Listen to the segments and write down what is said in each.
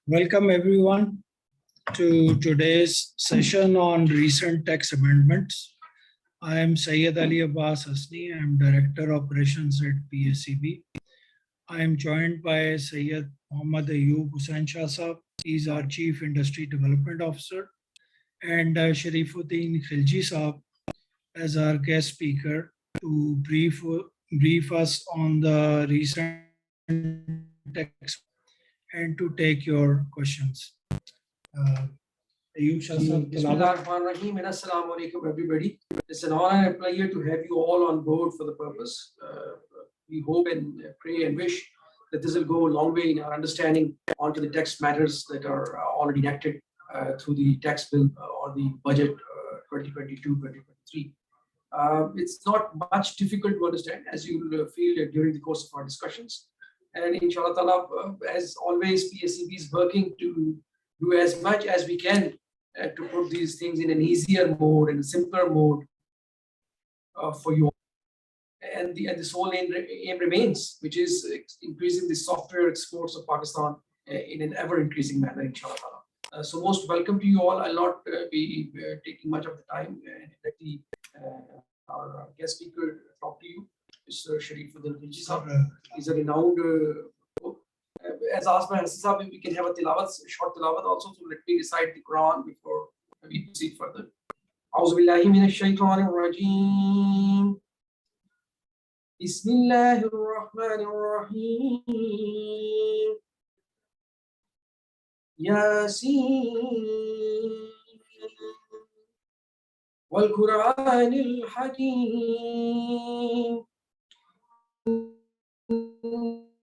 Welcome everyone to today's session on recent tax amendments. I am Syed Ali Abbas Hasni. I am Director Operations at PSEB. I am joined by Syed Mohammad Ayub Hussain Shah Saab. He is our Chief Industry Development Officer, and Sharifuddin Khilji Saab as our guest speaker to brief us on the recent tax and to take your questions. Ayub Shah Saab, Bismillahirrahmanirrahim and Assalamu alaikum everybody. It's an honor and a pleasure to have you all on board for the purpose. We hope and pray and wish that this will go a long way in our understanding onto the tax matters that are already enacted through the tax bill or the budget 2022-2023. It's not much difficult to understand, as you will feel during the course of our discussions. And inshallah ta'ala, as always, PSEB is working to do as much as we can to put these things in an easier mode and a simpler mode for you. And the sole aim remains, which is increasing the software exports of Pakistan in an ever-increasing manner, inshallah ta'ala. So most welcome to you all. I'll not be taking much of the time and let our guest speaker talk to you. Mr. Sharifuddin Khilji Saab is a renowned, as asked by Hassan Saab, we can have a tilawat, short tilawat also, so let me recite the Quran before we proceed further. A'udhu billahi minash shaitanir rajim. Bismillahir Rahmanir Rahim. Yasin wal Quranil Hakim.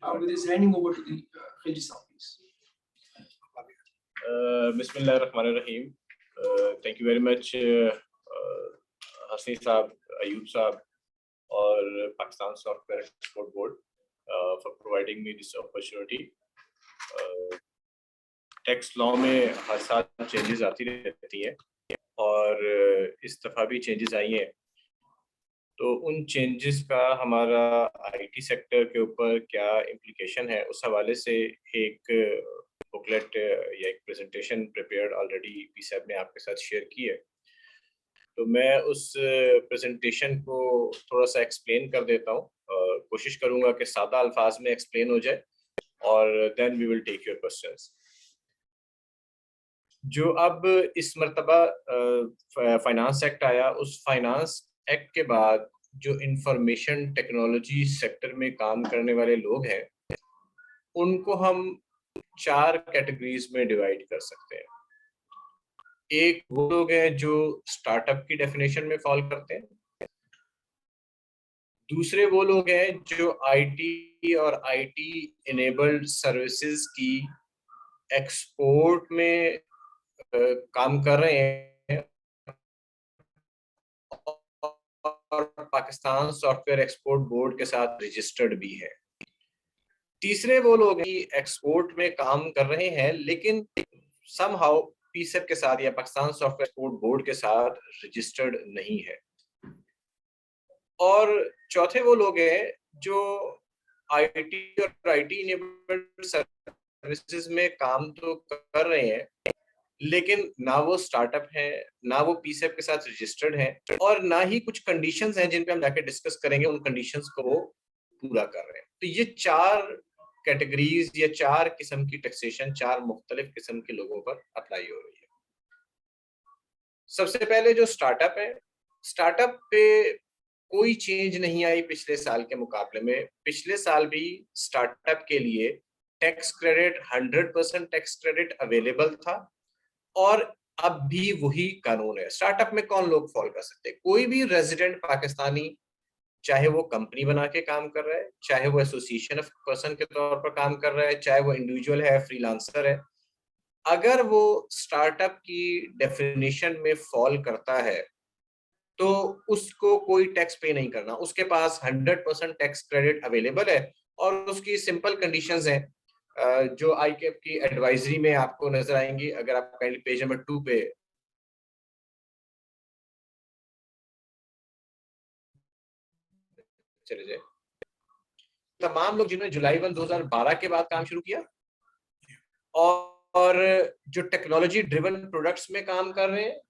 With this, handing over to the Khilji Saab, please. Bismillahirrahmanirrahim. Thank you very much, Hasni Saab, Ayub Saab, or Pakistan Software Export Board for providing me this opportunity. Tax law में हर साल changes आती रहती हैं और इस दफ़ा भी changes आई हैं. तो उन चेंजेस का हमारा आईटी सेक्टर के ऊपर क्या इम्प्लीकेशन है, उस हवाले से एक बुकलेट या एक प्रेजेंटेशन प्रिपेयर्ड ऑलरेडी पी साहब ने आपके साथ शेयर की है. तो मैं उस प्रेजेंटेशन को थोड़ा सा एक्सप्लेन कर देता हूँ. कोशिश करूँगा कि सादा अल्फाज में एक्सप्लेन हो जाए और then we will take your questions. जो अब इस मरतबा फाइनेंस एक्ट आया, उस फाइनेंस एक्ट के बाद जो इंफॉर्मेशन टेक्नोलॉजी सेक्टर में काम करने वाले लोग हैं, उनको हम 4 कैटेगरीज में डिवाइड कर सकते हैं. एक वो लोग हैं जो स्टार्टअप की डेफिनेशन में फॉल करते हैं. दूसरे वो लोग हैं जो आईटी और आईटी इनेबल्ड सर्विसेज की एक्सपोर्ट में काम कर रहे हैं और पाकिस्तान सॉफ्टवेयर एक्सपोर्ट बोर्ड के साथ रजिस्टर्ड भी है. तीसरे वो लोग एक्सपोर्ट में काम कर रहे हैं लेकिन समहाउ पीसेप के साथ या पाकिस्तान सॉफ्टवेयर एक्सपोर्ट बोर्ड के साथ रजिस्टर्ड नहीं है. और चौथे वो लोग हैं जो आईटी और आईटी इनेबल्ड सर्विसेज में काम तो कर रहे हैं लेकिन ना वो स्टार्टअप है, ना वो पीसेप के साथ रजिस्टर्ड है, और ना ही कुछ कंडीशंस हैं जिन पे हम जाके डिस्कस करेंगे उन कंडीशंस को वो पूरा कर रहे हैं. तो ये 4 कैटेगरीज या 4 किस्म की टैक्सेशन 4 मुख्तलिफ किस्म के लोगों पर अप्लाई हो रही है. सबसे पहले जो स्टार्टअप है, स्टार्टअप पे कोई चेंज नहीं आई पिछले साल के मुकाबले में. पिछले साल भी स्टार्टअप के लिए tax credit 100% tax credit available था और अब भी वही कानून है. स्टार्टअप में कौन लोग फॉल कर सकते हैं? कोई भी रेजिडेंट पाकिस्तानी चाहे वो कंपनी बना के काम कर रहा है, चाहे वो एसोसिएशन ऑफ पर्सन के तौर पर काम कर रहा है, चाहे वो इंडिविजुअल है, फ्रीलांसर है, अगर वो स्टार्टअप की डेफिनेशन में फॉल करता है तो उसको कोई टैक्स पे नहीं करना। उसके पास 100% टैक्स क्रेडिट अवेलेबल है और उसकी सिंपल कंडीशंस हैं जो आईकेप की एडवाइजरी में आपको नजर आएंगी। अगर आप काइंडली पेज नंबर 2 पे चले जाए, तमाम लोग जिन्होंने जुलाई 1 2012 के बाद काम शुरू किया और जो टेक्नोलॉजी ड्रिवन प्रोडक्ट्स में काम कर रहे हैं,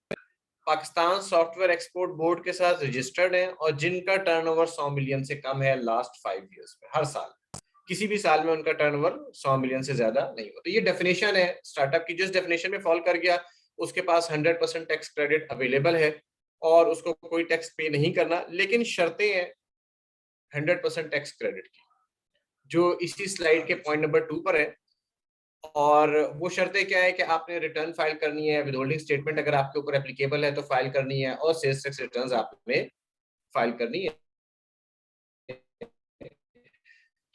पाकिस्तान सॉफ्टवेयर एक्सपोर्ट बोर्ड के साथ रजिस्टर्ड हैं और जिनका टर्नओवर 100 मिलियन से कम है लास्ट 5 इयर्स में, हर साल किसी भी साल में उनका टर्नओवर 100 मिलियन से ज्यादा नहीं हो। तो ये डेफिनेशन है स्टार्टअप की। जिस डेफिनेशन में फॉल कर गया उसके पास 100% टैक्स क्रेडिट अवेलेबल है और उसको कोई टैक्स पे नहीं करना, लेकिन शर्तें हैं 100% टैक्स क्रेडिट की जो इसी स्लाइड के पॉइंट नंबर 2 पर है। और वो शर्तें क्या है कि आपने रिटर्न फाइल करनी है, विदहोल्डिंग स्टेटमेंट अगर आपके ऊपर एप्लीकेबल है तो फाइल करनी है और सेल्स टैक्स रिटर्न्स आपने फाइल करनी है।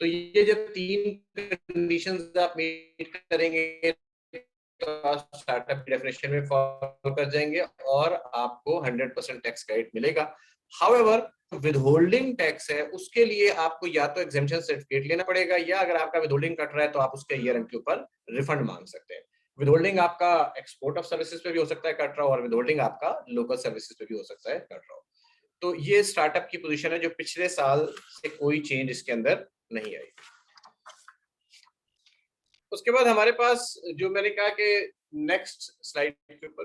तो ये जब 3 कंडीशंस आप मीट करेंगे तो आप स्टार्टअप की डेफिनेशन में फॉलो कर जाएंगे और आपको 100% टैक्स क्रेडिट मिलेगा। हाउएवर विदहोल्डिंग टैक्स है उसके लिए आपको या तो एग्जेम्पशन सर्टिफिकेट लेना पड़ेगा या अगर आपका विदहोल्डिंग कट रहा है तो आप उसके ईयर एंड के ऊपर रिफंड मांग सकते हैं। विदहोल्डिंग आपका एक्सपोर्ट ऑफ सर्विसेज पे भी हो सकता है कट रहा हो और विदहोल्डिंग आपका लोकल सर्विसेज पे भी हो सकता है कट रहा हो। तो ये स्टार्टअप की पोजीशन है जो पिछले साल से कोई चेंज इसके अंदर नहीं आई। उसके बाद हमारे पास जो मैंने कहा कि नेक्स्ट स्लाइड के ऊपर,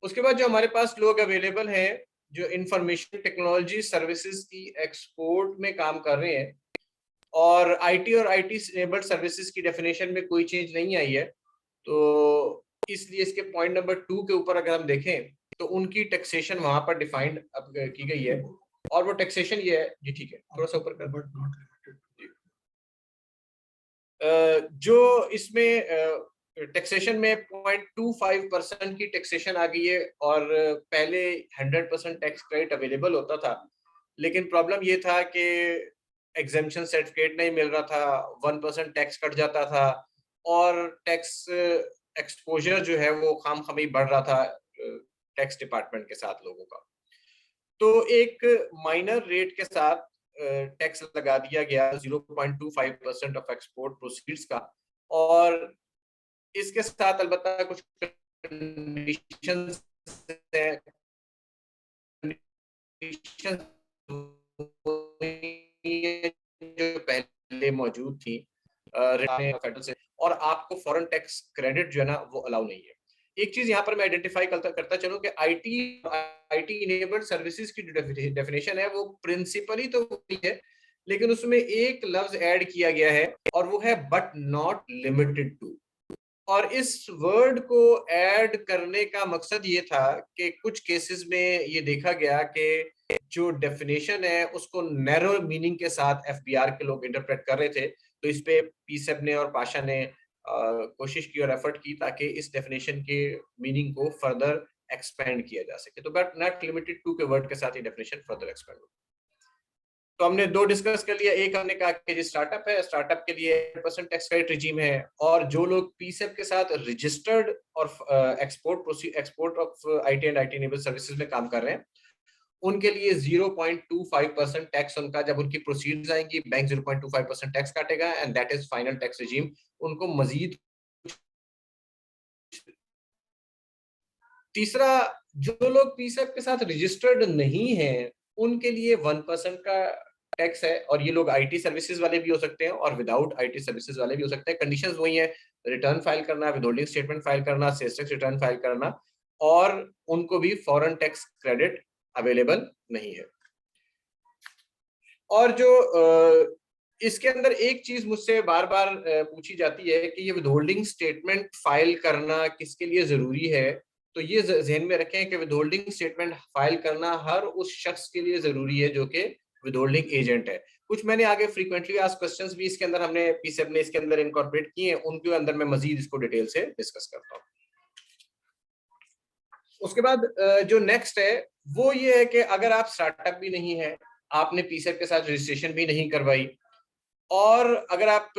उसके बाद जो हमारे पास लोग अवेलेबल हैं जो इंफॉर्मेशन टेक्नोलॉजी सर्विसेज की एक्सपोर्ट में काम कर रहे हैं और आईटी और आईटी इनेबल्ड सर्विसेज की डेफिनेशन में कोई चेंज नहीं आई है, तो इसलिए इसके पॉइंट नंबर 2 के ऊपर अगर हम देखें तो उनकी टैक्सेशन वहां पर डिफाइंड की गई है और वो टैक्सेशन ये है जी, ठीक है थोड़ा सा ऊपर कर, जो इसमें टैक्सेशन में 0.25% की टैक्सेशन आ गई है और पहले 100% टैक्स क्रेडिट अवेलेबल होता था, लेकिन प्रॉब्लम ये था कि एग्जेम्पशन सर्टिफिकेट नहीं मिल रहा था, 1% टैक्स कट जाता था और टैक्स एक्सपोजर जो है वो खामखमी बढ़ रहा था टैक्स डिपार्टमेंट के साथ लोगों का। तो एक माइनर रेट के साथ टैक्स लगा दिया गया 0.25% ऑफ एक्सपोर्ट प्रोसीड्स का और इसके साथ अलबत्ता कुछ कंडीशंस जो पहले मौजूद थी फेडरल से, और आपको फॉरेन टैक्स क्रेडिट जो है ना वो अलाउ नहीं है। एक चीज यहाँ पर मैं आइडेंटिफाई करता चलूं कि आईटी इनेबल्ड सर्विसेज की जो डेफिनेशन है वो प्रिंसिपली तो वही है, लेकिन उसमें एक लफ्ज ऐड किया गया है और वो है बट नॉट लिमिटेड टू। और इस वर्ड को ऐड करने का मकसद ये था कि कुछ केसेस में ये देखा गया कि जो डेफिनेशन है उसको नैरो मीनिंग के साथ एफबीआर के लोग इंटरप्रेट कर रहे थे, तो इस पे पीसेब ने और पाशा ने कोशिश की और एफर्ट की ताकि इस डेफिनेशन के मीनिंग को फर्दर एक्सपेंड किया जा सके। तो बट नॉट लिमिटेड टू के वर्ड के साथ ये डेफिनेशन फर्दर एक्सपेंड हो। तो हमने 2 डिस्कस कर लिया। एक हमने कहा कि स्टार्टअप है, स्टार्टअप के लिए 100% टैक्स क्रेडिट रिजीम है और जो लोग पीसेब के साथ रजिस्टर्ड और export of IT and IT enabled services में काम कर रहे हैं उनके लिए 0.25% टैक्स उनका जब उनकी प्रोसीड्स आएंगी बैंक 0.25% टैक्स काटेगा and that is final tax regime. उनको मजीद तीसरा, जो लोग पीसेब के साथ रजिस्टर्ड नहीं हैं उनके लिए 1% का टैक्स है और ये लोग आईटी सर्विसेज वाले भी हो सकते हैं और विदाउट आईटी सर्विसेज वाले भी हो सकते हैं। कंडीशंस वही है, रिटर्न फाइल करना, विदहोल्डिंग स्टेटमेंट फाइल करना, सेल्स टैक्स रिटर्न फाइल करना, और उनको भी फॉरेन टैक्स क्रेडिट अवेलेबल नहीं है। और जो इसके अंदर एक चीज मुझसे बार बार पूछी जाती है कि ये विदहोल्डिंग स्टेटमेंट फाइल करना किसके लिए जरूरी है, तो ये ध्यान में रखें कि विदहोल्डिंग स्टेटमेंट फाइल करना हर उस शख्स के लिए जरूरी है जो कि विदहोल्डिंग एजेंट है। कुछ मैंने आगे फ्रीक्वेंटली आस्क्ड क्वेश्चंस भी इसके अंदर हमने पीसेब ने इसके अंदर इनकॉर्पोरेट किए हैं, उनके अंदर मैं मजीद इसको डिटेल से डिस्कस करता हूँ। उसके बाद जो नेक्स्ट है वो ये है कि अगर आप स्टार्टअप भी नहीं है, आपने पीसेट के साथ रजिस्ट्रेशन भी नहीं करवाई, और अगर आप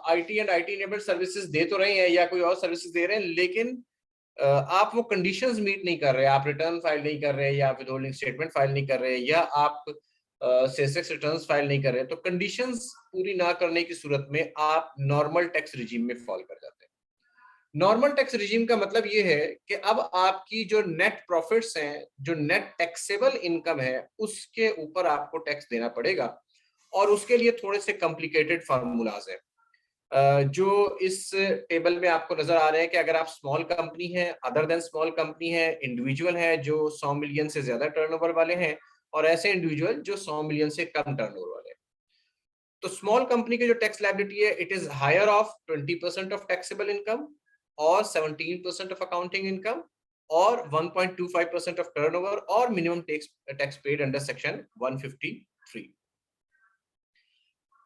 IT and IT enabled services दे तो रहे हैं या कोई और सर्विसेज दे रहे हैं, लेकिन आप वो कंडीशंस मीट नहीं कर रहे, आप रिटर्न फाइल नहीं कर रहे, या विदहोल्डिंग स्टेटमेंट फाइल नहीं कर रहे, या आप सेसेक्स रिटर्न्स फाइल नहीं कर रहे, तो कंडीशंस पूरी ना करने की सूरत में आप नॉर्मल टैक्स रिजीम में फॉल कर जाते हैं। नॉर्मल टैक्स रिजीम का मतलब ये है कि अब आपकी जो नेट प्रॉफिट्स हैं, जो नेट टैक्सेबल इनकम है, उसके ऊपर आपको टैक्स देना पड़ेगा, और उसके लिए थोड़े से कॉम्प्लिकेटेड फार्मूलाज हैं जो इस टेबल में आपको नजर आ रहे हैं कि अगर आप स्मॉल कंपनी है, अदर देन स्मॉल कंपनी है, इंडिविजुअल है जो 100 मिलियन से ज्यादा टर्नओवर वाले हैं, और ऐसे इंडिविजुअल जो 100 मिलियन से कम टर्नओवर वाले हैं। तो स्मॉल कंपनी की जो टैक्स लायबिलिटी है, it is higher of 20% of taxable income, और 17% ऑफ अकाउंटिंग इनकम, और 1.25% ऑफ टर्नओवर, और minimum tax paid under section 153।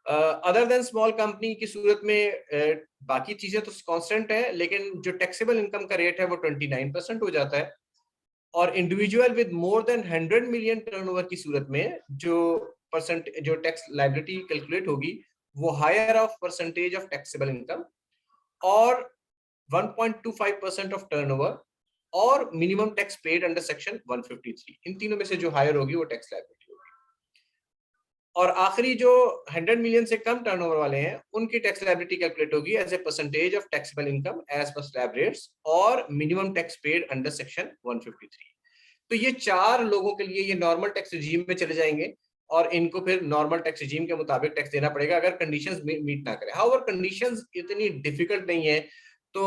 Other than small company की सूरत में बाकी चीजें तो कांस्टेंट है, लेकिन जो टैक्सेबल इनकम का रेट है वो 29% हो जाता है, और individual with more than 100 million turnover की सूरत में जो टैक्स लायबिलिटी कैलकुलेट होगी वो higher of percentage of taxable income, और 1.25% ऑफ टर्नओवर, और minimum tax paid under section 153। इन तीनों में से जो हायर होगी वो टैक्स लायबिलिटी होगी। और आखिरी जो 100 मिलियन से कम टर्नओवर वाले हैं, उनकी टैक्स लायबिलिटी कैलकुलेट होगी as a percentage of taxable income as per slab rates, और minimum tax paid under section 153। तो ये चार लोगों के लिए ये नॉर्मल टैक्स रिजीम में चले जाएंगे, और इनको फिर नॉर्मल टैक्स रिजीम के मुताबिक टैक्स देना पड़ेगा अगर कंडीशंस मीट ना करें। हाउएवर कंडीशंस इतनी डिफिकल्ट नहीं है, तो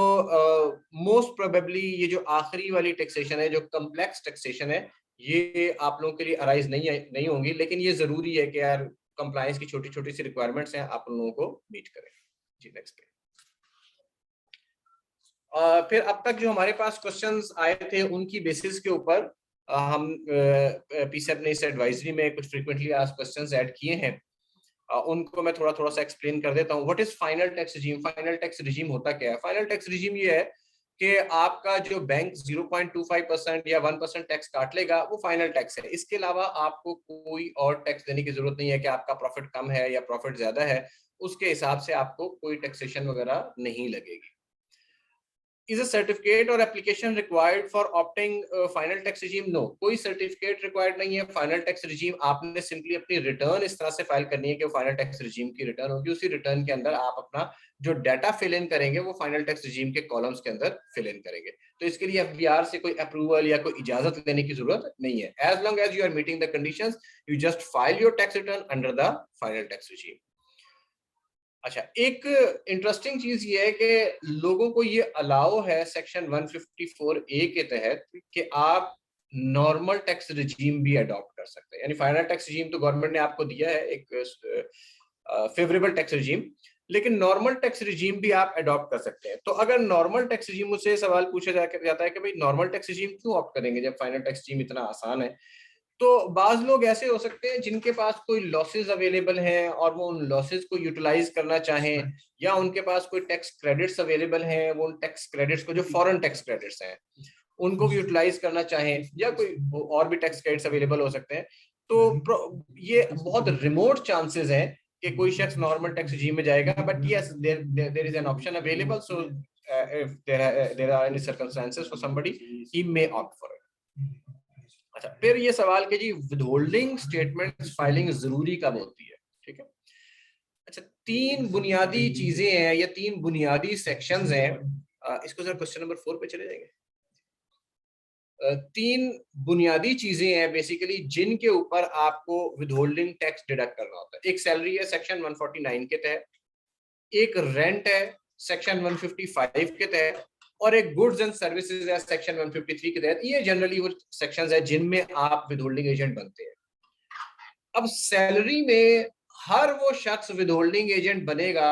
मोस्ट प्रोबेबली ये जो आखिरी वाली टैक्सेशन है, जो कम्प्लेक्स टैक्सेशन है, ये आप लोगों के लिए अराइज नहीं होंगी, लेकिन ये जरूरी है कि यार कंप्लायंस की छोटी छोटी सी रिक्वायरमेंट्स हैं, आप लोगों को मीट करें। जी नेक्स्ट पे। फिर अब तक जो हमारे पास क्वेश्चंस आए थे, उनकी बेसिस के ऊपर हम पीसेट ने इस एडवाइजरी में कुछ फ्रीक्वेंटली आस्क्ड क्वेश्चंस ऐड किए हैं, उनको मैं थोड़ा सा एक्सप्लेन कर देता हूँ। What is final tax regime? Final tax regime होता क्या है? फाइनल टैक्स रिजीम ये है कि आपका जो बैंक 0.25% या 1% टैक्स काट लेगा, वो फाइनल टैक्स है। इसके अलावा आपको कोई और टैक्स देने की जरूरत नहीं है कि आपका प्रॉफिट कम है या प्रॉफिट ज्यादा है, उसके हिसाब से आपको कोई टैक्सेशन वगैरह नहीं लगेगी। Is a certificate or application required for opting final tax regime? No, कोई सर्टिफिकेट रिक्वायर्ड नहीं है फाइनल टैक्स रिजीम। आपने सिंपली अपनी रिटर्न इस तरह से फाइल करनी है कि वो फाइनल टैक्स रिजीम की रिटर्न होगी। उसी रिटर्न के अंदर आप अपना जो डाटा फिल इन करेंगे वो फाइनल टैक्स रिजीम के कॉलम्स के अंदर फिल इन करेंगे। तो इसके लिए एफबीआर से कोई अप्रूवल या कोई इजाजत लेने की जरूरत नहीं है। As long as you are meeting the conditions, you just file your tax return under the final tax regime. अच्छा, एक इंटरेस्टिंग चीज ये है कि लोगों को ये अलाउ है सेक्शन 154A के तहत कि आप नॉर्मल टैक्स रिजीम भी अडॉप्ट कर सकते हैं। यानी फाइनल टैक्स रिजीम तो गवर्नमेंट ने आपको दिया है एक फेवरेबल टैक्स रिजीम, लेकिन नॉर्मल टैक्स रिजीम भी आप अडॉप्ट कर सकते हैं। तो अगर नॉर्मल टैक्स रिजीम, मुझसे सवाल पूछा जाता है कि भाई नॉर्मल टैक्स रिजीम क्यों ऑप्ट करेंगे जब फाइनल टैक्स रिजीम इतना आसान है? तो बाज लोग ऐसे हो सकते हैं जिनके पास कोई लॉसेस अवेलेबल हैं और वो उन लॉसेस को यूटिलाइज करना चाहें, या उनके पास कोई टैक्स क्रेडिट्स अवेलेबल हैं, वो उन टैक्स क्रेडिट्स को, जो फॉरेन टैक्स क्रेडिट्स हैं, उनको भी यूटिलाइज करना चाहें, या कोई और भी टैक्स क्रेडिट्स अवेलेबल हो सकते हैं। तो ये बहुत रिमोट चांसेस हैं कि कोई शख्स नॉर्मल टैक्स रिजीम में जाएगा, but yes there is an option available. So if there are any circumstances for somebody, he may opt for it. अच्छा, फिर ये सवाल कि जी विदहोल्डिंग स्टेटमेंट फाइलिंग जरूरी कब होती है? ठीक है। अच्छा, तीन बुनियादी चीजें हैं या तीन बुनियादी सेक्शंस हैं। इसको जरा क्वेश्चन नंबर 4 पे चले जाएंगे। तीन बुनियादी चीजें हैं बेसिकली जिनके ऊपर आपको विदहोल्डिंग टैक्स डिडक्ट करना होता है। एक सैलरी है सेक्शन 149 के तहत, एक रेंट है सेक्शन 155 के तहत, और एक गुड्स एंड सर्विसेज है सेक्शन 153 के तहत। ये जनरली वो सेक्शंस है जिनमें आप विदहोल्डिंग एजेंट बनते हैं। अब सैलरी में हर वो शख्स विदहोल्डिंग एजेंट बनेगा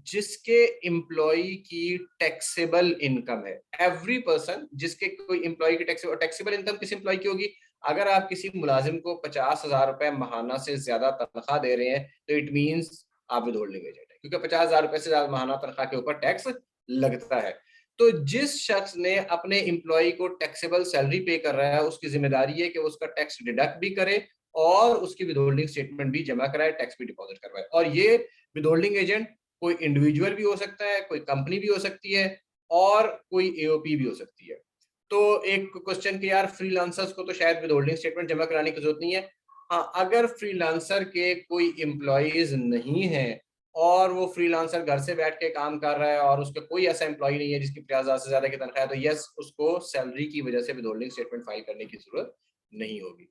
जिसके एम्प्लॉय की टैक्सेबल इनकम है। एवरी पर्सन जिसके कोई एम्प्लॉय की टैक्सेबल इनकम किस एम्प्लॉय की होगी? अगर आप किसी मुलाजिम को 50,000 रुपए महाना से ज्यादा तनख्वाह दे रहे हैं तो इट मीन्स आप विदहोल्डिंग एजेंट है, क्योंकि 50,000 रुपए से ज्यादा महाना तनख्वाह के ऊपर टैक्स लगता है। तो जिस शख्स ने अपने एम्प्लॉय को टैक्सेबल सैलरी पे कर रहा है, उसकी जिम्मेदारी है कि वो उसका टैक्स डिडक्ट भी करे और उसकी विदहोल्डिंग स्टेटमेंट भी जमा कराए, टैक्स भी डिपॉजिट करवाए। और ये विदहोल्डिंग एजेंट कोई इंडिविजुअल भी हो सकता है, कोई कंपनी भी हो सकती है और कोई एओपी भी हो सकती है। तो एक क्वेश्चन कि यार फ्रीलांसर्स को तो शायद विदहोल्डिंग स्टेटमेंट जमा कराने की जरूरत नहीं है। हाँ, अगर फ्रीलांसर के कोई एम्प्लॉइज नहीं है और वो फ्रीलांसर घर से बैठ के काम कर रहा है और उसका कोई ऐसा एम्प्लॉय नहीं है जिसकी 50,000 से ज्यादा की तनख्वाह है, तो यस, उसको सैलरी की वजह से विदहोल्डिंग स्टेटमेंट फाइल करने की जरूरत नहीं होगी।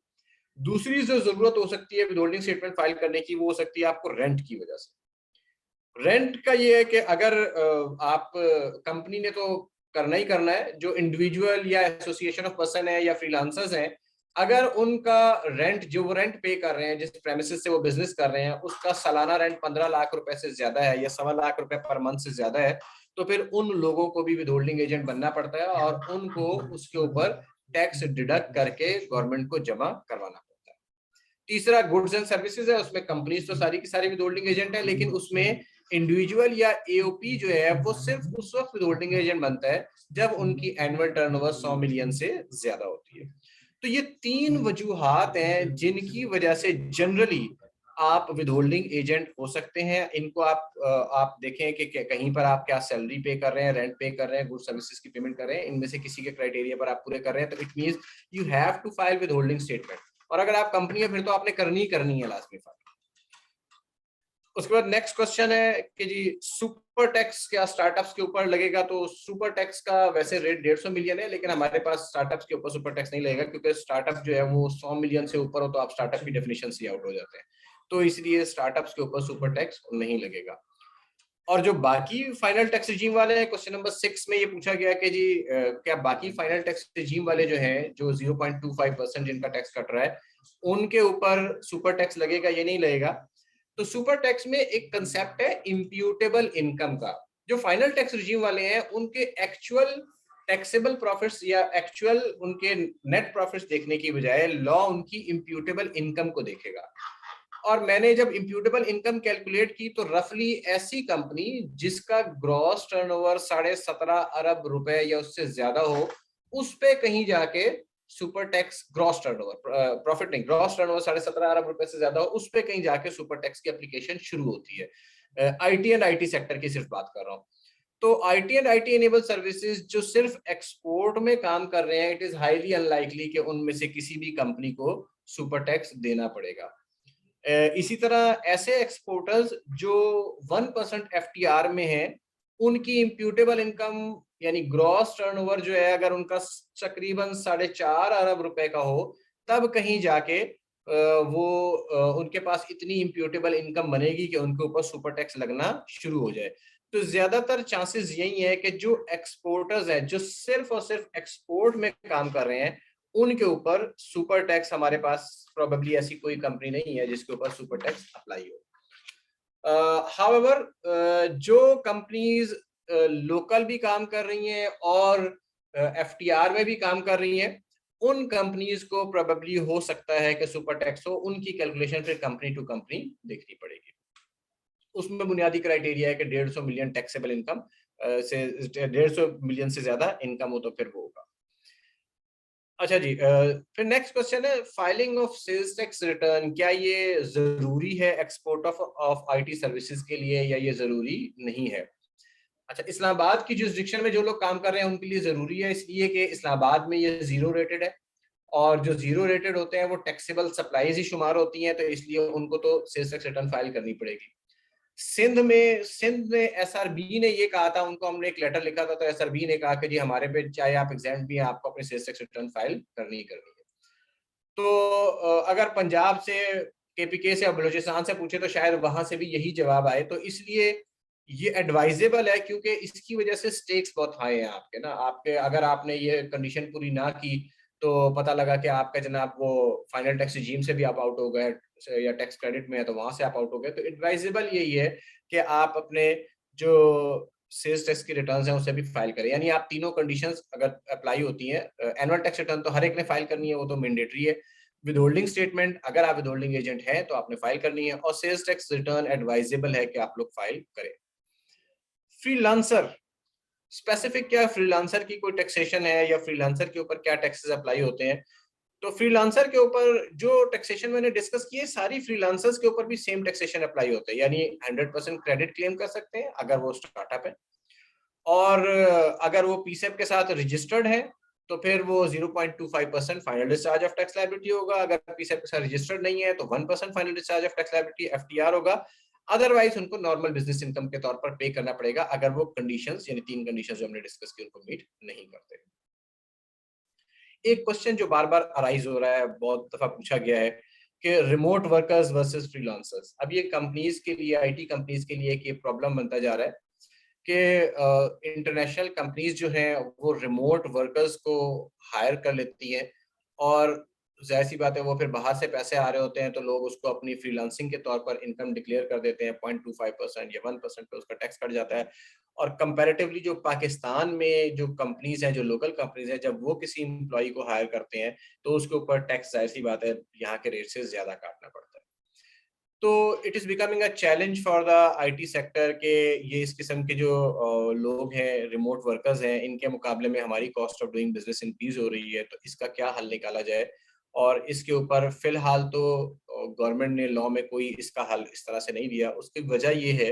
दूसरी जो जरूरत हो सकती है विदहोल्डिंग स्टेटमेंट फाइल करने की, वो हो सकती है आपको रेंट की वजह से। रेंट का ये है कि अगर आप कंपनी ने तो करना ही करना है, जो इंडिविजुअल या एसोसिएशन ऑफ पर्सन है या फ्रीलांसर्स हैं, अगर उनका रेंट, जो वो रेंट पे कर रहे हैं, जिस प्रेमिसेस से वो बिजनेस कर रहे हैं, उसका सालाना रेंट 15 लाख रुपए से ज्यादा है या 1.25 लाख रुपए पर मंथ से ज्यादा है, तो फिर उन लोगों को भी विदहोल्डिंग एजेंट बनना पड़ता है और उनको उसके ऊपर टैक्स डिडक्ट करके गवर्नमेंट को जमा करवाना पड़ता है। तीसरा गुड्स एंड सर्विसेज है, उसमें कंपनीज तो सारी की सारी विदहोल्डिंग एजेंट है, लेकिन उसमें इंडिविजुअल या एओपी जो है वो सिर्फ उस वक्त विदहोल्डिंग एजेंट बनता है जब उनकी एनुअल टर्नओवर 100 मिलियन से ज्यादा होती है। तो ये 3 वजूहात हैं जिनकी वजह से जनरली आप विदहोल्डिंग एजेंट हो सकते हैं। इनको आप देखें कि कहीं पर आप क्या सैलरी पे कर रहे हैं, रेंट पे कर रहे हैं, गुड्स सर्विसेज की पेमेंट कर रहे हैं, इनमें से किसी के क्राइटेरिया पर आप पूरे कर रहे हैं, तो it means you have to file withholding statement. और अगर आप कंपनी है फिर तो आपने करनी है लाजमी फाइल। उसके बाद नेक्स्ट क्वेश्चन है कि जी सुपर टैक्स क्या स्टार्टअप्स के ऊपर लगेगा? तो सुपर टैक्स का वैसे रेट 150 मिलियन है, लेकिन हमारे पास स्टार्टअप्स के ऊपर सुपर टैक्स नहीं लगेगा, क्योंकि स्टार्टअप जो है वो 100 मिलियन से ऊपर हो तो आप स्टार्टअप की डेफिनेशन से आउट हो जाते हैं, तो इसलिए स्टार्टअप्स के ऊपर सुपर टैक्स नहीं लगेगा। और जो बाकी फाइनल टैक्स रिजीम वाले हैं, क्वेश्चन नंबर 6 में ये पूछा गया कि जी क्या बाकी फाइनल टैक्स रिजीम वाले जो हैं, जो 0.25% जिनका टैक्स कट रहा है, उनके ऊपर सुपर टैक्स लगेगा? ये नहीं लगेगा। तो सुपर टैक्स में एक कंसेप्ट है इम्प्यूटेबल इनकम का। जो फाइनल टैक्स रिजीम वाले हैं उनके एक्चुअल टैक्सेबल प्रॉफिट्स या एक्चुअल उनके नेट प्रॉफिट्स देखने की बजाय लॉ उनकी इम्प्यूटेबल इनकम को देखेगा। और मैंने जब इम्प्यूटेबल इनकम कैलकुलेट की तो रफली ऐसी कंपनी जिसका ग्रॉस टर्नओवर 17.5 अरब रुपए या उससे ज्यादा हो, उस पे कहीं जाके super tax, gross turnover, profit नहीं, ग्रॉस टर्नओवर 17.5 अरब रुपए से ज्यादा हो, उस पे कहीं जाके सुपर टैक्स की एप्लीकेशन शुरू होती है। आईटी एंड आईटी सेक्टर की सिर्फ बात कर रहा हूँ। तो IT and IT enable services जो सिर्फ एक्सपोर्ट में काम कर रहे हैं, इट इज हाईली अनलाइकली कि उनमें से किसी भी कंपनी को सुपर टैक्स देना पड़ेगा। इसी तरह ऐसे एक्सपोर्टर्स जो 1% एफटीआर में हैं, उनकी इम्प्यूटेबल इनकम यानी ग्रॉस टर्नओवर जो है, अगर उनका तकरीबन 4.5 अरब रुपए का हो, तब कहीं जाके उनके पास इतनी इम्प्यूटेबल इनकम बनेगी कि उनके ऊपर सुपर टैक्स लगना शुरू हो जाए। तो ज्यादातर चांसेस यही है कि जो एक्सपोर्टर्स हैं, जो सिर्फ और सिर्फ एक्सपोर्ट में काम कर रहे हैं, उनके ऊपर सुपर टैक्स, हमारे पास प्रोबेबली ऐसी कोई कंपनी नहीं है जिसके ऊपर सुपर टैक्स अप्लाई हो। हाउएवर जो कंपनीज लोकल भी काम कर रही हैं और एफटीआर में भी काम कर रही हैं, उन कंपनीज को प्रोबेबली हो सकता है कि सुपर टैक्स हो। उनकी कैलकुलेशन फिर कंपनी टू कंपनी देखनी पड़ेगी। उसमें बुनियादी क्राइटेरिया है कि 150 मिलियन टैक्सेबल इनकम से 150 मिलियन से ज्यादा इनकम हो तो फिर वो होगा। अच्छा जी, फिर नेक्स्ट क्वेश्चन है filing of sales tax return. क्या ये जरूरी है एक्सपोर्ट ऑफ आईटी सर्विसेज के लिए या ये जरूरी नहीं है? अच्छा, इस्लामाबाद की जुरिसडिक्शन में जो लोग काम कर रहे हैं उनके लिए जरूरी है, इसलिए कि इस्लामाबाद में ये जीरो रेटेड है और जो जीरो रेटेड होते हैं वो टैक्सेबल सप्लाईज ही शुमार होती हैं, तो इसलिए उनको तो सेल्स टैक्स रिटर्न फाइल करनी पड़ेगी। सिंध में एसआरबी ने ये कहा था, उनको हमने एक लेटर लिखा था, तो एसआरबी ने कहा कि जी हमारे पे चाहे आप एग्जाम भी हैं, आपको अपने सेल्स टैक्स रिटर्न फाइल करनी ही करनी है। तो अगर पंजाब से, केपीके से और बलूचिस्तान से पूछे तो शायद वहां से भी यही जवाब आए। तो इसलिए ये एडवाइजेबल है, क्योंकि इसकी वजह से स्टेक्स बहुत हाई हैं आपके ना। आपके अगर आपने ये कंडीशन पूरी ना की तो पता लगा कि आपका जनाब वो फाइनल टैक्स रिजीम से भी आप आउट हो गए या टैक्स क्रेडिट में है तो वहां से आप आउट हो गए। तो एडवाइजेबल यही है कि आप अपने जो सेल्स टैक्स की रिटर्न्स हैं उसे भी फाइल करें। यानी आप तीनों कंडीशंस अगर अप्लाई होती हैं, एनुअल टैक्स रिटर्न तो हर एक ने फाइल करनी है, वो तो मैंडेटरी है। विदहोल्डिंग स्टेटमेंट अगर आप विदहोल्डिंग एजेंट हैं तो आपने फाइल करनी है, और सेल्स टैक्स रिटर्न एडवाइजेबल है कि आप लोग फाइल करें। फ्रीलांसर स्पेसिफिक, क्या फ्रीलांसर की कोई टैक्सेशन है या फ्रीलांसर के ऊपर क्या टैक्सेस अप्लाई होते हैं? तो फ्रीलांसर के ऊपर जो टैक्सेशन मैंने डिस्कस की है, सारी फ्रीलांसर्स के ऊपर भी सेम टैक्सेशन अप्लाई होता है, यानी 100% क्रेडिट क्लेम कर सकते हैं अगर वो स्टार्टअप है, और अगर वो पीसेप के साथ रजिस्टर्ड है तो फिर वो 0.25% final discharge of tax liability होगा। अगर पीसेप के साथ रजिस्टर्ड नहीं है तो 1% final discharge of tax liability FTR होगा। अदरवाइज उनको नॉर्मल बिजनेस इनकम के तौर पर पे करना पड़ेगा अगर वो कंडीशंस, यानी 3 कंडीशंस जो हमने डिस्कस की, उनको मीट नहीं करते। एक क्वेश्चन जो बार बार अराइज हो रहा है, बहुत दफा पूछा गया है कि रिमोट वर्कर्स वर्सेस फ्रीलांसर्स। अब ये कंपनीज के लिए, आईटी कंपनीज के लिए एक ये प्रॉब्लम बनता जा रहा है कि इंटरनेशनल कंपनीज जो हैं वो रिमोट वर्कर्स को हायर कर लेती हैं, और जाहिर सी बात है वो फिर बाहर से पैसे आ रहे होते हैं तो लोग उसको अपनी फ्रीलांसिंग के तौर पर इनकम डिक्लेयर कर देते हैं, 0.25% या 1% पे उसका टैक्स कट जाता है। और कंपैरेटिवली जो पाकिस्तान में जो कंपनीज हैं, जो लोकल कंपनीज हैं, जब वो किसी एम्प्लॉय को हायर करते हैं तो उसके ऊपर टैक्स, जाहिर सी बात है, यहाँ के रेट से ज्यादा काटना पड़ता है। तो it is becoming a challenge for the IT sector के ये इस किस्म के जो लोग हैं, रिमोट वर्कर्स हैं, इनके मुकाबले में हमारी cost of doing business increase हो रही है। तो इसका क्या हल निकाला जाए, और इसके ऊपर फिलहाल तो गवर्नमेंट ने लॉ में कोई इसका हल इस तरह से नहीं दिया। उसकी वजह ये है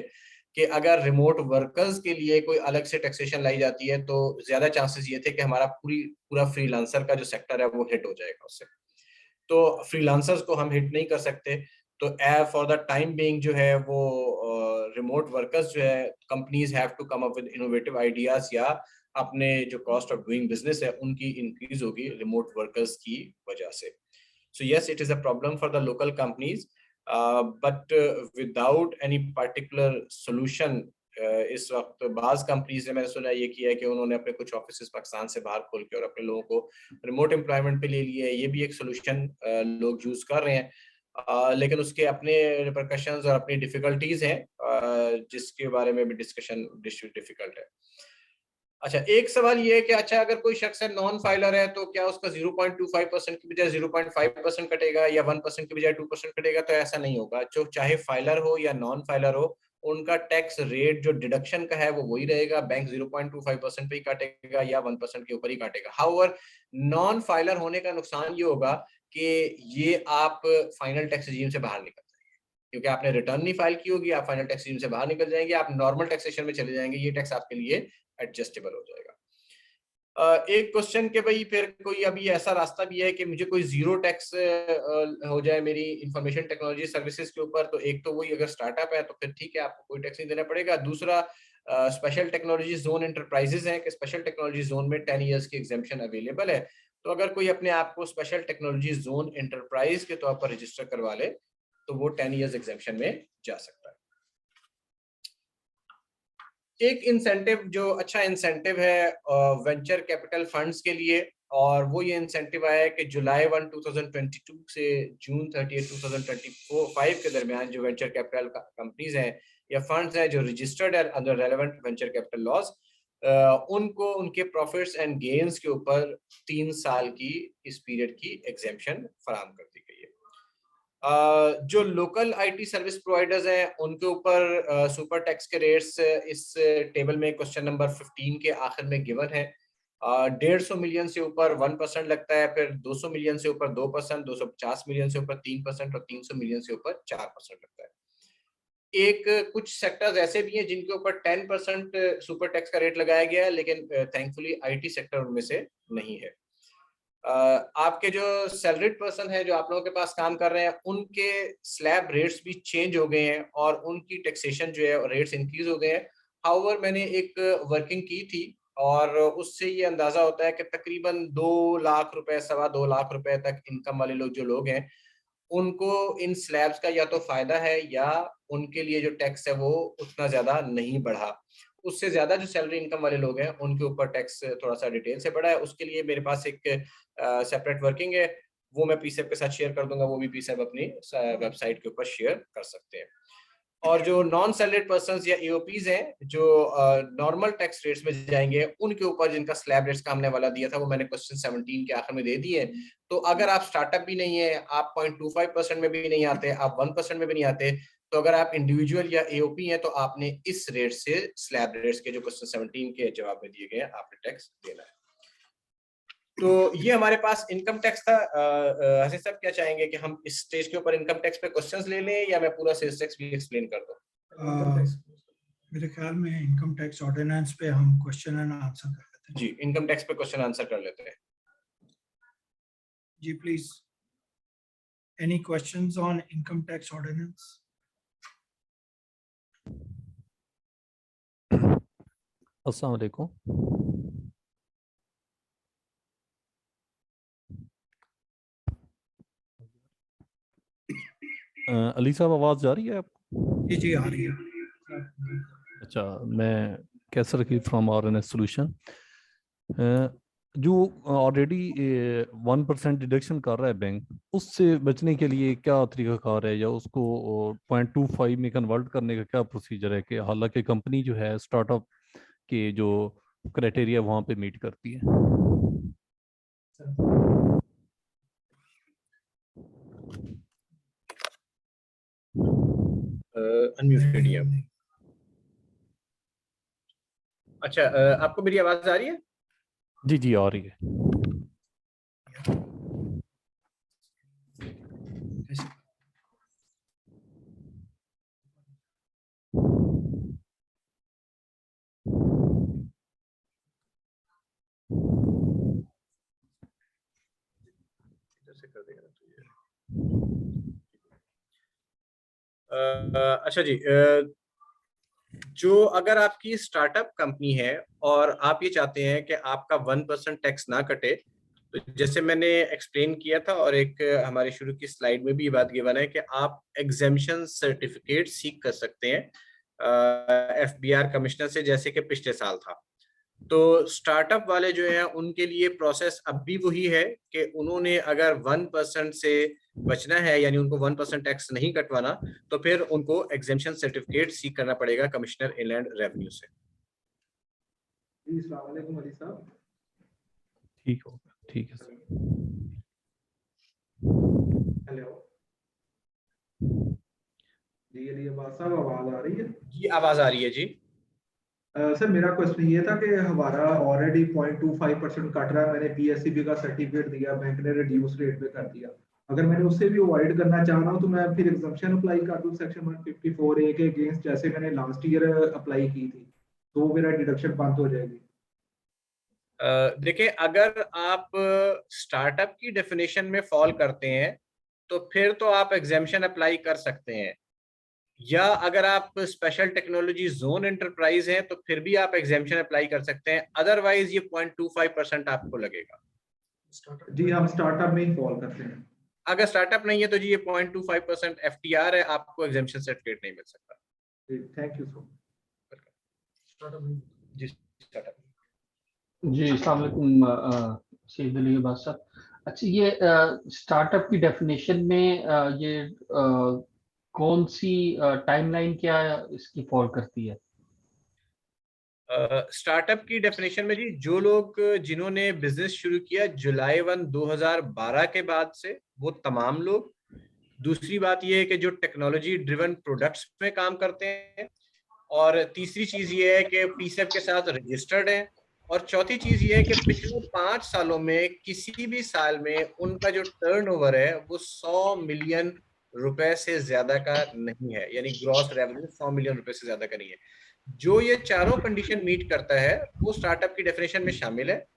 कि अगर रिमोट वर्कर्स के लिए कोई अलग से टैक्सेशन लाई जाती है तो ज्यादा चांसेस ये थे कि हमारा पूरा फ्रीलांसर का जो सेक्टर है वो हिट हो जाएगा उससे। तो फ्रीलांसर्स को हम हिट नहीं कर सकते। तो फॉर द टाइम बीइंग जो है वो रिमोट वर्कर्स जो है, companies have to come up with innovative ideas, या अपने जो कॉस्ट ऑफ डूइंग बिजनेस है उनकी इंक्रीज होगी रिमोट वर्कर्स की वजह से। So yes, it is a problem for the local companies, but without any particular solution. इस वक्त बाज कंपनीज ने, मैंने सुना ये किया है कि उन्होंने अपने कुछ ऑफिस पाकिस्तान से बाहर खोल के और अपने लोगों को रिमोट एम्प्लॉयमेंट पे ले लिया है। ये भी एक सोल्यूशन लोग यूज कर रहे हैं, लेकिन उसके अपने रिपरकशंस और अपनी डिफिकल्टीज हैं, जिसके बारे में भी डिस्कशन डिफिकल्ट है। अच्छा, एक सवाल ये है कि अच्छा, अगर कोई शख्स है नॉन फाइलर है तो क्या उसका 0.25% की बजाय 0.5% कटेगा, या 1% की बजाय 2% कटेगा? तो ऐसा नहीं होगा। जो चाहे फाइलर हो या नॉन फाइलर हो, उनका टैक्स रेट जो डिडक्शन का है वो वही रहेगा। बैंक 0.25% पे ही काटेगा या 1% के ऊपर ही काटेगा। हाउएवर, नॉन फाइलर होने का नुकसान ये होगा कि ये आप फाइनल टैक्स रिजीम से बाहर निकल जाएंगे, क्योंकि आपने रिटर्न नहीं फाइल की होगी, आप फाइनल टैक्स रिजीम से बाहर निकल जाएंगे, आप नॉर्मल टैक्सेशन में चले जाएंगे। ये टैक्स आपके लिए एडजस्टेबल हो जाएगा। एक क्वेश्चन के भाई, फिर कोई अभी ऐसा रास्ता भी है कि मुझे कोई जीरो टैक्स हो जाए मेरी इंफॉर्मेशन टेक्नोलॉजी सर्विसेज के ऊपर? तो एक तो वही, अगर स्टार्टअप है तो फिर ठीक है, आपको कोई टैक्स नहीं देना पड़ेगा। दूसरा, स्पेशल टेक्नोलॉजी जोन एंटरप्राइजेज हैं कि स्पेशल टेक्नोलॉजी जोन में 10 ईयर्स की एग्जेम्पशन अवेलेबल है। तो अगर कोई अपने आप को स्पेशल टेक्नोलॉजी जोन एंटरप्राइज के तौर पर रजिस्टर करवा ले तो वो 10 ईयर्स एग्जेम्पशन में जा सकता है। एक इंसेंटिव जो अच्छा इंसेंटिव है वेंचर कैपिटल फंड्स के लिए, और वो ये इंसेंटिव आया है कि जुलाई 1, 2022 से जून 30, 2025 के दरमियान जो वेंचर कैपिटल कंपनीज हैं या फंड्स हैं जो रजिस्टर्ड है under relevant venture capital laws, उनको उनके प्रॉफिट्स एंड गेन्स के ऊपर 3 साल की इस पीरियड की एग्जेम्पशन फराहम कर दी गई है। जो लोकल आईटी सर्विस प्रोवाइडर्स हैं उनके ऊपर सुपर टैक्स के रेट्स इस टेबल में क्वेश्चन नंबर 15 के आखिर में गिवन है। 150 मिलियन से ऊपर 1% लगता है, फिर 200 मिलियन से ऊपर 2%, 250 मिलियन से ऊपर 3% और 300 मिलियन से ऊपर 4% लगता है। एक कुछ सेक्टर्स ऐसे भी हैं जिनके ऊपर 10% सुपर टैक्स का रेट लगाया गया है, लेकिन थैंकफुली आईटी सेक्टर उनमें से नहीं है। आपके जो सैलरीड पर्सन है जो आप लोगों के पास काम कर रहे हैं, उनके स्लैब रेट्स भी चेंज हो गए हैं और उनकी टैक्सेशन जो है रेट्स इंक्रीज हो गए हैं। हाउएवर, मैंने एक वर्किंग की थी और उससे ये अंदाजा होता है कि तकरीबन 2 लाख रुपए, 2.25 लाख रुपए तक इनकम वाले लोग हैं, उनको इन स्लैब्स का या तो फायदा है या उनके लिए जो टैक्स है वो उतना ज्यादा नहीं बढ़ा। उससे ज्यादा जो सैलरी इनकम वाले लोग हैं उनके ऊपर टैक्स थोड़ा सा डिटेल से बढ़ा है। उसके लिए मेरे पास एक सेपरेट वर्किंग है, वो मैं पीसेप के साथ शेयर कर दूंगा, वो भी पीसेप अपनी वेबसाइट के ऊपर शेयर कर सकते हैं। और जो नॉन सैलरीड पर्संस या एओपीज हैं जो नॉर्मल टैक्स रेट्स में जाएंगे, उनके ऊपर जिनका स्लैब रेट्स का हमने वाला दिया था वो मैंने क्वेश्चन 17 के आखिर में दे दिए। तो अगर आप स्टार्टअप भी नहीं है, आप 0.25% में भी नहीं आते, आप 1% में भी नहीं आते, तो अगर आप इंडिविजुअल या एओपी हैं तो आपने इस रेट से, स्लैब रेट्स के जो क्वेश्चन 17 के जवाब में दिए गए हैं, आपने टैक्स देना है। तो ये हमारे पास इनकम टैक्स था। हसीन साहब क्या चाहेंगे कि हम इस स्टेज के ऊपर इनकम टैक्स पे क्वेश्चंस ले लें या मैं पूरा सेल्स टैक्स भी एक्सप्लेन कर दूं? मेरे ख्याल में इनकम टैक्स ऑर्डिनेंस पे हम क्वेश्चन एंड आंसर कर लेते हैं। जी, इनकम टैक्स पे क्वेश्चन आंसर कर लेते हैं। जी please, any questions on income tax ordinance? अस्सलाम वालेकुम। अली साहब, आवाज़ जा रही है आपको? जी जी आ रही है। अच्छा, मैं कैसर रकीब फ्रॉम RNS सॉल्यूशन। जो ऑलरेडी 1% डिडक्शन कर रहा है बैंक, उससे बचने के लिए क्या तरीकाकार है, या उसको 0.25 में कन्वर्ट करने का क्या प्रोसीजर है? कि हालांकि कंपनी जो है स्टार्टअप के जो क्राइटेरिया वहाँ पे मीट करती है। अनम्यूटेड ही है। अच्छा, आपको मेरी आवाज आ रही है? जी जी आ रही है। इधर से कर देगा ना तो ये। अच्छा जी, जो अगर आपकी स्टार्टअप कंपनी है और आप ये चाहते हैं कि आपका 1% टैक्स ना कटे, तो जैसे मैंने एक्सप्लेन किया था और एक हमारी शुरू की स्लाइड में भी ये बात गिवन है कि आप एग्जेम्पशन सर्टिफिकेट सीख कर सकते हैं FBR कमिश्नर से, जैसे कि पिछले साल था। तो स्टार्टअप वाले जो हैं उनके लिए प्रोसेस अब भी वही है कि उन्होंने अगर 1% से बचना है, यानी उनको 1% टैक्स नहीं कटवाना, तो फिर उनको एग्जेम्पशन सर्टिफिकेट सीख करना पड़ेगा कमिश्नर इनलैंड रेवेन्यू से। अस्सलाम वालेकुम अली साहब। ठीक होगा, ठीक है सर। हेलो जी, अली अब्बास साहब आवाज आ रही है? जी, आवाज आ रही है जी। सर मेरा क्वेश्चन ये था कि हमारा ऑलरेडी 0.25% कट रहा है। मैंने PSCB का सर्टिफिकेट दिया, बैंक ने रिड्यूस रेट पे कर दिया। अगर मैंने उससे भी अवॉइड करना चाह रहा हूँ तो मैं फिर एग्जम्पशन अप्लाई कर दूँ सेक्शन 154A के अगेंस्ट, जैसे मैंने लास्ट ईयर अप्लाई की थी, तो मेरा डिडक्शन बंद हो जाएगी। देखिए, अगर आप स्टार्टअप की डेफिनेशन में फॉल करते हैं तो फिर तो आप एग्जेम्पशन अप्लाई कर सकते हैं, या अगर आप स्पेशल टेक्नोलॉजी जोन एंटरप्राइज हैं तो फिर भी आप एग्जेम्पशन अप्लाई कर सकते हैं। अदरवाइज ये 0.25% आपको लगेगा। जी, हम स्टार्टअप में ही फॉल करते हैं। अगर स्टार्टअप नहीं है तो जी ये 0.25% FTR है, आपको एग्जेम्पशन सर्टिफिकेट नहीं मिल सकता। Thank you so much. जी, स्टार्टअप। जी, अस्सलाम वालेकुम सैयद अली अब्बास साहब। अच्छा, ये स्टार्टअप की डेफिनेशन में ये कौन सी टाइमलाइन क्या इसकी फॉल करती है? स्टार्टअप की डेफिनेशन में जी, जो लोग जिन्होंने बिजनेस शुरू किया जुलाई 1 2012 के बाद से, वो तमाम लोग। दूसरी बात ये है कि जो टेक्नोलॉजी ड्रिवन प्रोडक्ट्स में काम करते हैं, और तीसरी चीज ये है कि PSEB के साथ रजिस्टर्ड है, और चौथी चीज ये है कि पिछले 5 सालों में किसी भी साल में उनका जो टर्नओवर है वो 100 मिलियन रुपए से ज्यादा का नहीं है, यानी ग्रॉस रेवेन्यू 100 मिलियन रुपए से ज्यादा का नहीं है। जो ये चारों कंडीशन मीट करता है वो स्टार्टअप की डेफिनेशन में शामिल है,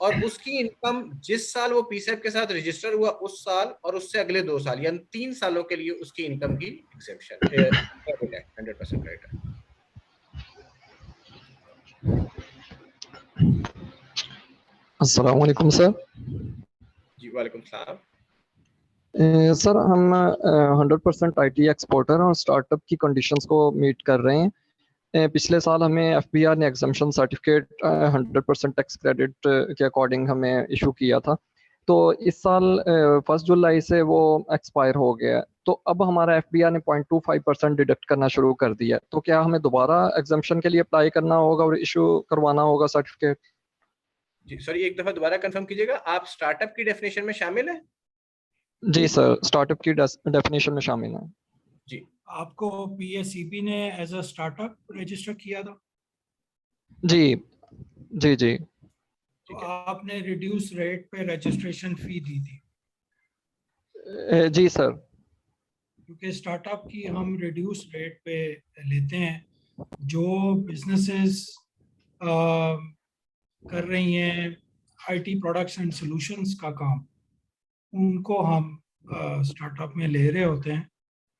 और उसकी इनकम जिस साल वो PSEB के साथ रजिस्टर हुआ उस साल और उससे अगले 2 साल, यानी 3 सालों के लिए उसकी इनकम की एग्जेम्पशन क्रेडिट है, 100% क्रेडिट है। अस्सलाम वालेकुम सर। जी, वालेकुम सलाम। सर हम 100% IT एक्सपोर्टर हैं और स्टार्टअप की कंडीशंस को मीट कर रहे हैं। पिछले साल हमें FBR ने एग्जम्पशन सर्टिफिकेट 100% टैक्स क्रेडिट के अकॉर्डिंग हमें इशू किया था, तो इस साल 1 जुलाई से वो एक्सपायर हो गया है। तो अब हमारा FBR ने 0.25% डिडक्ट करना शुरू कर दिया, तो क्या हमें दोबारा एग्जम्पशन के लिए अप्लाई करना होगा और इशू करवाना होगा सर्टिफिकेट? जी सॉरी, एक दफा दोबारा कंफर्म कीजिएगा, आप स्टार्टअप की डेफिनेशन में शामिल है? जी सर, स्टार्टअप की डेफिनेशन में शामिल है। जी, आपको PSCB ने एज अ स्टार्टअप रजिस्टर किया था? जी जी जी। तो आपने रिड्यूस रेट पे रजिस्ट्रेशन फी दी थी, जी सर। क्योंकि स्टार्टअप की हम रिड्यूस रेट पे लेते हैं। जो बिजनेसेस कर रही हैं आईटी प्रोडक्ट्स एंड सॉल्यूशंस का काम, उनको हम स्टार्टअप में ले रहे होते हैं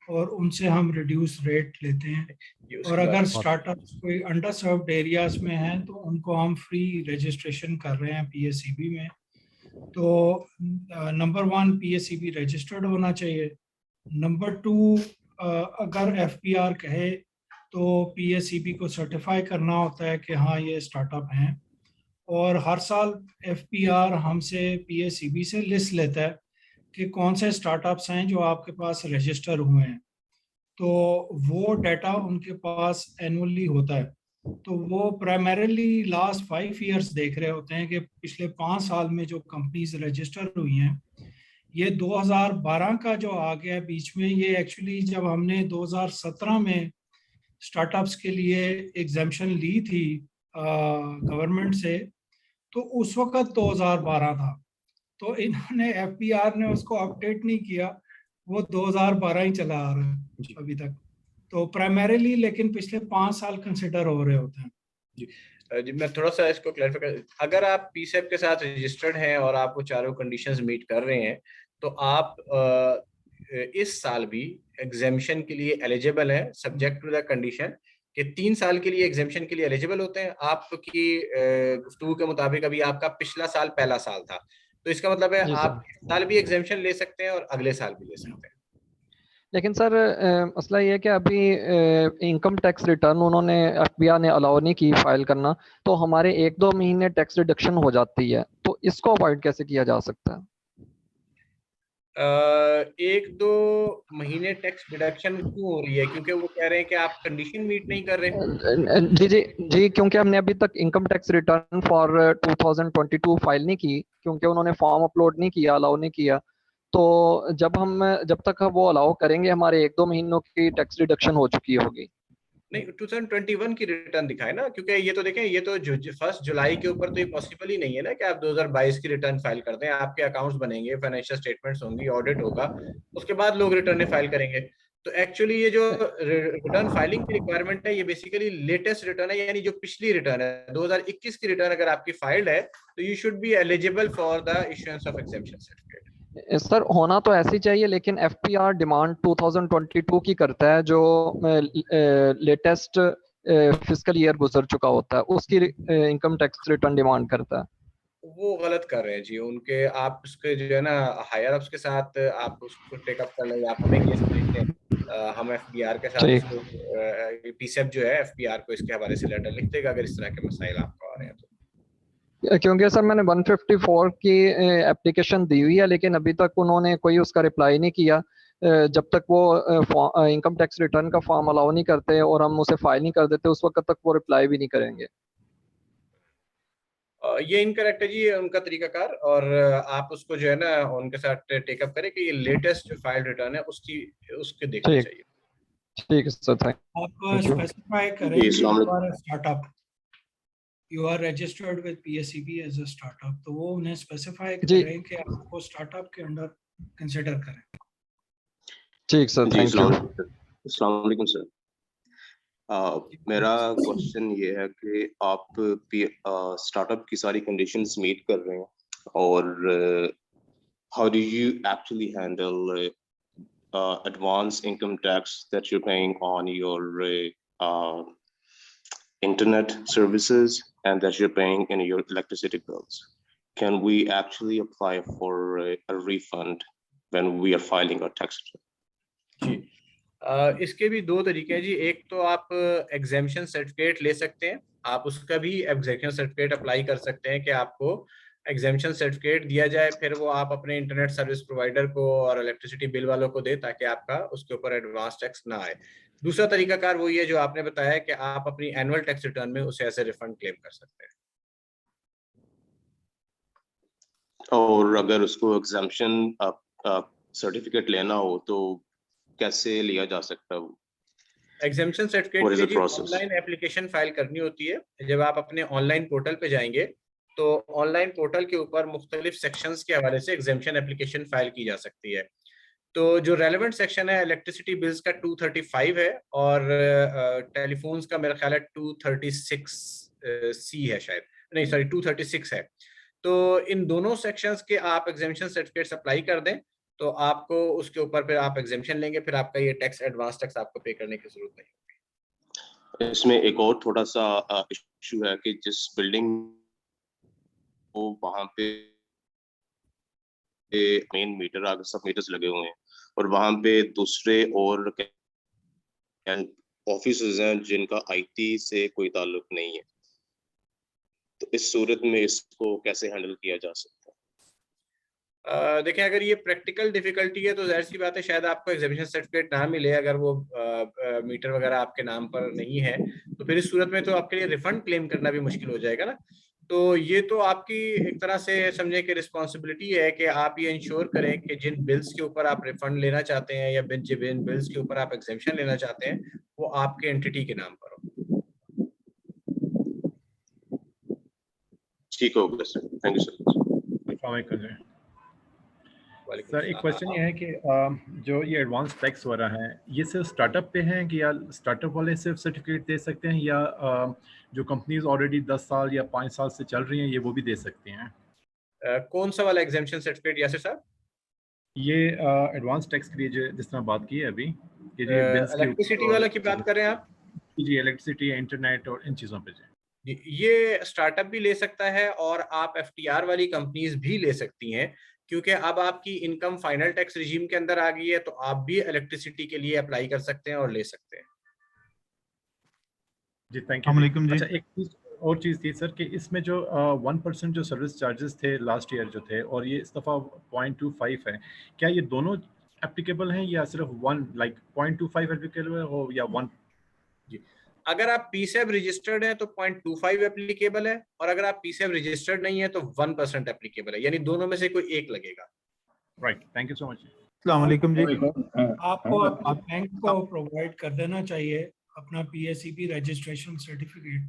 और उनसे हम रिड्यूस रेट लेते हैं। और अगर स्टार्टअप्स कोई अंडर सर्व्ड एरियाज में हैं तो उनको हम फ्री रजिस्ट्रेशन कर रहे हैं PSEB में। तो नंबर 1 PSEB रजिस्टर्ड होना चाहिए। नंबर 2, अगर FPR कहे तो PSEB को सर्टिफाई करना होता है कि हाँ ये स्टार्टअप हैं, और हर साल FPR हमसे PSEB से लिस्ट लेता है कि कौन से स्टार्टअप्स हैं जो आपके पास रजिस्टर हुए हैं। तो वो डाटा उनके पास एनुअली होता है। तो वो प्राइमरीली लास्ट 5 इयर्स देख रहे होते हैं कि पिछले 5 साल में जो कंपनीज रजिस्टर हुई हैं, ये 2012 का जो आ गया बीच में, ये एक्चुअली जब हमने 2017 में स्टार्टअप्स के लिए एग्जाम्पशन ली थी गवर्नमेंट से, तो उस वक्त 2012 था। तो इन्होंने FPR ने उसको अपडेट नहीं किया, वो 2012 ही चला आ रहा है अभी तक। तो प्राइमरीली लेकिन पिछले 5 साल कंसिडर हो रहे होते हैं। जी मैं थोड़ा सा इसको क्लैरिफाई कर, अगर आप PSEB के साथ रजिस्टर्ड हैं और आप वो चारों कंडीशंस मीट कर रहे हैं तो आप इस साल भी एग्जेम्पशन के लिए एलिजिबल हैं, सब्जेक्ट टू द कंडीशन कि 3 साल के लिए एग्जेम्पशन के लिए एलिजिबल होते हैं। आपकी गुफ्तगू के मुताबिक अभी आपका पिछला साल पहला साल था, तो इसका मतलब है जी आप सर। इस साल भी एग्जेम्पशन ले सकते हैं और अगले साल भी ले सकते हैं। लेकिन सर मसला ये है कि अभी इनकम टैक्स रिटर्न उन्होंने FBR ने अलाउ नहीं की फाइल करना, तो हमारे 1-2 महीने टैक्स रिडक्शन हो जाती है, तो इसको अवॉइड कैसे किया जा सकता है? 1-2 महीने टैक्स डिडक्शन क्यों हो रही है? क्योंकि वो कह रहे हैं कि आप कंडीशन मीट नहीं कर रहे। जी जी जी, क्योंकि हमने अभी तक income tax return for 2022 file नहीं की, क्योंकि उन्होंने फॉर्म अपलोड नहीं किया, अलाउ नहीं किया। तो जब तक वो अलाउ करेंगे हमारे 1-2 महीनों की टैक्स रिडक्शन हो चुकी होगी। नहीं, 2021 की रिटर्न दिखाए ना, क्योंकि ये तो देखें, ये तो 1 जुलाई के ऊपर तो ये पॉसिबल ही नहीं है ना कि आप 2022 की रिटर्न फाइल कर दें। आपके अकाउंट्स बनेंगे, फाइनेंशियल स्टेटमेंट्स होंगी, ऑडिट होगा, उसके बाद लोग रिटर्न फाइल करेंगे। तो एक्चुअली ये जो रिटर्न फाइलिंग की रिक्वायरमेंट है, ये बेसिकली लेटेस्ट रिटर्न है, यानी जो पिछली रिटर्न है 2021 की रिटर्न अगर आपकी फाइल्ड है तो you should be eligible for the issuance of exemption certificate. Sir होना तो ऐसे ही चाहिए, लेकिन FPR डिमांड 2022 की करता है, जो लेटेस्ट फिस्कल ईयर गुजर चुका होता है उसकी इनकम टैक्स रिटर्न डिमांड करता है। वो गलत कर रहे हैं जी उनके। आप उसके जो है ना हायर अप्स के साथ आप उसको टेकअप कर लें, आप हमें केस भेज दें, हम FBR के साथ ठीक। उसको PSEB जो है FBR को इसके हवाले से लेटर लिख देगा अगर इस तरह के मसाइल आपको आ रहे हैं तो। क्योंकि सर मैंने 154 की एप्लीकेशन दी हुई है, लेकिन अभी तक उन्होंने कोई उसका रिप्लाई नहीं किया। जब तक वो इनकम टैक्स रिटर्न का फॉर्म अलाउ नहीं करते और हम उसे फाइल नहीं कर देते, उस वक्त तक वो रिप्लाई भी नहीं करेंगे। ये इनकरेक्ट है जी उनका तरीकाकार, और आप उसको जो है ना उनके साथ टेकअप करें कि ये लेटेस्ट जो फाइल रिटर्न है उसके देखनी ठीक। चाहिए। ठीक है सर, आप स्पेसिफाई करें कि startup you are registered with PSEB as a startup, तो वो उन्हें स्पेसिफाई करें कि आपको स्टार्टअप के अंडर कंसीडर करें। ठीक सर, थैंक यू। अस्सलाम वालेकुम सर। मेरा क्वेश्चन ये है कि आप स्टार्टअप की सारी कंडीशंस मीट कर रहे हैं, और how do you actually handle advance income tax that you're paying on your internet services and that you're paying in your electricity bills? Can we actually apply for a refund when we are filing our tax return? जी इसके भी 2 तरीके हैं जी। एक तो आप exemption certificate ले सकते हैं, आप उसका भी एग्जेम्पशन सर्टिफिकेट अप्लाई कर सकते हैं कि आपको एग्जेम्पशन सर्टिफिकेट दिया जाए, फिर वो आप अपने इंटरनेट सर्विस प्रोवाइडर को और इलेक्ट्रिसिटी बिल वालों को दे ताकि आपका उसके ऊपर एडवांस टैक्स ना आए। दूसरा तरीकाकार वही है जो आपने बताया कि आप अपनी एनुअल टैक्स रिटर्न में उसे एज ए रिफंड क्लेम कर सकते हैं। और अगर उसको एग्जाम्पशन सर्टिफिकेट लेना हो तो कैसे लिया जा सकता है वो? एग्जेम्पशन सर्टिफिकेट के लिए ऑनलाइन एप्लीकेशन फाइल करनी होती है। जब आप अपने ऑनलाइन पोर्टल पे जाएंगे तो ऑनलाइन पोर्टल के ऊपर मुख्तलिफ सेक्शंस के हवाले से एग्जेम्पशन एप्लीकेशन फाइल की जा सकती है। तो जो रेलेवेंट सेक्शन है इलेक्ट्रिसिटी बिल्स का 235 है और टेलीफोन्स का मेरा ख्याल है 236 सी है शायद, नहीं सॉरी 236 है। तो इन दोनों सेक्शंस के आप एग्जेम्पशन सर्टिफिकेट्स अप्लाई कर दें तो आपको उसके ऊपर फिर आप एग्जेम्पशन लेंगे, फिर आपका ये टैक्स एडवांस टैक्स आपको पे करने की जरूरत नहीं होगी। इसमें एक और थोड़ा सा इशू है कि जिस बिल्डिंग को वहां पे मेन मीटर आगे सब मीटर्स लगे हुए हैं और वहां पे दूसरे और ऑफिसेज हैं जिनका आईटी से कोई ताल्लुक नहीं है, तो इस सूरत में इसको कैसे हैंडल किया जा सकता है? देखिए, अगर ये प्रैक्टिकल डिफिकल्टी है तो जाहिर सी बात है शायद आपको एग्जीबिशन सर्टिफिकेट ना मिले अगर वो मीटर वगैरह आपके नाम पर नहीं है, तो फिर इस सूरत में तो आपके लिए रिफंड क्लेम करना भी मुश्किल हो जाएगा ना। तो ये तो आपकी एक तरह से समझे कि रिस्पॉन्सिबिलिटी है कि आप ये इंश्योर करें कि जिन बिल्स के ऊपर आप रिफंड लेना चाहते हैं या जिन बिल्स के ऊपर आप एग्जेम्पशन लेना चाहते हैं वो आपके एंटिटी के नाम पर हो। ठीक होगा sir, thank you sir. Sir एक क्वेश्चन ये है कि जो ये एडवांस टैक्स हो रहा है ये सिर्फ स्टार्टअप पे है कि या स्टार्टअप वाले सिर्फ सर्टिफिकेट दे सकते हैं या जो कंपनीज ऑलरेडी 10 साल या 5 साल से चल रही हैं ये वो भी दे सकते हैं? कौन सा वाला एग्जेम्पशन सर्टिफिकेट यासिर साहब? ये एडवांस टैक्स के लिए जिस तरह बात की है अभी कि जी इलेक्ट्रिसिटी वाला की बात कर रहे हैं आप? जी, इलेक्ट्रिसिटी, इंटरनेट और इन चीज़ों पे जी। ये स्टार्टअप भी ले सकता है और आप एफटीआर वाली कंपनीज भी ले सकती हैं, क्योंकि अब आपकी इनकम फाइनल टैक्स रिजीम के अंदर आ गई है, तो आप भी इलेक्ट्रिसिटी के लिए अप्लाई कर सकते हैं और ले सकते हैं। जी थैंक यू। अच्छा एक और चीज़ थी सर कि इसमें जो 1% जो सर्विस चार्जेस थे लास्ट ईयर जो थे और ये इस दफ़ा 0.25 है, क्या ये दोनों एप्लीकेबल हैं या सिर्फ 0.25 एप्लीकेबल हो या 1? जी, अगर आप पीसेब रजिस्टर्ड हैं तो 0.25 एप्लीकेबल है और अगर आप पीसेब रजिस्टर्ड नहीं है तो 1% एप्लीकेबल है, यानी दोनों में से कोई एक लगेगा। Right, thank you so much. अस्सलाम वालेकुम जी। आपको अपने बैंक को प्रोवाइड कर देना चाहिए अपना पीएसईबी रजिस्ट्रेशन सर्टिफिकेट।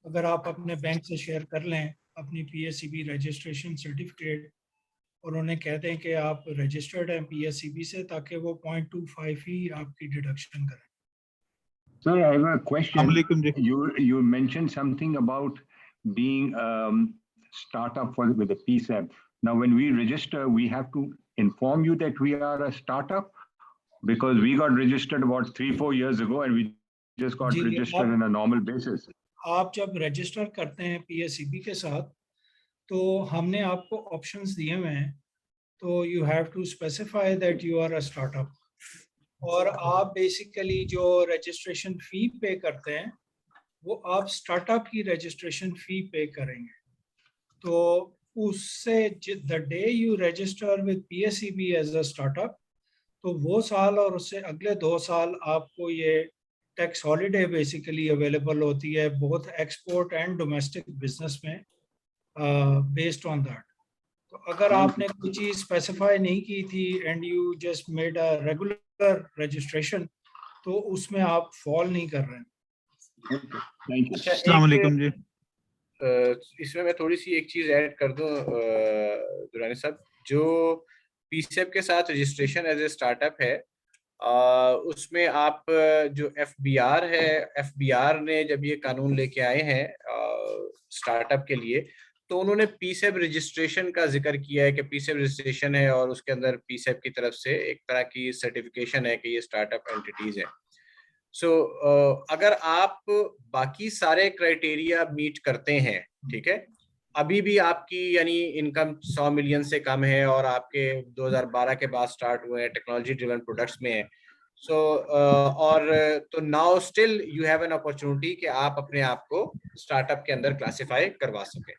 अगर आप अपने बैंक से शेयर कर लें अपनी पीएसईबी रजिस्ट्रेशन सर्टिफिकेट और उन्हें कह दें कि आप रजिस्टर्ड हैं पीएसईबी से, ताकि वो 0.25 ही आपकी डिडक्शन करें। Sir, I have a question. You mentioned something about being startup with the PSAP. Now, when we register, we have to inform you that we are a startup because we got registered about 3-4 years ago, and we just got registered on a normal basis. आप जब register करते हैं पीएसईबी के साथ तो हमने आपको options दिए हुए हैं, तो you have to specify that you are a startup और आप बेसिकली जो रजिस्ट्रेशन फी पे करते हैं वो आप स्टार्टअप की रजिस्ट्रेशन फी पे करेंगे। तो उससे the day you register with PSEB as a startup तो वो साल और उससे अगले 2 साल आपको ये टैक्स हॉलीडे बेसिकली अवेलेबल होती है both export and domestic business में बेस्ड ऑन दैट। तो अगर आपने कोई चीज़ स्पेसिफाई नहीं की थी and you just made a regular registration तो उसमें आप फॉल नहीं कर रहे हैं। अच्छा, अस्सलाम वालेकुम जी। इसमें मैं थोड़ी सी एक चीज़ ऐड कर दूं दुरानी साहब, जो पीसेप के साथ रजिस्ट्रेशन एज ए स्टार्टअप है उसमें आप जो एफबीआर है, एफबीआर ने जब ये कानून लेके आए हैं स्टार्टअप के लिए तो उन्होंने पीसेप रजिस्ट्रेशन का जिक्र किया है कि पीसेप रजिस्ट्रेशन है और उसके अंदर पीसेप की तरफ से एक तरह की सर्टिफिकेशन है कि ये स्टार्टअप एंटिटीज है। सो अगर आप बाकी सारे क्राइटेरिया मीट करते हैं, ठीक है, अभी भी आपकी यानी इनकम 100 मिलियन से कम है और आपके 2012 के बाद स्टार्ट हुए हैं, टेक्नोलॉजी ड्रिवन प्रोडक्ट्स में है, सो और तो now still you have an opportunity कि आप अपने आप को स्टार्टअप के अंदर क्लासिफाई करवा सकें।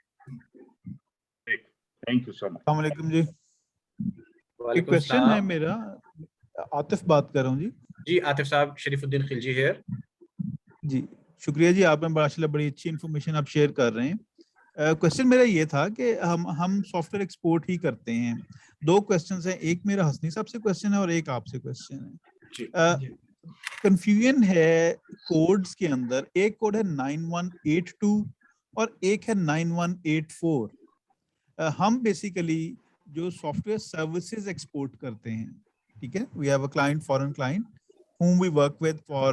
Thank you so much. अस्सलाम वालेकुम जी। एक क्वेश्चन है मेरा, आतिफ बात कर रहा हूँ जी। जी आतिफ साहब, शरीफुद्दीन खिलजी हियर। जी शुक्रिया जी, आपने माशाल्लाह बड़ी अच्छी इन्फॉर्मेशन आप शेयर कर रहे हैं। क्वेश्चन मेरा ये था कि हम सॉफ्टवेयर एक्सपोर्ट ही करते हैं। 2 क्वेश्चंस हैं, एक मेरा हसनी साहब से क्वेश्चन है और एक आपसे क्वेश्चन है। कंफ्यूजन है कोड्स के अंदर, एक कोड है 9182 और एक है 9184। हम बेसिकली जो सॉफ्टवेयर सर्विसेज एक्सपोर्ट करते हैं, ठीक है, we have a client, foreign client whom we work with for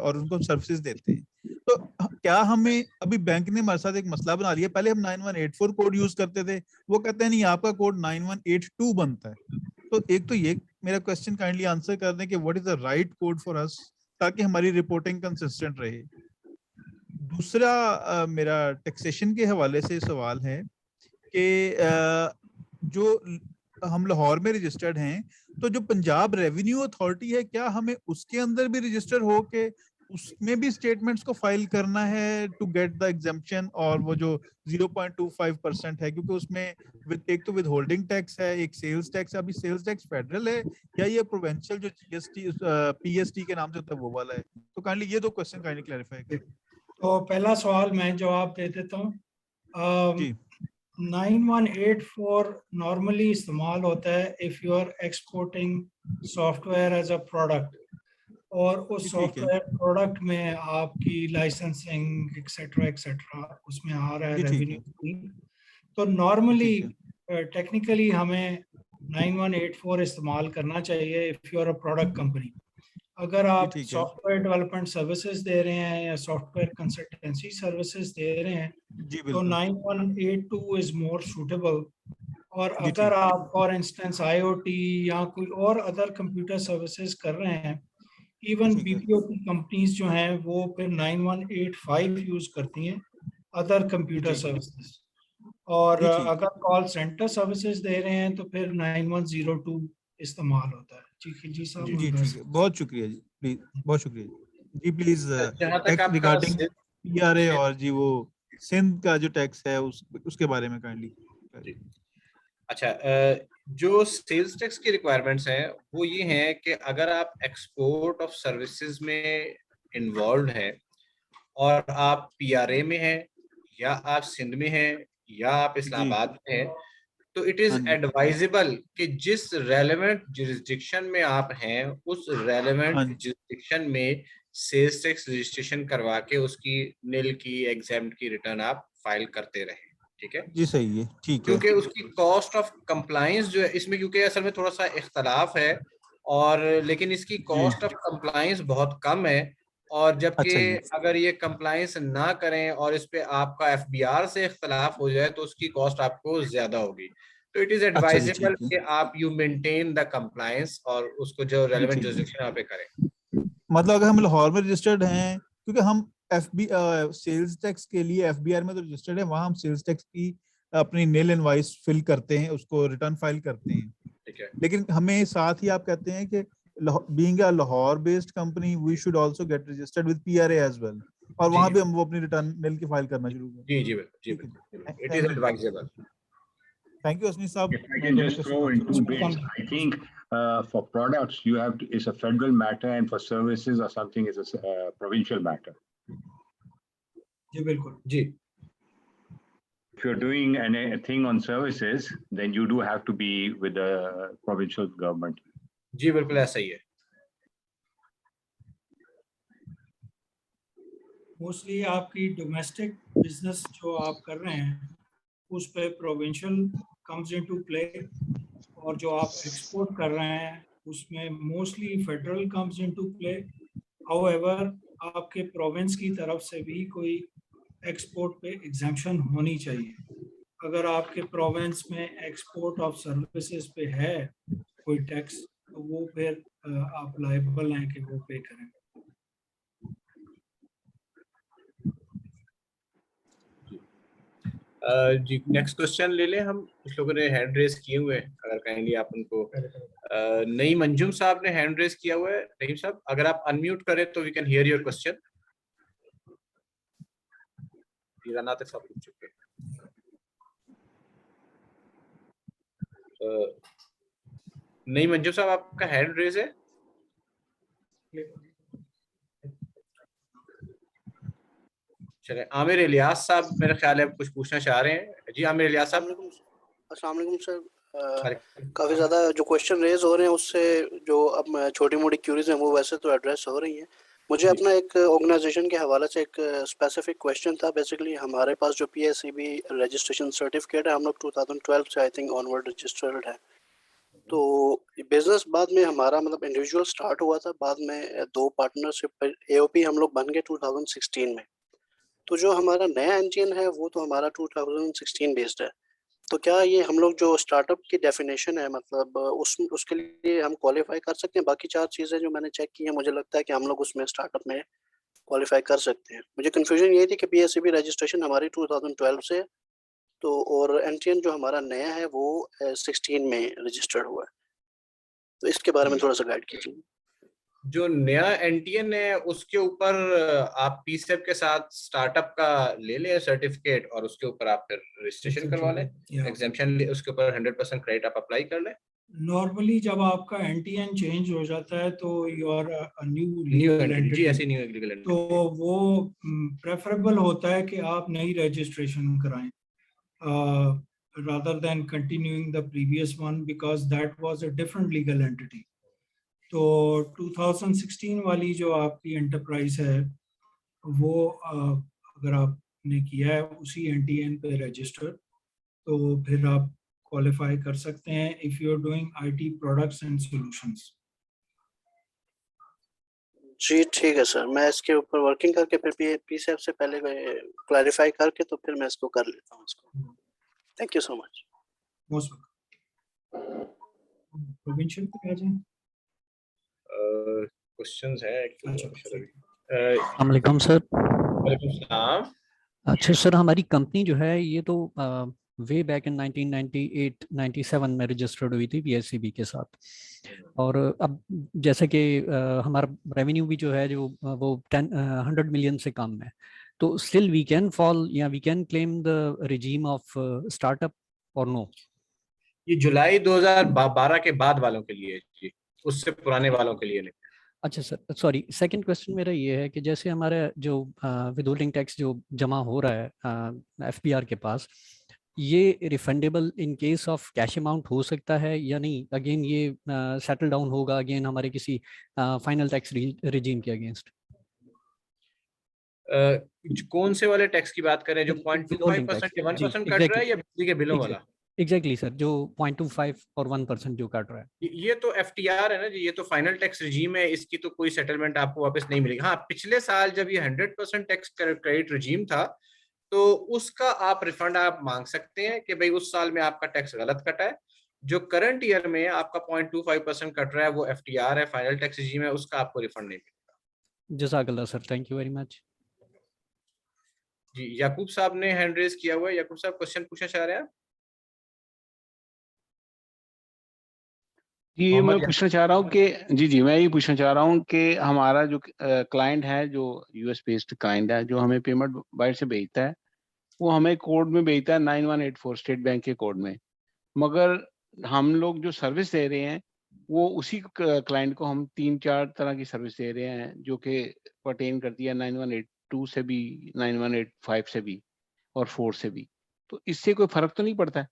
और उनको सर्विसेज देते हैं। तो क्या हमें अभी बैंक ने हमारे साथ एक मसला बना लिया, पहले हम 9184 कोड यूज करते थे, वो कहते हैं नहीं आपका कोड 9182 बनता है। तो एक तो ये मेरा क्वेश्चन काइंडली आंसर कर दें कि what is the right code for us, ताकि हमारी रिपोर्टिंग कंसिस्टेंट रहे। दूसरा मेरा टैक्सेशन के हवाले से सवाल है कि जो हम लाहौर में रजिस्टर्ड हैं, तो जो पंजाब रेवेन्यू अथॉरिटी है, क्या हमें उसके अंदर भी रजिस्टर हो के उसमें भी स्टेटमेंट्स को फाइल करना है टू गेट द एग्जेम्पशन, और वो जो 0.25% है, क्योंकि उसमें एक तो विद होल्डिंग टैक्स है, एक सेल्स टैक्स है। अभी सेल्स टैक्स फेडरल है या ये प्रोविंशियल जो पीएसटी के नाम से होता है वो वाला है? तो काइंडली ये दो क्वेश्चन काइंडली क्लैरिफाई करें। तो पहला सवाल मैं जवाब दे देता हूँ। जी 9184 नॉर्मली इस्तेमाल होता है if you are exporting software as a product, और उस सॉफ्टवेयर प्रोडक्ट में आपकी लाइसेंसिंग एक्सेट्रा उसमें आ रहा है रेवेन्यू। तो नॉर्मली टेक्निकली हमें 9184 इस्तेमाल करना चाहिए if you are a product company. अगर आप सॉफ्टवेयर डेवलपमेंट सर्विसेज दे रहे हैं या सॉफ्टवेयर कंसल्टेंसी सर्विसेज दे रहे हैं, तो 9182 इज मोर सूटेबल। और अगर आप फॉर इंस्टेंस IoT या कोई और अदर कंप्यूटर सर्विसेज कर रहे हैं, इवन BPO की कंपनीज जो हैं वो फिर 9185 यूज करती हैं अदर कंप्यूटर सर्विसेज। और अगर कॉल सेंटर सर्विसेज दे रहे हैं तो फिर 9102 इस्तेमाल होता है। जी साहब, जी ठीक है, बहुत शुक्रिया जी, प्लीज बहुत शुक्रिया जी। प्लीज टैक्स रिगार्डिंग PRA और जी वो सिंध का जो टैक्स है उसके बारे में काइंडली। अच्छा, जो सेल्स टैक्स की रिक्वायरमेंट्स हैं वो ये हैं कि अगर आप एक्सपोर्ट ऑफ सर्विसेज में इन्वॉल्व हैं और आप PRA में हैं या आप सिंध में हैं या आप इस्लामाबाद में हैं, तो इट इज एडवाइजेबल कि जिस रेलेवेंट जुरिस्डिक्शन में आप हैं उस रेलेवेंट जुरिस्डिक्शन में सेल्स टैक्स रजिस्ट्रेशन करवा के उसकी निल की एग्जेम्प्ट की रिटर्न आप फाइल करते रहें। ठीक है जी, सही है, ठीक है। क्योंकि उसकी कॉस्ट ऑफ कंप्लायंस जो है इसमें, क्योंकि असल में थोड़ा सा इख्तलाफ है, और लेकिन इसकी कॉस्ट ऑफ कंप्लायंस बहुत कम है। और जबकि अगर ये कंप्लायंस ना करें और इस पे आपका FBR से इख्तलाफ हो जाए तो उसकी कॉस्ट आपको ज्यादा होगी। तो इट इज एडवाइजेबल कि आप यू मेंटेन द कंप्लायंस और उसको जो रेलेवेंट जुरिस्डिक्शन यहाँ पे करें। मतलब अगर हम लाहौर में रजिस्टर्ड हैं, क्योंकि हम सेल्स टैक्स के लिए FBR में तो रजिस्टर्ड है, वहां हम सेल्स टैक्स की अपनी नील इनवॉइस फिल करते हैं, उसको रिटर्न फाइल करते हैं। ठीक है, लेकिन हमें साथ ही आप कहते हैं कि being a Lahore based company we should also get registered with PRA as well, और वहां भी हम वो अपनी रिटर्न नील की फाइल करना शुरू करें। जी बिल्कुल, it is advisable. Thank you, Asmi Saab. If I can just throw in two bits, I think for products you have to, it's a federal matter, and for services or something is a provincial matter. जी बिल्कुल जी। If you're doing a thing on services, then you do have to be with the provincial government. जी बिल्कुल ऐसा ही है। Mostly आपकी domestic business जो आप कर रहे हैं उस पे प्रोविंशियल कम्स इनटू प्ले, और जो आप एक्सपोर्ट कर रहे हैं उसमें mostly federal comes into play. However आपके प्रोविंस की तरफ से भी कोई एक्सपोर्ट पे एग्जेम्पशन होनी चाहिए। अगर आपके प्रोविंस में एक्सपोर्ट ऑफ सर्विसेज पे है कोई टैक्स, तो वो फिर आप लायबल हैं कि वो पे करें। जी नेक्स्ट क्वेश्चन ले लें हम। कुछ लोगों ने हैंड रेज किए हुए हैं, अगर काइंडली आप उनको। नईम अंजुम साहब ने हैंड रेज किया हुआ है। नईम साहब अगर आप अनम्यूट करें तो we can hear your question. साहब पूछ चुके हैं। नईम अंजुम साहब आपका हैंड रेज है। चले, आमिर इलियास साहब मेरे ख्याल है कुछ पूछना चाह रहे हैं। जी आमिर इलियास साहब। अस्सलाम वालेकुम सर। काफ़ी ज़्यादा जो क्वेश्चन रेज हो रहे हैं उससे जो अब छोटी मोटी क्यूरीज हैं वो वैसे तो एड्रेस हो रही हैं, मुझे अपना एक ऑर्गेनाइजेशन के हवाले से एक स्पेसिफिक क्वेश्चन था। बेसिकली हमारे पास जो PSEB रजिस्ट्रेशन सर्टिफिकेट है, हम लोग 2012 से आई थिंक ऑनवर्ड रजिस्टर्ड है। तो बिजनेस बाद में हमारा मतलब इंडिविजुअल स्टार्ट हुआ था, बाद में 2 पार्टनरशिप AOP हम लोग बन गए 2016 में। तो जो हमारा नया NTN है वो तो हमारा 2016 बेस्ड है। तो क्या ये हम लोग जो स्टार्टअप की डेफिनेशन है मतलब उसके लिए हम क्वालिफाई कर सकते हैं? बाकी 4 चीज़ें जो मैंने चेक की हैं, मुझे लगता है कि हम लोग उसमें स्टार्टअप में क्वालिफाई कर सकते हैं। मुझे कंफ्यूजन ये थी कि PSEB रजिस्ट्रेशन हमारी 2012 से है, तो और NTN जो हमारा नया है वो 16 में रजिस्टर्ड हुआ है। तो इसके बारे में थोड़ा सा गाइड कीजिए। जो नया NTN है उसके ऊपर आप PSEB के साथ स्टार्टअप का ले लें सर्टिफिकेट और उसके ऊपर आप फिर रजिस्ट्रेशन करवा लें, एग्जाम्पशन उसके ऊपर 100% क्रेडिट आप अप्लाई कर लें। नॉर्मली जब आपका NTN चेंज हो जाता है तो योर न्यू लीगल जी, ऐसी एंटिटी, न्यू लीगल एंटिटी, तो वो प्रेफरेबल होता है कि आप नई रजिस्ट्रेशन कराएं rather than continuing the previous one because that was a different legal entity. तो 2016 वाली जो आपकी एंटरप्राइज है वो अगर आपने किया है उसी NTN पे रजिस्टर, तो फिर आप क्वालिफाई कर सकते हैं if you are doing IT products and solutions. जी ठीक है सर, मैं इसके ऊपर वर्किंग करके फिर PSEB से पहले क्लैरिफाई करके तो फिर मैं इसको कर लेता हूँ इसको। Thank you so much. Most welcome. Provincial पे आ जाएं। क्वेश्चंस है अस्सलाम वालेकुम सर। वालेकुम सलाम। अच्छा सर, हमारी कंपनी जो है ये तो वे बैक इन 1998-97 में रजिस्टर्ड हुई थी PSEB के साथ, और अब जैसे कि हमारा रेवेन्यू भी जो है जो वो 100 मिलियन से कम है, तो स्टिल वी कैन फॉल या we can claim the regime of startup और नो? ये जुलाई 2012 के बाद वालों के लिए जी, उससे पुराने वालों के लिए नहीं। अच्छा सर, सॉरी, सेकंड क्वेश्चन मेरा ये है कि जैसे हमारा जो विदहोल्डिंग टैक्स जो जमा हो रहा है FBR के पास, ये refundable in case of cash amount हो सकता है या नहीं? अगेन ये सेटल डाउन होगा अगेन हमारे किसी फाइनल टैक्स रिजीम के अगेंस्ट? कौन से वाले टैक्स की बात कर रहे हैं, जो 0.25% या 1% कट रहा है या बिजली के बिलों वाला? एग्जैक्टली सर, जो 0.25 और 1% जो काट रहा है। ये तो FTR है ना जी, ये तो फाइनल टैक्स रिजीम है, इसकी तो कोई सेटलमेंट आपको वापस नहीं मिलेगी। हाँ, पिछले साल जब ये 100% टैक्स क्रेडिट रिजीम था तो उसका आप रिफंड आप मांग सकते हैं कि भाई उस साल में आपका टैक्स गलत कटा है। जो करंट ईयर में आपका 0.25% कट रहा है वो FTR है, फाइनल टैक्स रिजीम है, उसका आपको रिफंड नहीं मिलेगा। जज़ाकल्लाह sir, thank you very much. जी, याकूब साहब ने हैंड रेज किया हुआ है। याकूब साहब क्वेश्चन पूछना चाह रहे हैं? जी मैं पूछना चाह रहा हूँ कि जी मैं ये पूछना चाह रहा हूँ कि हमारा जो क्लाइंट है, जो US बेस्ड क्लाइंट है, जो हमें पेमेंट बाहर से भेजता है, वो हमें कोड में भेजता है 9184 स्टेट बैंक के कोड में, मगर हम लोग जो सर्विस दे रहे हैं वो उसी क्लाइंट को हम 3-4 तरह की सर्विस दे रहे हैं, जो कि पर्टेन करती है 9182 से भी, 9185 से भी और 4 से भी। तो इससे कोई फर्क तो नहीं पड़ता है?